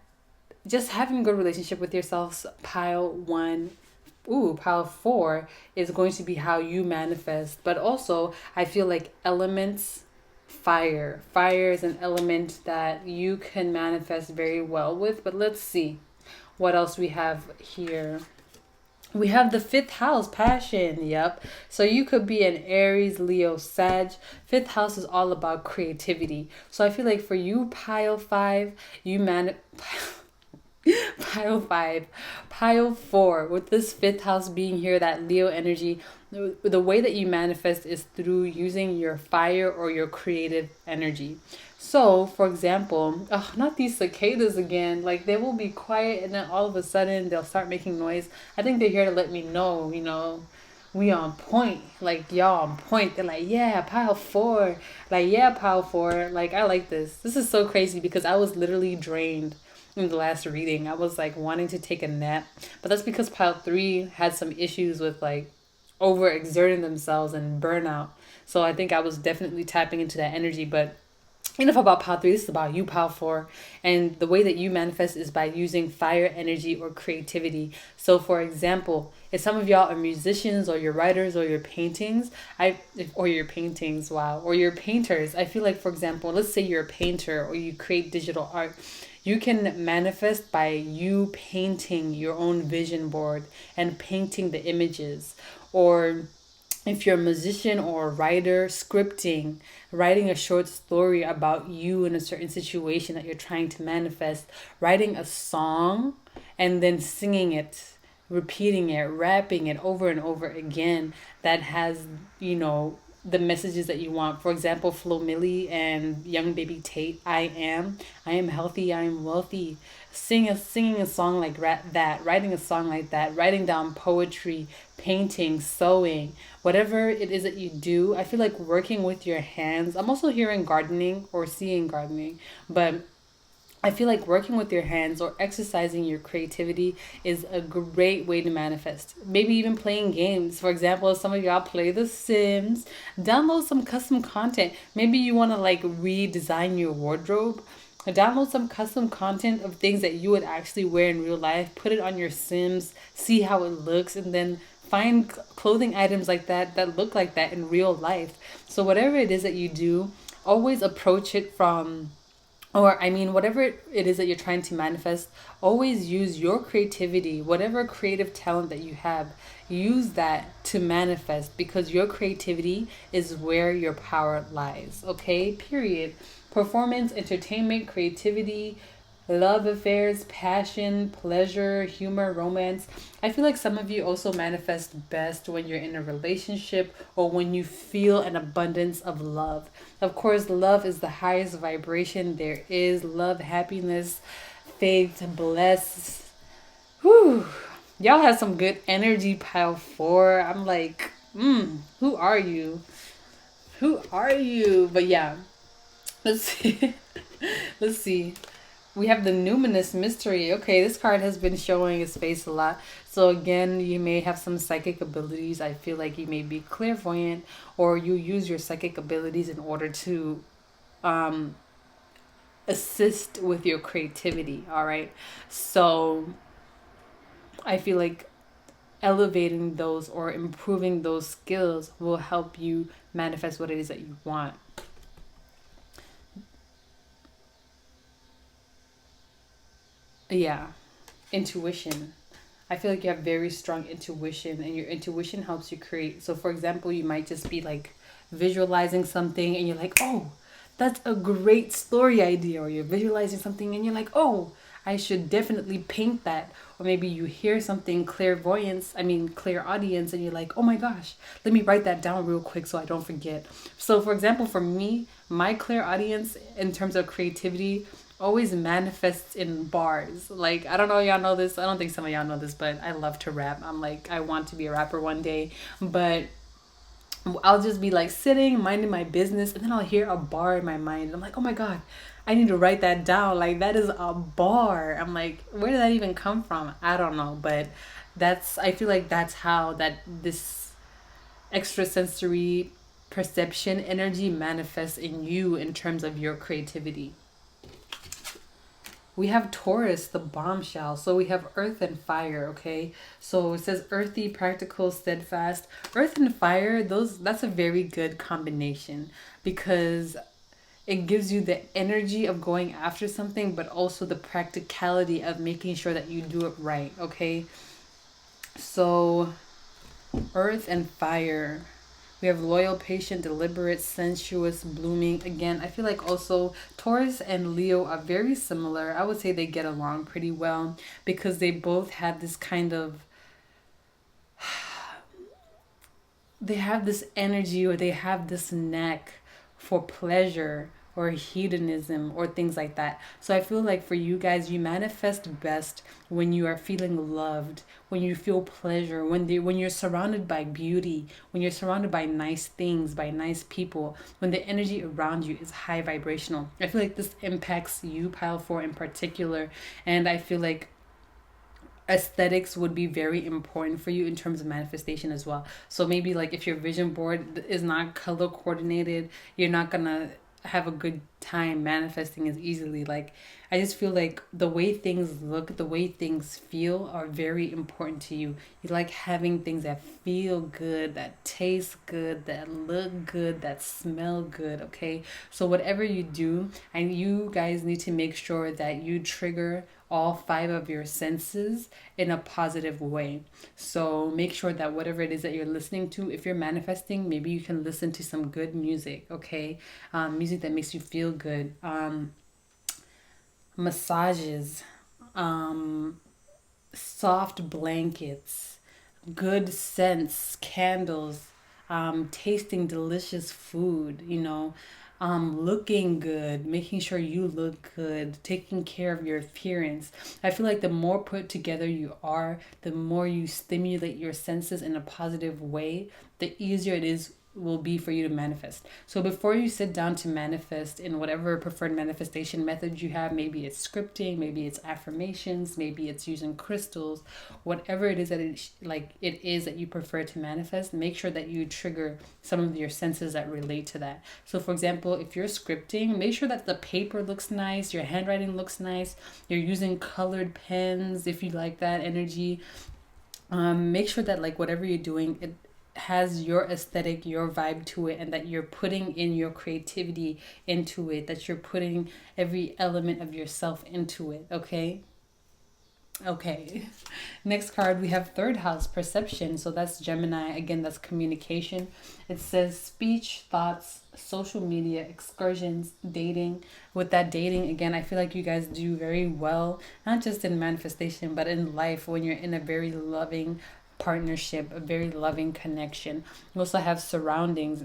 just having a good relationship with yourself, pile 1, pile 4 is going to be how you manifest. But also, I feel like elements, fire is an element that you can manifest very well with. But let's see what else we have here. We have the 5th house, passion. Yep. So you could be an Aries, Leo, Sag. 5th house is all about creativity. So I feel like for you, pile 5, pile 5, pile 4, with this 5th house being here, that Leo energy, the way that you manifest is through using your fire or your creative energy. So, for example, not these cicadas again. Like, they will be quiet and then all of a sudden they'll start making noise. I think they're here to let me know, we on point. Like, y'all on point. They're like, yeah, pile 4. Like, yeah, pile 4. Like, I like this. This is so crazy because I was literally drained in the last reading. I was like wanting to take a nap. But that's because pile 3 had some issues with like overexerting themselves and burnout. So I think I was definitely tapping into that energy. But enough about pile 3. This is about you, pile 4. And the way that you manifest is by using fire energy or creativity. So for example, if some of y'all are musicians or you're writers or you're paintings, or you're paintings, wow, or you're painters, I feel like, for example, let's say you're a painter or you create digital art. You can manifest by you painting your own vision board and painting the images. Or if you're a musician or a writer, scripting, writing a short story about you in a certain situation that you're trying to manifest, writing a song and then singing it, repeating it, rapping it over and over again, that has, the messages that you want. For example, Flo Milli and Young Baby Tate, I am healthy, I am wealthy. Singing a song like that, writing a song like that, writing down poetry, painting, sewing, whatever it is that you do. I feel like working with your hands. I'm also hearing gardening or seeing gardening, but I feel like working with your hands or exercising your creativity is a great way to manifest. Maybe even playing games. For example, if some of y'all play The Sims, download some custom content. Maybe you want to like redesign your wardrobe. Download some custom content of things that you would actually wear in real life. Put it on your Sims, see how it looks, and then find clothing items like that look like that in real life. So whatever it is that you do, always approach it from, whatever it is that you're trying to manifest, always use your creativity, whatever creative talent that you have, use that to manifest, because your creativity is where your power lies. Okay, period. Performance, entertainment, creativity, love affairs, passion, pleasure, humor, romance. I feel like some of you also manifest best when you're in a relationship or when you feel an abundance of love. Of course, love is the highest vibration there is. Love, happiness, faith, bless. Whew. Y'all have some good energy, pile 4. I'm like, who are you? Who are you? But yeah, let's see. Let's see. We have the numinous mystery. Okay, this card has been showing its face a lot. So again, you may have some psychic abilities. I feel like you may be clairvoyant, or you use your psychic abilities in order to assist with your creativity. All right. So I feel like elevating those or improving those skills will help you manifest what it is that you want. Yeah, intuition. I feel like you have very strong intuition, and your intuition helps you create. So, for example, you might just be like visualizing something and you're like, oh, that's a great story idea. Or you're visualizing something and you're like, oh, I should definitely paint that. Or maybe you hear something, clairaudience, and you're like, oh my gosh, let me write that down real quick so I don't forget. So, for example, for me, my clear audience in terms of creativity always manifests in bars. Like, I don't know, y'all know this. I don't think some of y'all know this, but I love to rap. I'm like, I want to be a rapper one day. But I'll just be like sitting, minding my business, and then I'll hear a bar in my mind. I'm like, oh my God, I need to write that down. Like, that is a bar. I'm like, where did that even come from? I don't know. But I feel like that's how this extrasensory perception energy manifests in you in terms of your creativity. We have Taurus, the bombshell. So we have earth and fire, okay? So it says earthy, practical, steadfast. Earth and fire, that's a very good combination because it gives you the energy of going after something, but also the practicality of making sure that you do it right, okay? So earth and fire. We have loyal, patient, deliberate, sensuous, blooming. Again, I feel like also Taurus and Leo are very similar. I would say they get along pretty well because they both have this kind of, they have this energy or they have this knack for pleasure or hedonism or things like that. So I feel like for you guys, you manifest best when you are feeling loved, when you feel pleasure, when you're surrounded by beauty, when you're surrounded by nice things, by nice people, when the energy around you is high vibrational. I feel like this impacts you, pile 4 in particular, and I feel like aesthetics would be very important for you in terms of manifestation as well. So maybe like if your vision board is not color coordinated, you're not gonna have a good time manifesting as easily. Like, I just feel like the way things look, the way things feel are very important to you. You like having things that feel good, that taste good, that look good, that smell good, okay? So whatever you do, and you guys need to make sure that you trigger all 5 of your senses in a positive way. So make sure that whatever it is that you're listening to, if you're manifesting, maybe you can listen to some good music, okay? Music that makes you feel good. Massages, soft blankets, good scents, candles, tasting delicious food, looking good, making sure you look good, taking care of your appearance. I feel like the more put together you are, the more you stimulate your senses in a positive way, the easier it is will be for you to manifest. So before you sit down to manifest in whatever preferred manifestation method you have, maybe it's scripting, maybe it's affirmations, maybe it's using crystals, whatever it is that it is that you prefer to manifest, make sure that you trigger some of your senses that relate to that. So for example, if you're scripting, make sure that the paper looks nice, your handwriting looks nice, you're using colored pens if you like that energy. Make sure that like whatever you're doing, it has your aesthetic, your vibe to it, and that you're putting in your creativity into it, that you're putting every element of yourself into it, okay? Okay. Next card, we have third house, perception. So that's Gemini. Again, that's communication. It says speech, thoughts, social media, excursions, dating. With that dating, again, I feel like you guys do very well, not just in manifestation, but in life when you're in a very loving partnership, a very loving connection. You also have surroundings.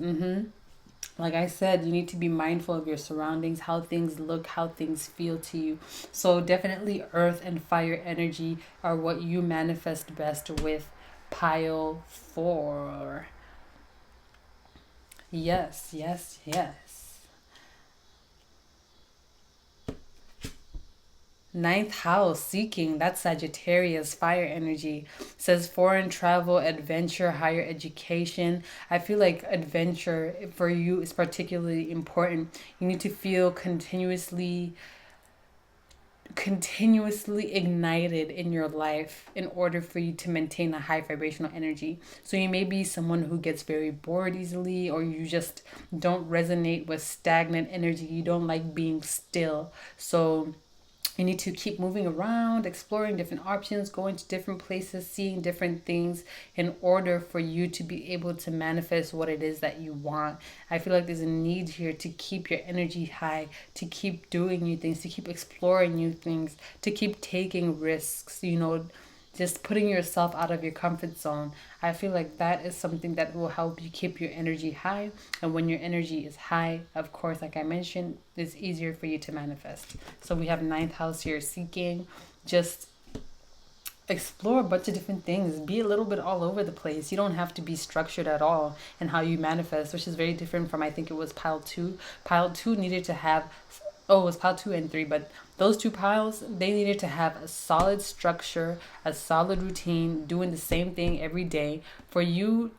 Like I said, you need to be mindful of your surroundings, how things look, how things feel to you. So definitely earth and fire energy are what you manifest best with, pile 4. Yes, yes, yes. Ninth house, seeking, that's Sagittarius, fire energy. Says foreign travel, adventure, higher education. I feel like adventure for you is particularly important. You need to feel continuously ignited in your life in order for you to maintain a high vibrational energy. So you may be someone who gets very bored easily, or you just don't resonate with stagnant energy. You don't like being still. So you need to keep moving around, exploring different options, going to different places, seeing different things in order for you to be able to manifest what it is that you want. I feel like there's a need here to keep your energy high, to keep doing new things, to keep exploring new things, to keep taking risks, just putting yourself out of your comfort zone. I feel like that is something that will help you keep your energy high. And when your energy is high, of course, like I mentioned, it's easier for you to manifest. So we have ninth house here, seeking. Just explore a bunch of different things. Be a little bit all over the place. You don't have to be structured at all in how you manifest, which is very different from, I think it was pile two. Pile two needed to have, oh, it was pile two and three, but those two piles, they needed to have a solid structure, a solid routine, doing the same thing every day. For you,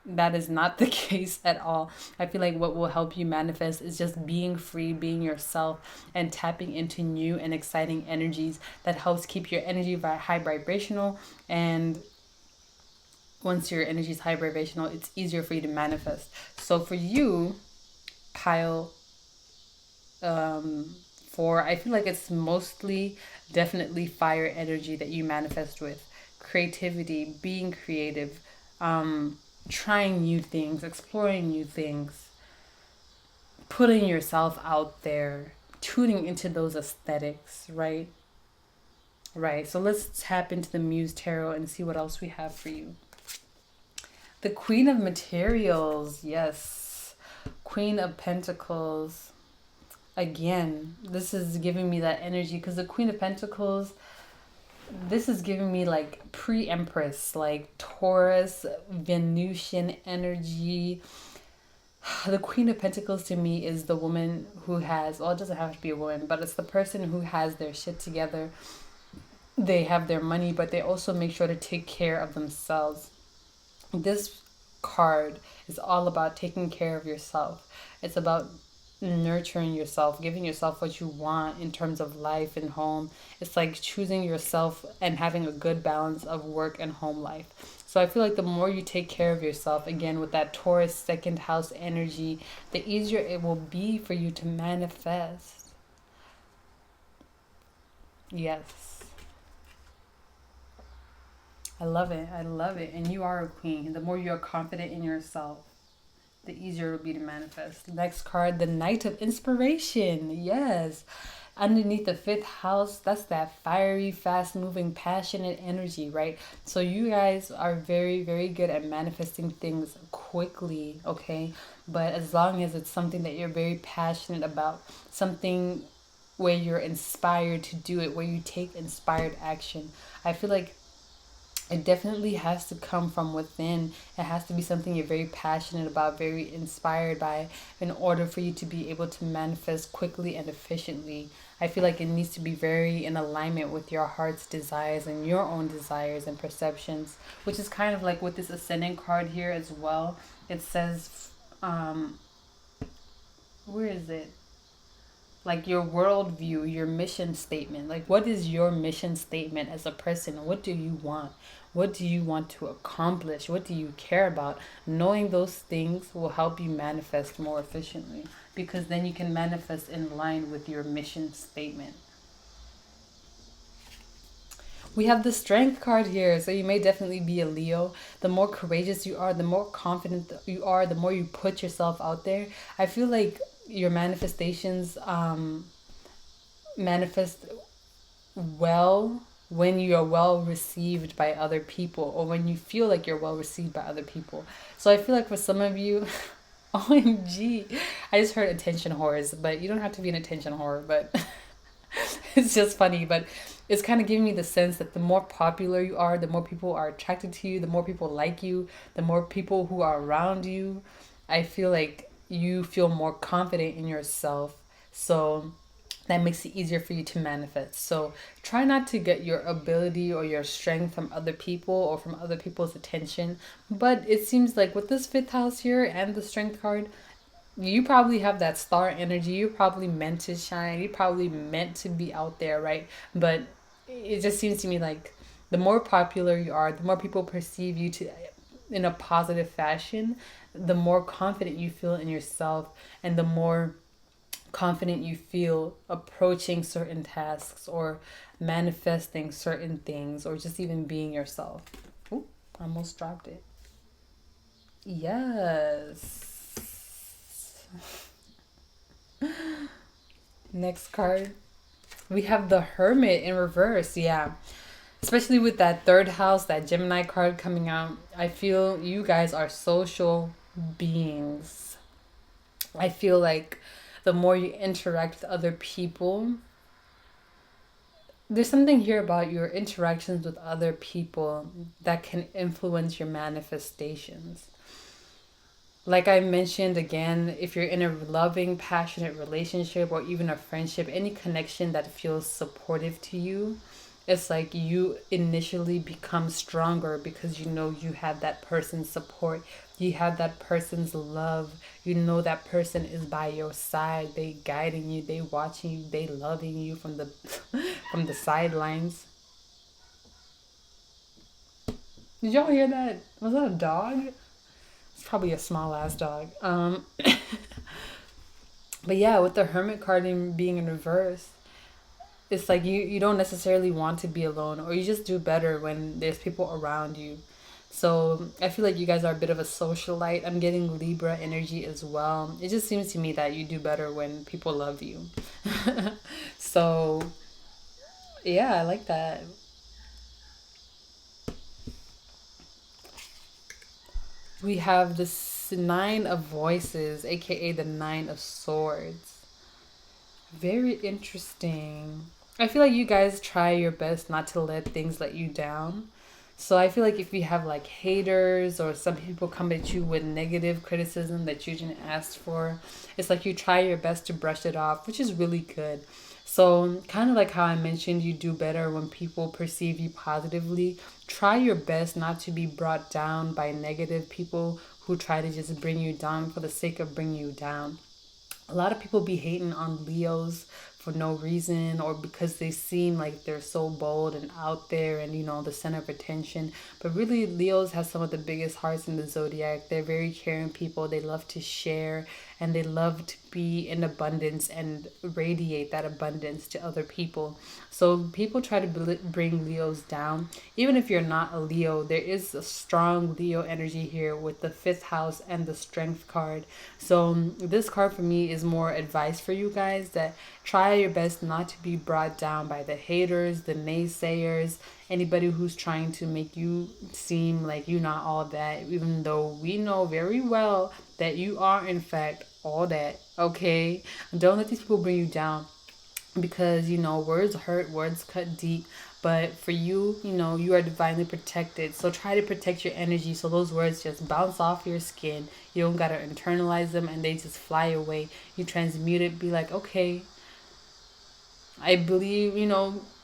that is not the case at all. I feel like what will help you manifest is just being free, being yourself, and tapping into new and exciting energies that helps keep your energy high vibrational. And once your energy is high vibrational, it's easier for you to manifest. So for you, pile 4, I feel like it's mostly definitely fire energy that you manifest with. Creativity, being creative, trying new things, exploring new things, putting yourself out there, tuning into those aesthetics, right? Right. So let's tap into the Muse Tarot and see what else we have for you. The Queen of Materials. Yes. Queen of Pentacles. Again, this is giving me that energy because the Queen of Pentacles, this is giving me like pre-Empress, like Taurus, Venusian energy. The Queen of Pentacles to me is the woman who has, well, it doesn't have to be a woman, but it's the person who has their shit together. They have their money, but they also make sure to take care of themselves. This card is all about taking care of yourself. It's about nurturing yourself, giving yourself what you want in terms of life and home. It's like choosing yourself and having a good balance of work and home life. So I feel like the more you take care of yourself, again with that Taurus second house energy, the easier it will be for you to manifest. Yes. I love it. I love it. And you are a queen. The more you're confident in yourself, the easier it will be to manifest. Next card, the Knight of Inspiration. Yes. Underneath the 5th house, that's that fiery, fast-moving, passionate energy, right? So you guys are very, very good at manifesting things quickly, okay? But as long as it's something that you're very passionate about, something where you're inspired to do it, where you take inspired action, I feel like it definitely has to come from within. It has to be something you're very passionate about, very inspired by, in order for you to be able to manifest quickly and efficiently. I feel like it needs to be very in alignment with your heart's desires and your own desires and perceptions, which is kind of like with this ascendant card here as well. It says, where is it? Like your worldview, your mission statement. Like, what is your mission statement as a person? What do you want? What do you want to accomplish? What do you care about? Knowing those things will help you manifest more efficiently, because then you can manifest in line with your mission statement. We have the Strength card here, so you may definitely be a Leo. The more courageous you are, the more confident you are, the more you put yourself out there. I feel like your manifestations manifest well when you are well received by other people, or when you feel like you're well received by other people. So I feel like for some of you, OMG, I just heard attention whores, but you don't have to be an attention whore, but it's just funny. But it's kind of giving me the sense that the more popular you are, the more people are attracted to you, the more people like you, the more people who are around you. I feel like you feel more confident in yourself. So that makes it easier for you to manifest. So try not to get your ability or your strength from other people or from other people's attention. But it seems like with this 5th house here and the Strength card, you probably have that star energy. You're probably meant to shine. You're probably meant to be out there, right? But it just seems to me like the more popular you are, the more people perceive you to in a positive fashion, the more confident you feel in yourself, and the more confident you feel approaching certain tasks or manifesting certain things, or just even being yourself. Ooh, almost dropped it. Yes. Next card, we have the Hermit in reverse. Yeah. Especially with that third house, that Gemini card coming out. I feel you guys are social beings. I feel like the more you interact with other people, there's something here about your interactions with other people that can influence your manifestations. Like I mentioned again, if you're in a loving, passionate relationship or even a friendship, any connection that feels supportive to you, it's like you initially become stronger because you know you have that person's support, you have that person's love, you know that person is by your side, they guiding you, they watching you, they loving you from the from the sidelines. Did y'all hear that? Was that a dog? It's probably a small ass dog. But yeah, with the Hermit card being in reverse, it's like you don't necessarily want to be alone, or you just do better when there's people around you. So I feel like you guys are a bit of a socialite. I'm getting Libra energy as well. It just seems to me that you do better when people love you. So yeah, I like that. We have this Nine of Voices, aka the Nine of Swords. Very interesting. I feel like you guys try your best not to let things let you down. So I feel like if you have like haters or some people come at you with negative criticism that you didn't ask for, it's like you try your best to brush it off, which is really good. So kind of like how I mentioned, you do better when people perceive you positively. Try your best not to be brought down by negative people who try to just bring you down for the sake of bringing you down. A lot of people be hating on Leos for no reason, or because they seem like they're so bold and out there and the center of attention. But really, Leos has some of the biggest hearts in the zodiac. They're very caring people. They love to share, and they love to be in abundance and radiate that abundance to other people. So people try to bring Leos down. Even if you're not a Leo, there is a strong Leo energy here with the fifth house and the strength card. So this card for me is more advice for you guys, that try your best not to be brought down by the haters, the naysayers, anybody who's trying to make you seem like you're not all that, even though we know very well that you are in fact all that. Okay, don't let these people bring you down, because words hurt, words cut deep. But for you, you are divinely protected, so try to protect your energy so those words just bounce off your skin. You don't gotta internalize them and they just fly away. You transmute it, be like, okay, I believe,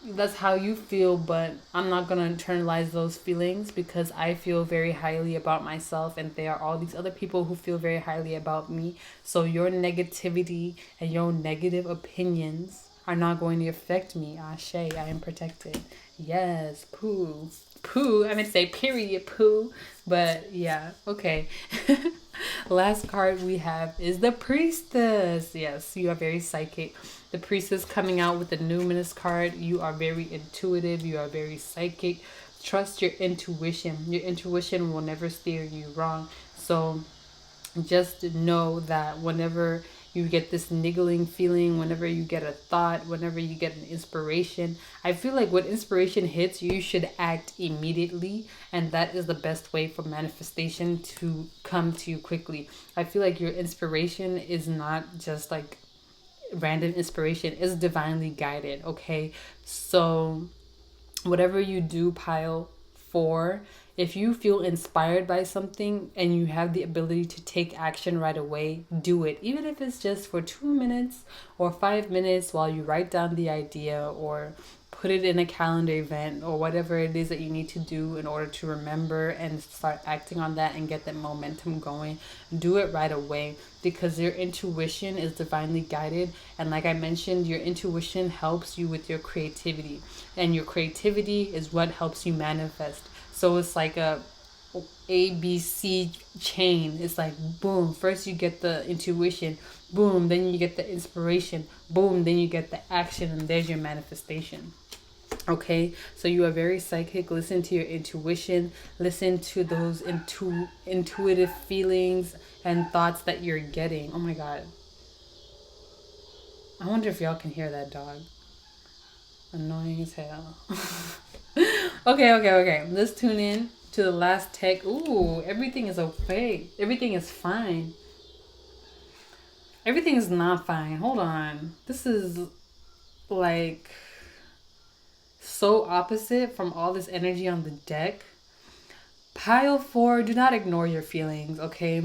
that's how you feel, but I'm not going to internalize those feelings, because I feel very highly about myself, and there are all these other people who feel very highly about me. So your negativity and your negative opinions are not going to affect me. Ashe, I am protected. Yes, poo. Poo. I meant to say period, poo. But yeah, okay. Last card we have is the Priestess. Yes, you are very psychic. The Priestess coming out with the Numinous card. You are very intuitive. You are very psychic. Trust your intuition. Your intuition will never steer you wrong. So just know that whenever you get this niggling feeling, whenever you get a thought, whenever you get an inspiration, I feel like when inspiration hits, you should act immediately, and that is the best way for manifestation to come to you quickly. I feel like your inspiration is not just like random inspiration, is divinely guided. Okay, so whatever you do, pile 4, if you feel inspired by something and you have the ability to take action right away, do it. Even if it's just for 2 minutes or 5 minutes while you write down the idea, or put it in a calendar event, or whatever it is that you need to do in order to remember and start acting on that and get that momentum going. Do it right away, because your intuition is divinely guided. And like I mentioned, your intuition helps you with your creativity, and your creativity is what helps you manifest. So it's like a ABC chain. It's like boom, first you get the intuition, boom, then you get the inspiration, boom, then you get the action, and there's your manifestation. Okay, so you are very psychic. Listen to your intuition. Listen to those intuitive feelings and thoughts that you're getting. Oh my god, I wonder if y'all can hear that dog. Annoying as hell. Okay. Let's tune in to the last tech. Ooh, everything is okay. Everything is fine. Everything is not fine. Hold on. This is like so opposite from all this energy on the deck. Pile 4, do not ignore your feelings, okay?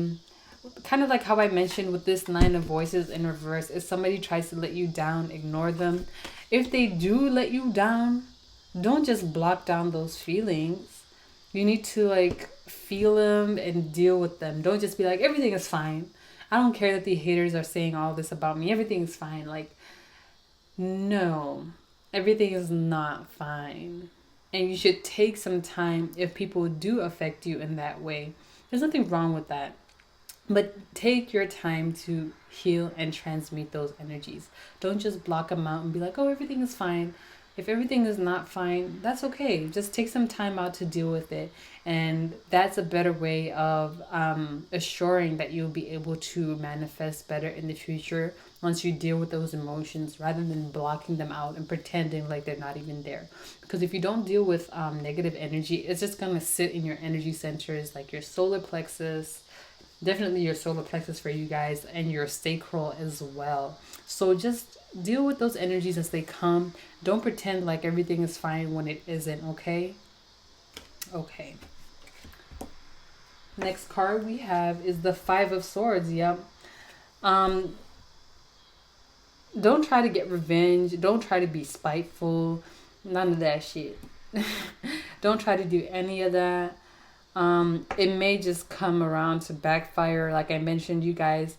Kind of like how I mentioned with this 9 of voices in reverse. If somebody tries to let you down, ignore them. If they do let you down, don't just block down those feelings. You need to like feel them and deal with them. Don't just be like, everything is fine. I don't care that the haters are saying all this about me. Everything is fine. Like, no, everything is not fine. And you should take some time if people do affect you in that way. There's nothing wrong with that. But take your time to heal and transmute those energies. Don't just block them out and be like, oh, everything is fine. If everything is not fine, that's okay. Just take some time out to deal with it. And that's a better way of assuring that you'll be able to manifest better in the future once you deal with those emotions rather than blocking them out and pretending like they're not even there. Because if you don't deal with negative energy, it's just going to sit in your energy centers like your solar plexus, definitely your solar plexus for you guys, and your sacral as well. So just deal with those energies as they come. Don't pretend like everything is fine when it isn't, okay? Okay. Next card we have is the 5 of Swords. Yep. Don't try to get revenge. Don't try to be spiteful. None of that shit. Don't try to do any of that. It may just come around to backfire. Like I mentioned, you guys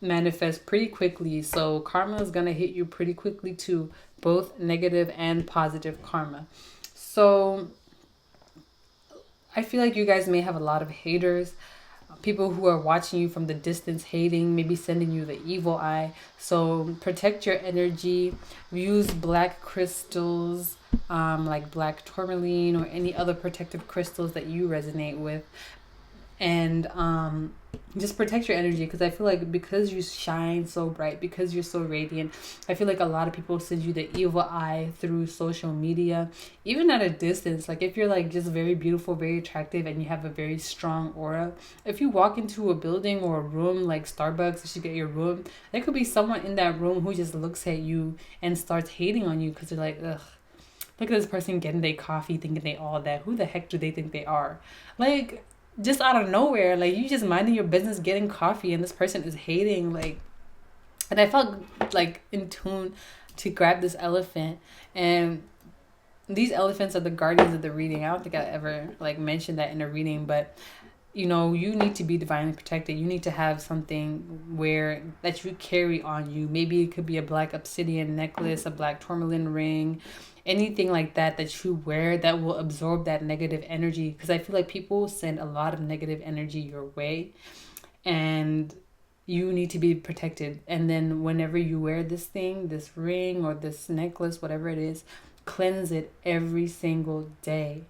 manifest pretty quickly. So karma is going to hit you pretty quickly too. Both negative and positive karma. So I feel like you guys may have a lot of haters. People who are watching you from the distance, hating, maybe sending you the evil eye. So protect your energy. Use black crystals, like black tourmaline or any other protective crystals that you resonate with. And just protect your energy, because I feel like because you shine so bright, because you're so radiant, I feel like a lot of people send you the evil eye through social media, even at a distance. Like if you're like just very beautiful, very attractive, and you have a very strong aura, if you walk into a building or a room like Starbucks, if you get your room, there could be someone in that room who just looks at you and starts hating on you because they're like, ugh, look at this person getting their coffee thinking they all that. Who the heck do they think they are? Like, just out of nowhere, like you just minding your business getting coffee and this person is hating, like. And I felt like in tune to grab this elephant, and these elephants are the guardians of the reading. I don't think I ever like mentioned that in a reading, but you know, you need to be divinely protected. You need to have something where that you carry on you. Maybe it could be a black obsidian necklace, a black tourmaline ring, anything like that that you wear that will absorb that negative energy. Because I feel like people send a lot of negative energy your way, and you need to be protected. And then whenever you wear this thing, this ring or this necklace, whatever it is, cleanse it every single day.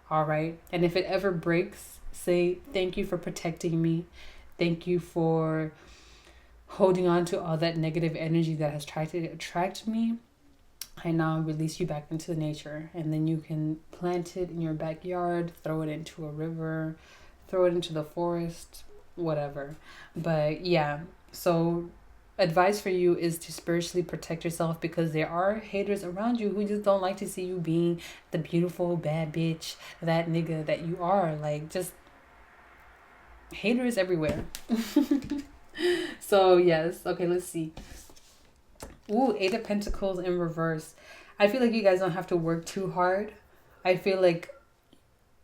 All right. And if it ever breaks, say, thank you for protecting me. Thank you for holding on to all that negative energy that has tried to attract me. I now release you back into nature. And then you can plant it in your backyard, throw it into a river, throw it into the forest, whatever. But yeah, so advice for you is to spiritually protect yourself, because there are haters around you who just don't like to see you being the beautiful bad bitch, that nigga that you are. Like, just haters everywhere. So yes, okay, let's see. Ooh, 8 of Pentacles in reverse. I feel like you guys don't have to work too hard. I feel like,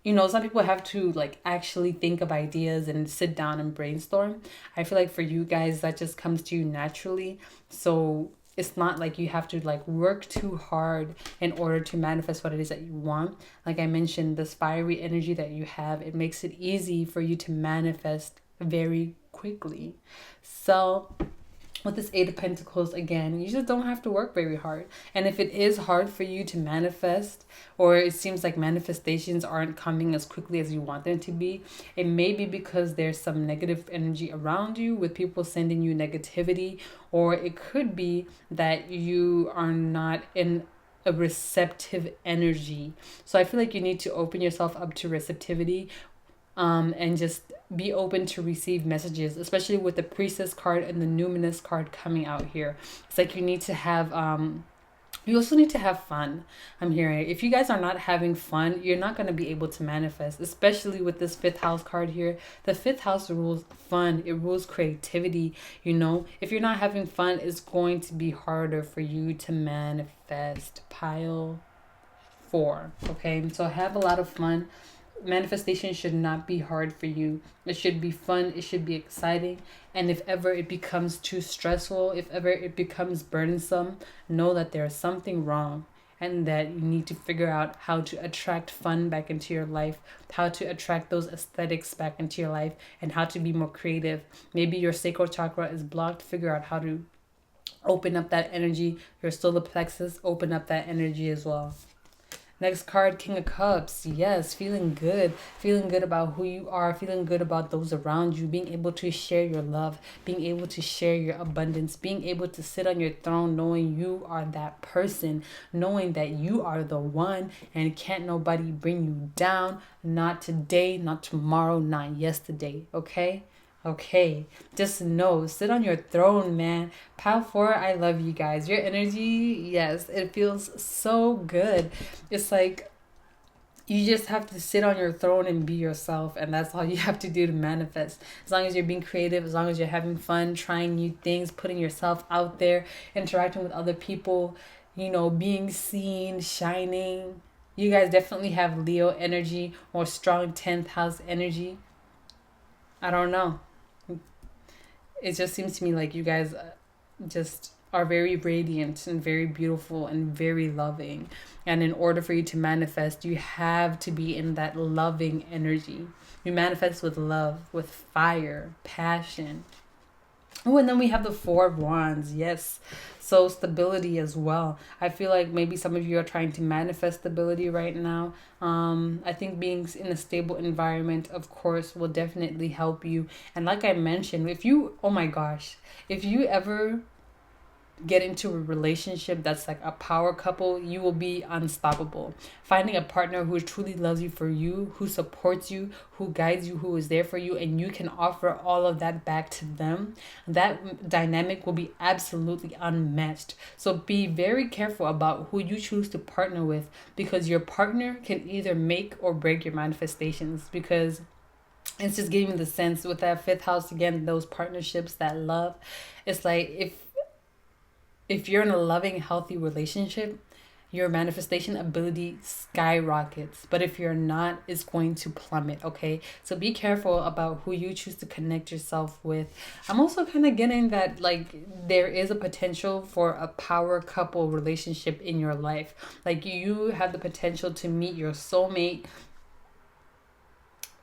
you know, some people have to like actually think of ideas and sit down and brainstorm. I feel like for you guys, that just comes to you naturally. So it's not like you have to like work too hard in order to manifest what it is that you want. Like I mentioned, this fiery energy that you have, it makes it easy for you to manifest very quickly. So with this 8 of Pentacles, again, you just don't have to work very hard. And if it is hard for you to manifest, or it seems like manifestations aren't coming as quickly as you want them to be, it may be because there's some negative energy around you with people sending you negativity, or it could be that you are not in a receptive energy. So I feel like you need to open yourself up to receptivity, and just be open to receive messages, especially with the Priestess card and the Numinous card coming out here. It's like you need to have you also need to have fun. I'm hearing if you guys are not having fun, you're not going to be able to manifest, especially with this fifth house card here. The fifth house rules fun, it rules creativity. You know, if you're not having fun, it's going to be harder for you to manifest. Pile 4. Okay, so have a lot of fun. Manifestation should not be hard for you. It should be fun, it should be exciting. And if ever it becomes too stressful, if ever it becomes burdensome, know that there's something wrong, and that you need to figure out how to attract fun back into your life, how to attract those aesthetics back into your life, and how to be more creative. Maybe your sacral chakra is blocked. Figure out how to open up that energy. Your solar plexus, open up that energy as well. Next card, King of Cups. Yes, feeling good. Feeling good about who you are. Feeling good about those around you. Being able to share your love. Being able to share your abundance. Being able to sit on your throne knowing you are that person. Knowing that you are the one and can't nobody bring you down. Not today, not tomorrow, not yesterday. Okay? Okay, just know, sit on your throne, man. Pile 4, I love you guys. Your energy, yes, it feels so good. It's like you just have to sit on your throne and be yourself, and that's all you have to do to manifest. As long as you're being creative, as long as you're having fun, trying new things, putting yourself out there, interacting with other people, you know, being seen, shining. You guys definitely have Leo energy or strong 10th house energy. I don't know. It just seems to me like you guys just are very radiant and very beautiful and very loving. And in order for you to manifest, you have to be in that loving energy. You manifest with love, with fire, passion. Oh, and then we have the 4 of Wands. Yes. So stability as well. I feel like maybe some of you are trying to manifest stability right now. I think being in a stable environment, of course, will definitely help you. And like I mentioned, if you, oh my gosh, if you ever get into a relationship that's like a power couple, you will be unstoppable. Finding a partner who truly loves you for you, who supports you, who guides you, who is there for you, and you can offer all of that back to them, that dynamic will be absolutely unmatched. So be very careful about who you choose to partner with, because your partner can either make or break your manifestations. Because it's just giving me the sense with that 5th house again, those partnerships, that love, it's like if you're in a loving, healthy relationship, your manifestation ability skyrockets. But if you're not, it's going to plummet, okay? So be careful about who you choose to connect yourself with. I'm also kind of getting that, like, there is a potential for a power couple relationship in your life. Like, you have the potential to meet your soulmate.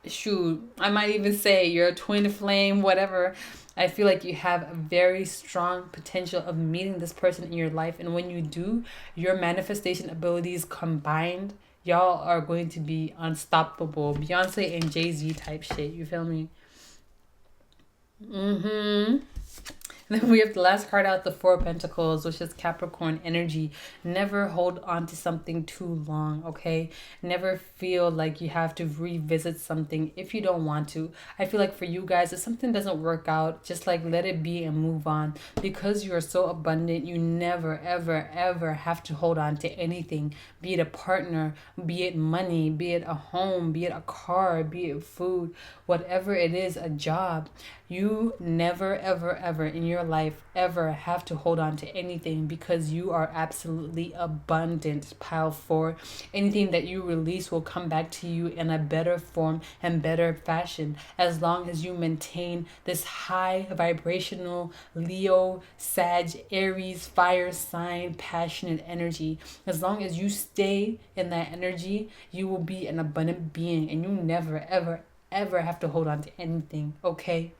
Shoot, I might even say you're a twin flame, whatever. I feel like you have a very strong potential of meeting this person in your life. And when you do, your manifestation abilities combined, y'all are going to be unstoppable. Beyonce and Jay-Z type shit. You feel me? Then we have the last card out, the 4 of Pentacles, which is Capricorn energy. Never hold on to something too long, okay? Never feel like you have to revisit something if you don't want to. I feel like for you guys, if something doesn't work out, just like let it be and move on. Because you are so abundant, you never, ever, ever have to hold on to anything. Be it a partner, be it money, be it a home, be it a car, be it food, whatever it is, a job. You never, ever, ever in your life ever have to hold on to anything, because you are absolutely abundant. Pile 4. Anything that you release will come back to you in a better form and better fashion, as long as you maintain this high vibrational Leo, Sag, Aries, fire sign, passionate energy. As long as you stay in that energy, you will be an abundant being, and you never, ever, ever have to hold on to anything, okay?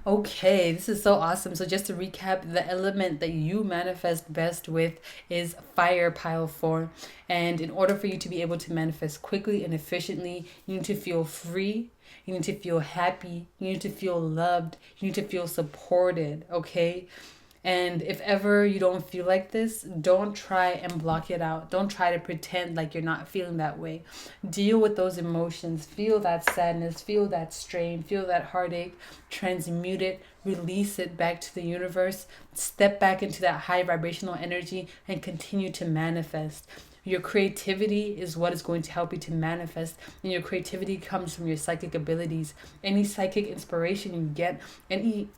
Okay, this is so awesome. So just to recap, the element that you manifest best with is fire, pile 4. And in order for you to be able to manifest quickly and efficiently, you need to feel free. You need to feel happy. You need to feel loved. You need to feel supported, okay? And if ever you don't feel like this, don't try and block it out. Don't try to pretend like you're not feeling that way. Deal with those emotions. Feel that sadness, feel that strain, feel that heartache. Transmute it, release it back to the universe. Step back into that high vibrational energy and continue to manifest. Your creativity is what is going to help you to manifest. And your creativity comes from your psychic abilities. Any psychic inspiration you get, any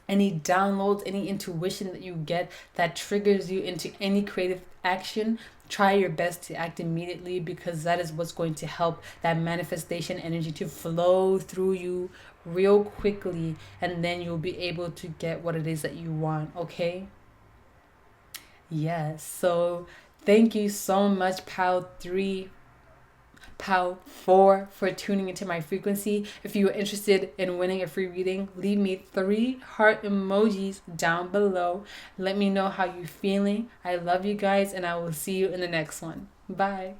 any downloads, any intuition that you get that triggers you into any creative action, try your best to act immediately, because that is what's going to help that manifestation energy to flow through you real quickly, and then you'll be able to get what it is that you want. Okay? Yes. So thank you so much, Pal 3, Pal 4, for tuning into my frequency. If you are interested in winning a free reading, leave me 3 heart emojis down below. Let me know how you're feeling. I love you guys, and I will see you in the next one. Bye.